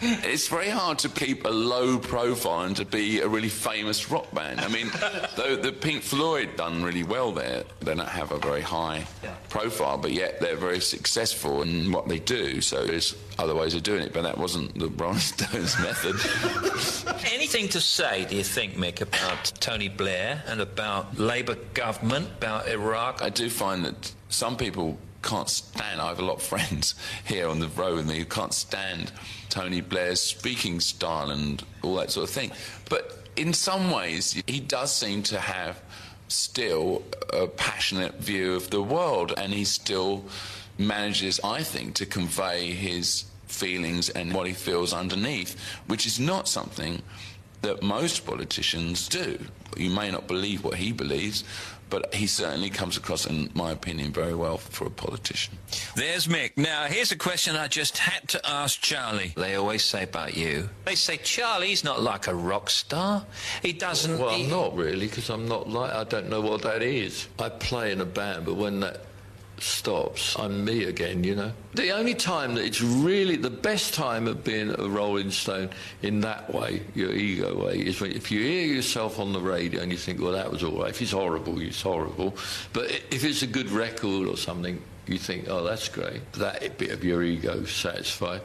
It's very hard to keep a low profile and to be a really famous rock band. I mean, though the Pink Floyd done really well there, they don't have a very high profile, but yet they're very successful in what they do. So there's other ways of doing it, but that wasn't the Rolling Stones method. Anything to say, do you think, Mick, about Tony Blair and about Labour government, about Iraq? I do find that some people can't stand, I have a lot of friends here on the road with me who can't stand Tony Blair's speaking style and all that sort of thing. But in some ways, he does seem to have still a passionate view of the world, and he still manages, I think, to convey his feelings and what he feels underneath, which is not something that most politicians do. You may not believe what he believes, but he certainly comes across, in my opinion, very well for a politician. There's Mick. Now, here's a question I just had to ask Charlie. They always say about you, they say, Charlie's not like a rock star. He doesn't... Well, I'm not really, because I'm not like... I don't know what that is. I play in a band, but when that stops, I'm me again, you know. The only time that it's really the best time of being a Rolling Stone in that way, your ego way, is when if you hear yourself on the radio and you think, well, that was all right. If it's horrible, it's horrible. But if it's a good record or something, you think, oh, that's great. That bit of your ego satisfied.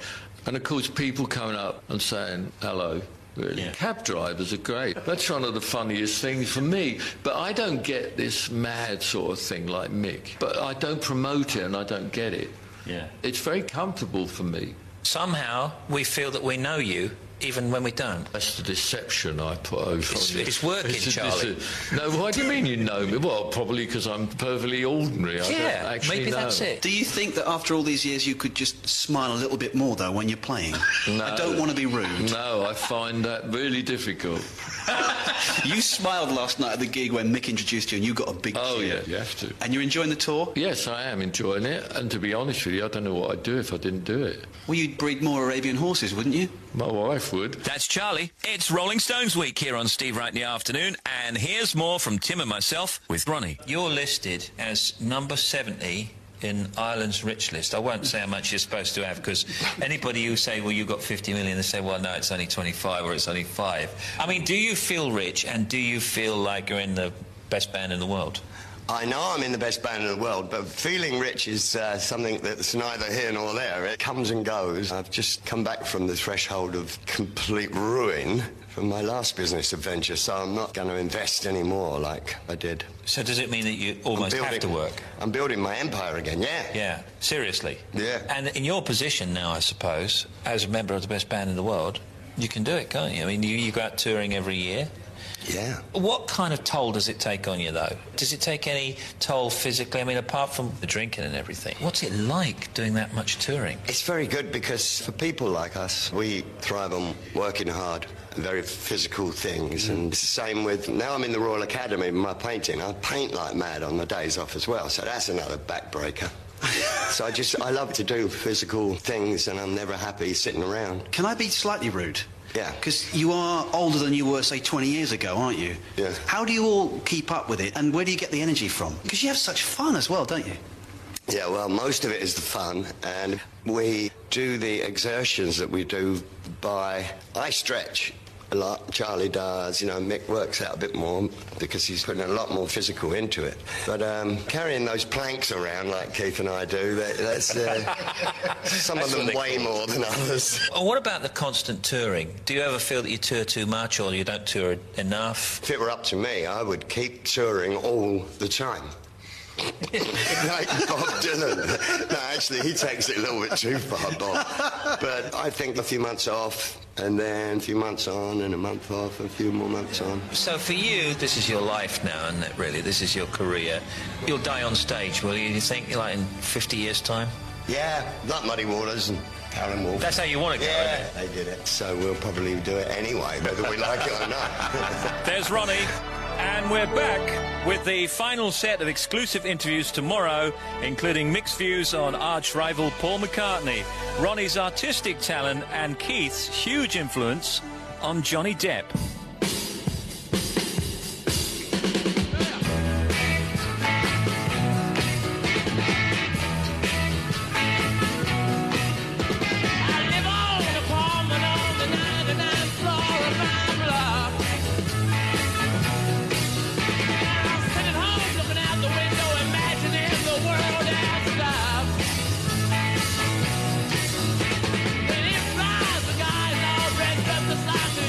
And of course, people coming up and saying hello. Really. Yeah. Cab drivers are great. That's one of the funniest things for me. But I don't get this mad sort of thing like Mick. But I don't promote it and I don't get it. Yeah. It's very comfortable for me. Somehow we feel that we know you, even when we don't. That's the deception I put over on you. It's working, Charlie. No, why do you mean you know me? Well, probably because I'm perfectly ordinary. I don't actually maybe know. that's it. Do you think that after all these years you could just smile a little bit more, though, when you're playing? No. I don't want to be rude. No, I find that really difficult. You smiled last night at the gig when Mick introduced you and you got a big cheer. Oh, yeah, you have to. And you're enjoying the tour? Yes, I am enjoying it. And to be honest with you, I don't know what I'd do if I didn't do it. Well, you'd breed more Arabian horses, wouldn't you? My wife would. That's Charlie. It's Rolling Stones Week here on Steve Wright in the afternoon. And here's more from Tim and myself with Ronnie. You're listed as number 70 in Ireland's rich list. I won't say how much you're supposed to have, because anybody who say, well, you've got 50 million, they say, well, no, it's only 25 or it's only 5. I mean, do you feel rich and do you feel like you're in the best band in the world? I know I'm in the best band in the world, but feeling rich is something that's neither here nor there. It comes and goes. I've just come back from the threshold of complete ruin from my last business adventure, so I'm not going to invest any more like I did. So does it mean that you almost have to work? I'm building my empire again, yeah. Yeah, seriously? Yeah. And in your position now, I suppose, as a member of the best band in the world, you can do it, can't you? I mean, you go out touring every year. Yeah. What kind of toll does it take on you, though? Does it take any toll physically? I mean, apart from the drinking and everything, what's it like doing that much touring? It's very good because for people like us, we thrive on working hard, very physical things. And it's the same with, now I'm in the Royal Academy with my painting. I paint like mad on the days off as well, so that's another backbreaker. So I love to do physical things and I'm never happy sitting around. Can I be slightly rude? Yeah. Because you are older than you were, say, 20 years ago, aren't you? Yeah. How do you all keep up with it, and where do you get the energy from? Because you have such fun as well, don't you? Yeah, well, most of it is the fun, and we do the exertions that we do by... I stretch a lot, Charlie does, you know, Mick works out a bit more because he's putting a lot more physical into it. But carrying those planks around like Keith and I do, that's some of them way more than others. Well, what about the constant touring? Do you ever feel that you tour too much or you don't tour enough? If it were up to me, I would keep touring all the time. Like Bob Dylan. No, actually, he takes it a little bit too far, Bob. But I think a few months off, and then a few months on, and a month off, and a few more months on. So for you, this is your life now, isn't it, really? This is your career. You'll die on stage, will you? You think, like, in 50 years' time? Yeah, like Muddy Waters and Karen Wolf. That's how you want to go, yeah, isn't it? they did it. So we'll probably do it anyway, whether we like it or not. There's Ronnie. And we're back with the final set of exclusive interviews tomorrow, including mixed views on arch-rival Paul McCartney, Ronnie's artistic talent and Keith's huge influence on Johnny Depp.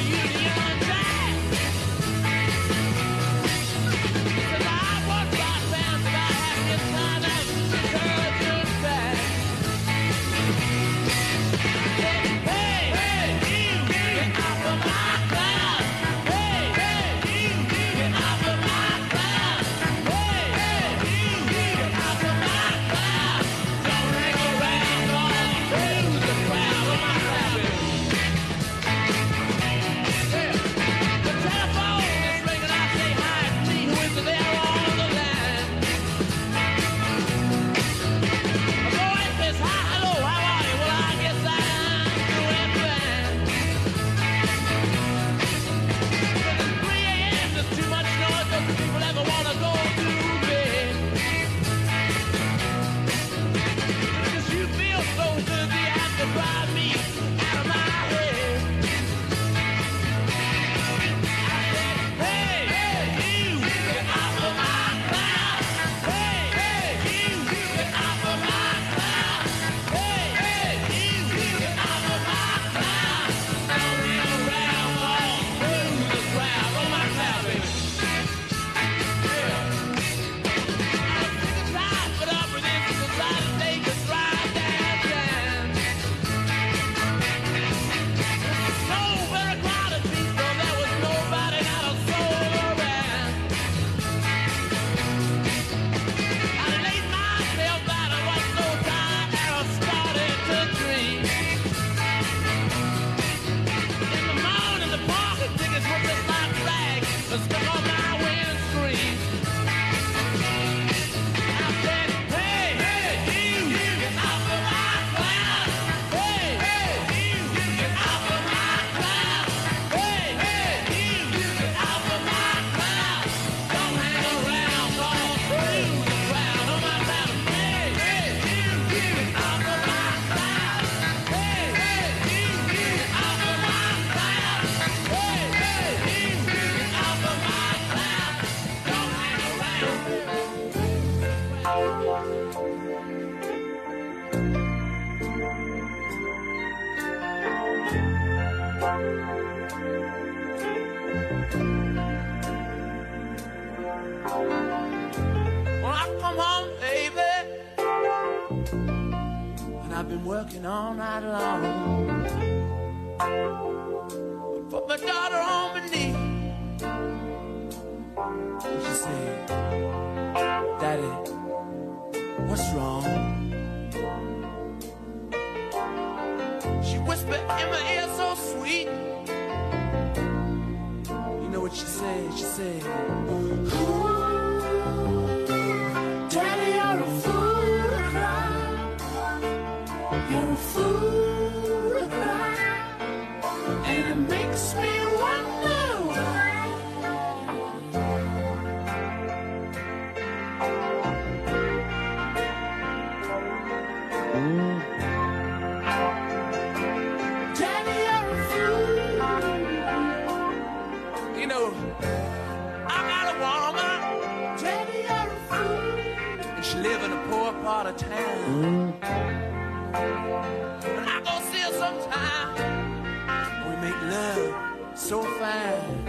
Union Jack. When I come home, baby, and I've been working all night long, put my daughter on my knee, and she said, Daddy, what's wrong? She whispered in my ear so sweet. You know what she said? She said, ooh, Daddy, you're a fool to cry. You're a fool to cry. And it makes me wonder why. Daddy, you're a fool. You know, I got a woman. Daddy, you're a fool. And she live in a poor part of town. And I go see her sometime. We make love so fine.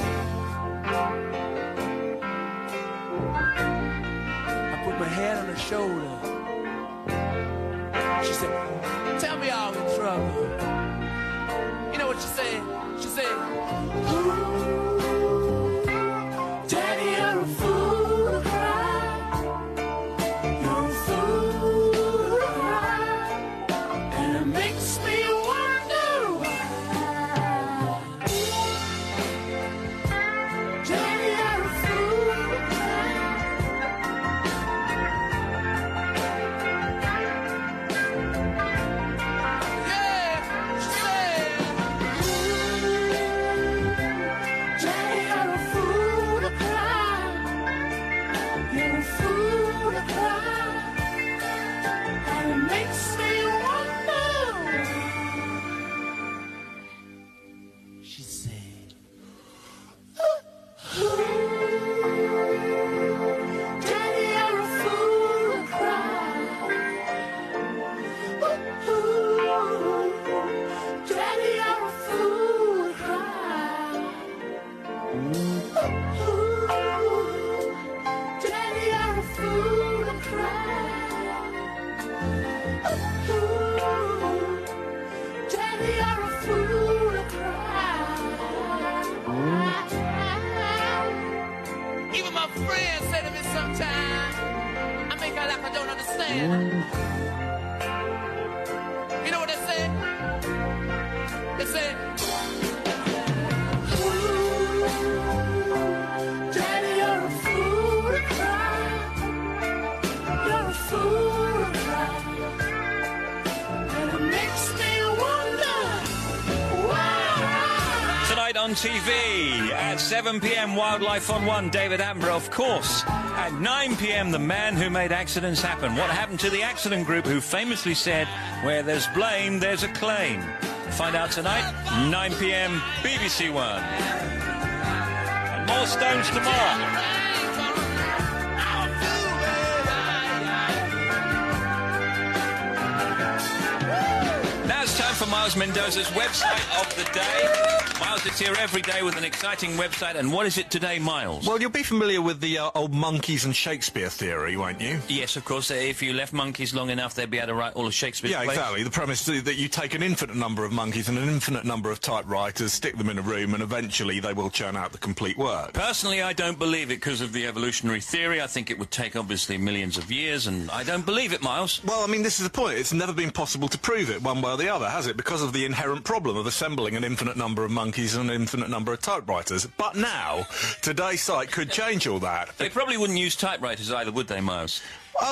I put my head on her shoulder. She said, tell me all the trouble. You know what she said? She said, ooh, Daddy, you're a fool to cry. You're a fool to cry. And it makes me wonder why. Daddy, you're a fool to cry. Yeah, she said, Daddy, you're a fool to cry. You're a fool to cry. And it makes me wonder. She said, Daddy, you're a fool to cry. Daddy, you're a fool to cry. Daddy, you're a fool to cry. Daddy, you're a fool to cry. Even my friends say to me sometimes, I make out like I don't understand. You know what they say? They say, Daddy, you're a fool to cry. You're a fool to cry. And it makes me wonder why. Tonight on TV at 7 p.m. Wildlife on One, David Attenborough, of course. At 9 p.m. the man who made accidents happen. What happened to the accident group who famously said, where there's blame, there's a claim. Find out tonight, 9 p.m. BBC One. And more Stones tomorrow. Now it's time for Miles Mendoza's website of the day. Miles is here every day with an exciting website. And what is it today, Miles? Well, you'll be familiar with the old monkeys and Shakespeare theory, won't you? Yes, of course. If you left monkeys long enough, they'd be able to write all of Shakespeare's plays. Exactly. The premise is that you take an infinite number of monkeys and an infinite number of typewriters, stick them in a room, and eventually they will churn out the complete work. Personally, I don't believe it because of the evolutionary theory. I think it would take, obviously, millions of years, and I don't believe it, Miles. Well, I mean, this is the point. It's never been possible to prove it one way or the other, has it? Because of the inherent problem of assembling an infinite number of monkeys and an infinite number of typewriters. But now, today's site could change all that. They probably wouldn't use typewriters either, would they, Miles?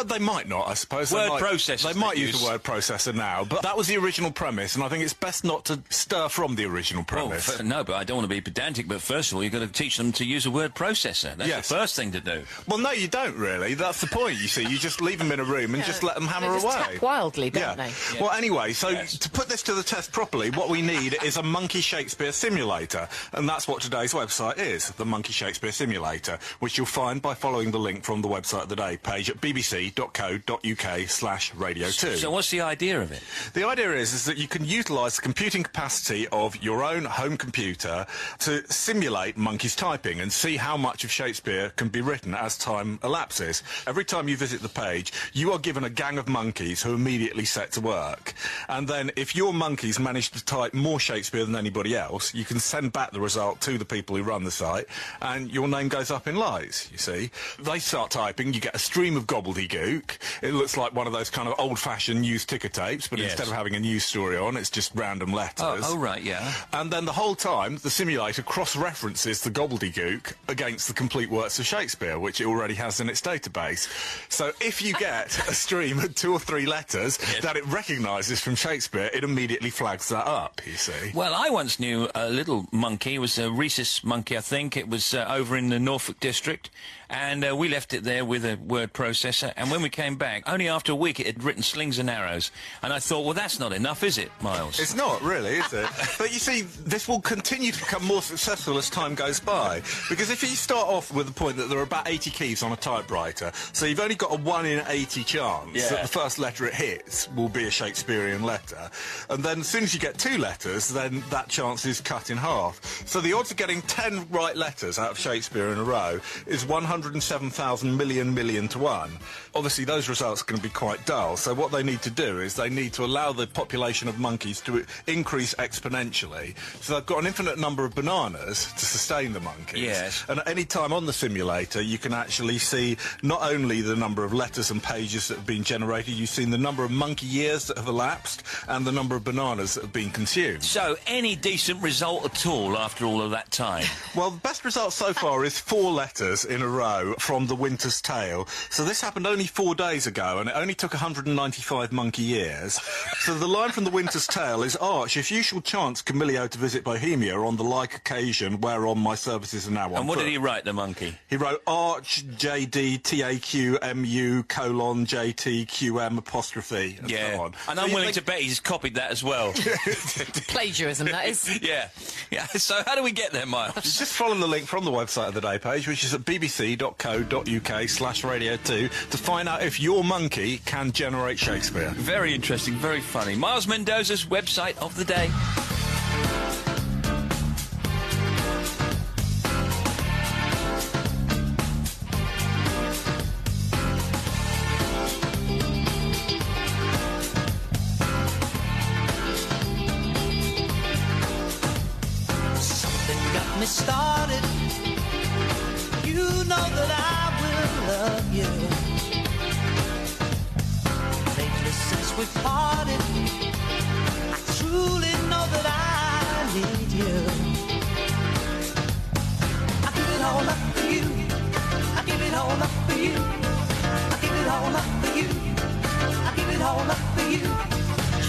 They might not, I suppose. Word processors. They might use the word processor now, but that was the original premise, and I think it's best not to stir from the original premise. No, but I don't want to be pedantic, but first of all, you've got to teach them to use a word processor. That's the first thing to do. Well, no, you don't, really. That's the point, you see. You just leave them in a room and just let them hammer They just away. tap wildly, don't they? Well, anyway, so to put this to the test properly, what we need is a monkey Shakespeare simulator. simulator, and that's what today's website is, the Monkey Shakespeare Simulator, which you'll find by following the link from the website of the day page at bbc.co.uk/radio2. So what's the idea of it? The idea is that you can utilise the computing capacity of your own home computer to simulate monkeys typing and see how much of Shakespeare can be written as time elapses. Every time you visit the page, you are given a gang of monkeys who immediately set to work. And then if your monkeys manage to type more Shakespeare than anybody else, you can send back the result to the people who run the site, and your name goes up in lights, you see. They start typing, you get a stream of gobbledygook. It looks like one of those kind of old-fashioned news ticker tapes, but instead of having a news story on, it's just random letters. Oh, right, yeah. And then the whole time, the simulator cross-references the gobbledygook against the complete works of Shakespeare, which it already has in its database. So if you get a stream of 2 or 3 letters that it recognises from Shakespeare, it immediately flags that up, you see. Well, I once knew a little monkey. It was a rhesus monkey, I think. It was over in the Norfolk district, and we left it there with a word processor, and when we came back, only after a week it had written slings and arrows, and I thought, well, that's not enough, is it, Miles? It's not, really, is it? But you see, this will continue to become more successful as time goes by, because if you start off with the point that there are about 80 keys on a typewriter, so you've only got a 1 in 80 chance that the first letter it hits will be a Shakespearean letter, and then as soon as you get 2 letters, then that chance is cut in half. So the odds of getting 10 right letters out of Shakespeare in a row is 107,000 million to 1. Obviously, those results are going to be quite dull, so what they need to do is they need to allow the population of monkeys to increase exponentially. So they've got an infinite number of bananas to sustain the monkeys. Yes. And at any time on the simulator, you can actually see not only the number of letters and pages that have been generated, you've seen the number of monkey years that have elapsed and the number of bananas that have been consumed. So, any decent result at all after all of that time? Well, the best result so far is 4 letters in a row from The Winter's Tale. So this happened only 4 days ago, and it only took 195 monkey years. So the line from The Winter's Tale is, Arch, if you shall chance Camillio to visit Bohemia on the like occasion whereon my services are now on And what foot. did he write, the monkey? He wrote Arch, JDTAQMU:JTQM apostrophe, and so on. And I'm willing to bet he's copied that as well. Plagiarism, that is. Yeah. So how do we get there, Miles? Just follow the link from the website of the day page, which is at bbc.co.uk/radio2, to find out if your monkey can generate Shakespeare. Very interesting, very funny. Miles Mendoza's website of the day. Me started. You know that I will love you. Lately since we parted, I truly know that I need you. I give it all up for you. I give it all up for you. I give it all up for you. I give it all up for you.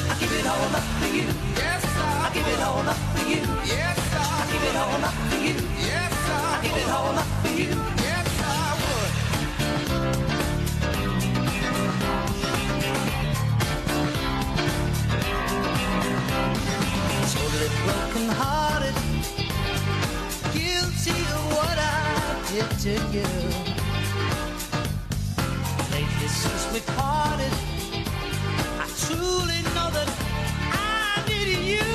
I give it all up for you. Yes, I give it all up for you. Yes, I give it all up for you. Yes, I give it all up for you. Yes, I would. Totally broken hearted, guilty of what I did to you. Lately since we parted, I truly know that I needed you.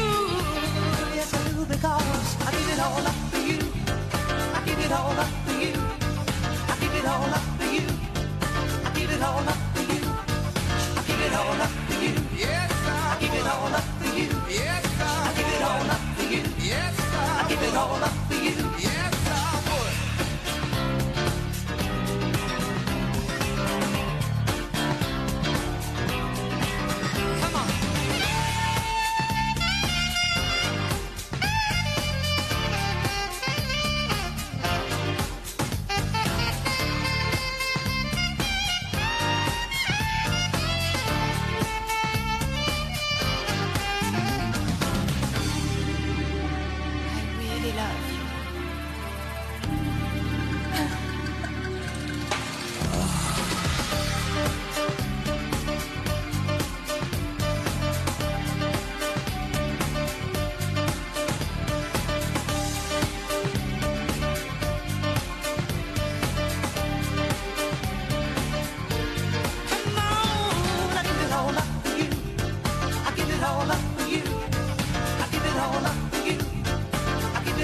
Yes, I do, because I give it all up for you. I give it all up for you. I give it all up for you. I give it all up for you. I give it all up for you. Yes, I give it all up for you. Yes, I give it all up for you. Yes, I give it all up for you. Yes, I would. Come on.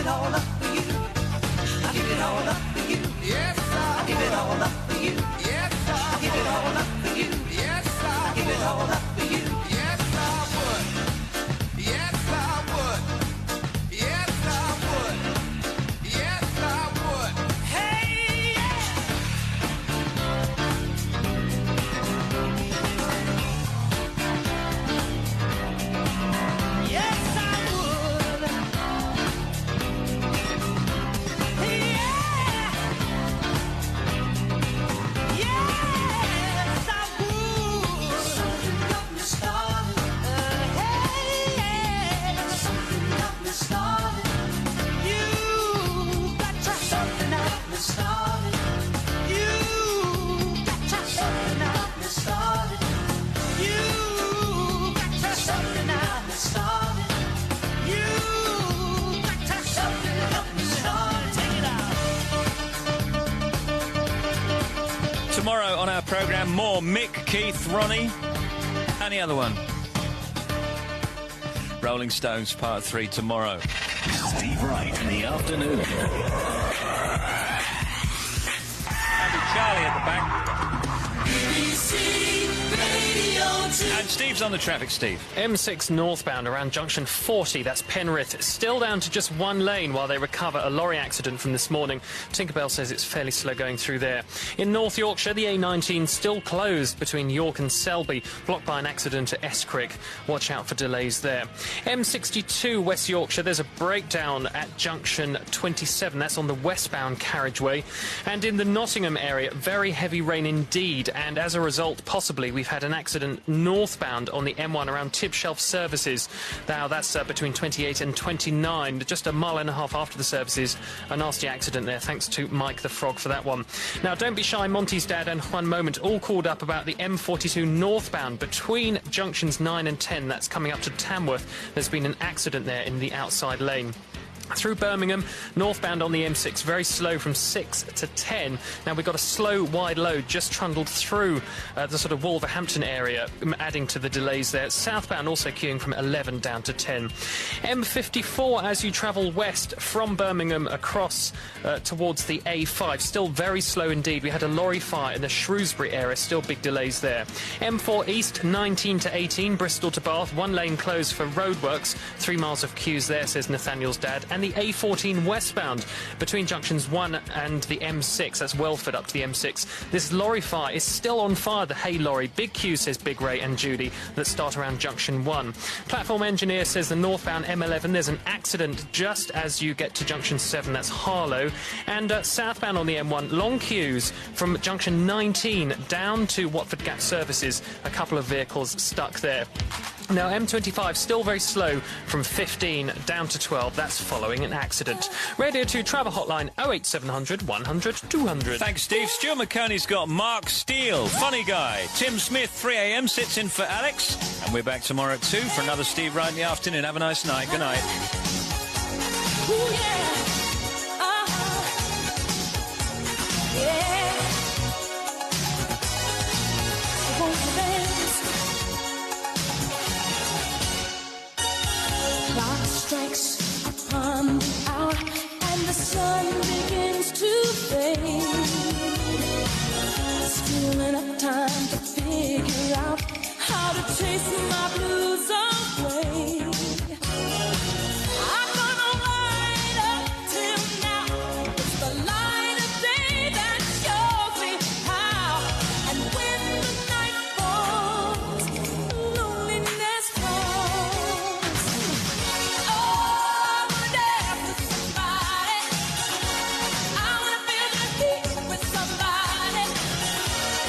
it all up for you. I give it all up for you. Yes, I give it all up for you. Yes, I give it all up for you. Yes, I give it all up for you. Yes, I would. Yes, I would. Yes, I would. Yes, I would. Hey, yeah. Yes, I would. Yeah. Yes, I would. Something got me started. Hey, something got me started. You got to something got me started. You got to something got me started. You got to something got me started. You got to something got me started. Take it out. Tomorrow on our programme, more Mick, Keith, Ronnie, and the other one. Rolling Stones Part 3 tomorrow. Steve Wright in the afternoon. Andy Charlie at the back. BBC Radio 2. And Steve's on the traffic, Steve. M6 northbound around junction 40, that's Penrith, still down to just one lane while they recover a lorry accident from this morning. Tinkerbell says it's fairly slow going through there. In North Yorkshire, the A19 still closed between York and Selby, blocked by an accident at Escrick. Watch out for delays there. M62 West Yorkshire, there's a breakdown at junction 27, that's on the westbound carriageway. And in the Nottingham area, very heavy rain indeed, and as a result, possibly, we've had an accident northbound on the M1 around Tibshelf Services. Now, that's between 28 and 29, just a mile and a half after the services. A nasty accident there, thanks to Mike the Frog for that one. Now, don't be shy, Monty's dad and Juan Moment all called up about the M42 northbound between junctions 9 and 10. That's coming up to Tamworth. There's been an accident there in the outside lane. Through Birmingham, northbound on the M6, very slow from 6 to 10. Now, we've got a slow, wide load just trundled through the sort of Wolverhampton area, adding to the delays there. Southbound also queuing from 11 down to 10. M54 as you travel west from Birmingham across towards the A5. Still very slow indeed. We had a lorry fire in the Shrewsbury area, still big delays there. M4 East, 19 to 18, Bristol to Bath. One lane closed for roadworks. 3 miles of queues there, says Nathaniel's dad. And the A14 westbound between junctions 1 and the M6, that's Welford up to the M6. This lorry fire is still on fire, the Hay lorry. Big queue, says Big Ray and Judy, that start around junction 1. Platform engineer says the northbound M11, there's an accident just as you get to junction 7, that's Harlow. And southbound on the M1, long queues from junction 19 down to Watford Gap Services. A couple of vehicles stuck there. Now, M25 still very slow from 15 down to 12. That's following an accident. Radio 2 travel hotline 08700 100 200. Thanks, Steve. Stuart McConey's got Mark Steele, funny guy. Tim Smith, 3 a.m, sits in for Alex. And we're back tomorrow at 2 for another Steve Wright in the afternoon. Have a nice night. Good night. Ooh, yeah. Yeah. I want to dance. Clock strikes upon the hour and the sun begins to fade. Still enough time to figure out how to chase my blues away. I'm gonna ride up till now. It's the light of day that shows me how. And when the night falls, loneliness falls. Oh, I wanna dance with somebody. I wanna feel the heat with somebody.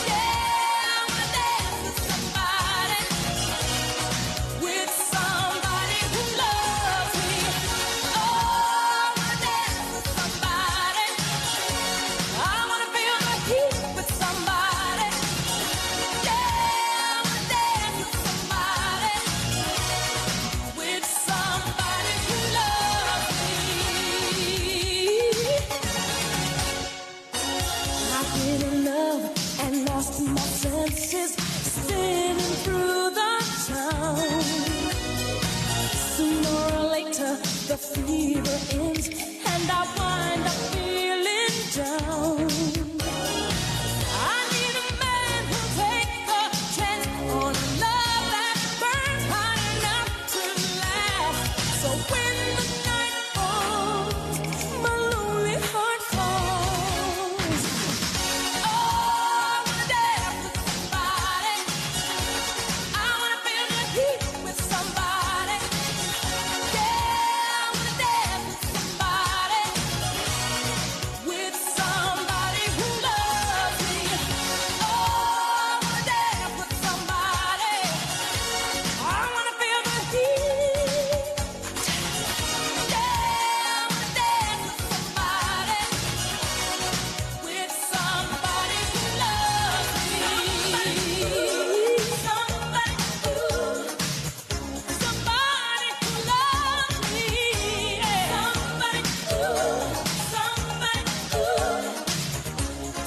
Yeah, I wanna dance with somebody. ends and I wind up feeling down. I need a man who'll take a chance on a love that burns hot enough to last. So when the night falls, my lonely heart calls. Oh, I wanna dance with somebody. I wanna feel the heat with somebody. Yeah, I wanna dance with somebody. With somebody who loves me. Oh, I wanna dance with somebody. I wanna feel the heat. Yeah, I wanna dance with somebody. With somebody who loves me. Somebody who loves me. Somebody who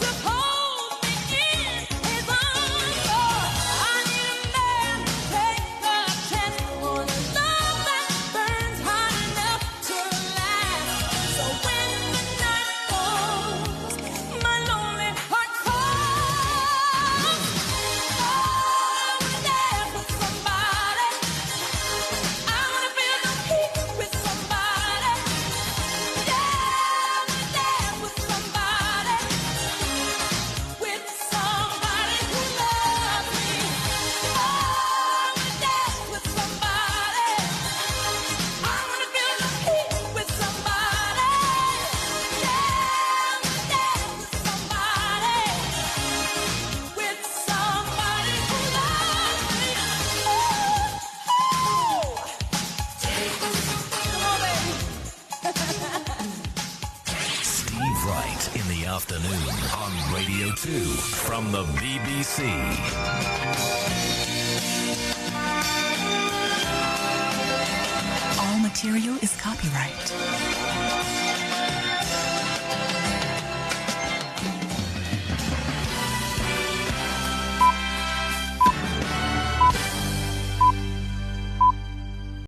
to hold me in his arms. Oh, I need a man to take a chance on a love that burns hot enough to last. So when the night falls, my lonely heart calls. Oh, I wanna dance with somebody. I wanna feel the heat with somebody. Yeah, I wanna dance with somebody. With somebody who loves me. Oh, I wanna dance with somebody. I wanna feel the heat with somebody. Yeah, I wanna dance with somebody. With somebody who loves me. Come on, baby. Steve Wright in the afternoon on Radio 2 from the BBC. All material is copyright.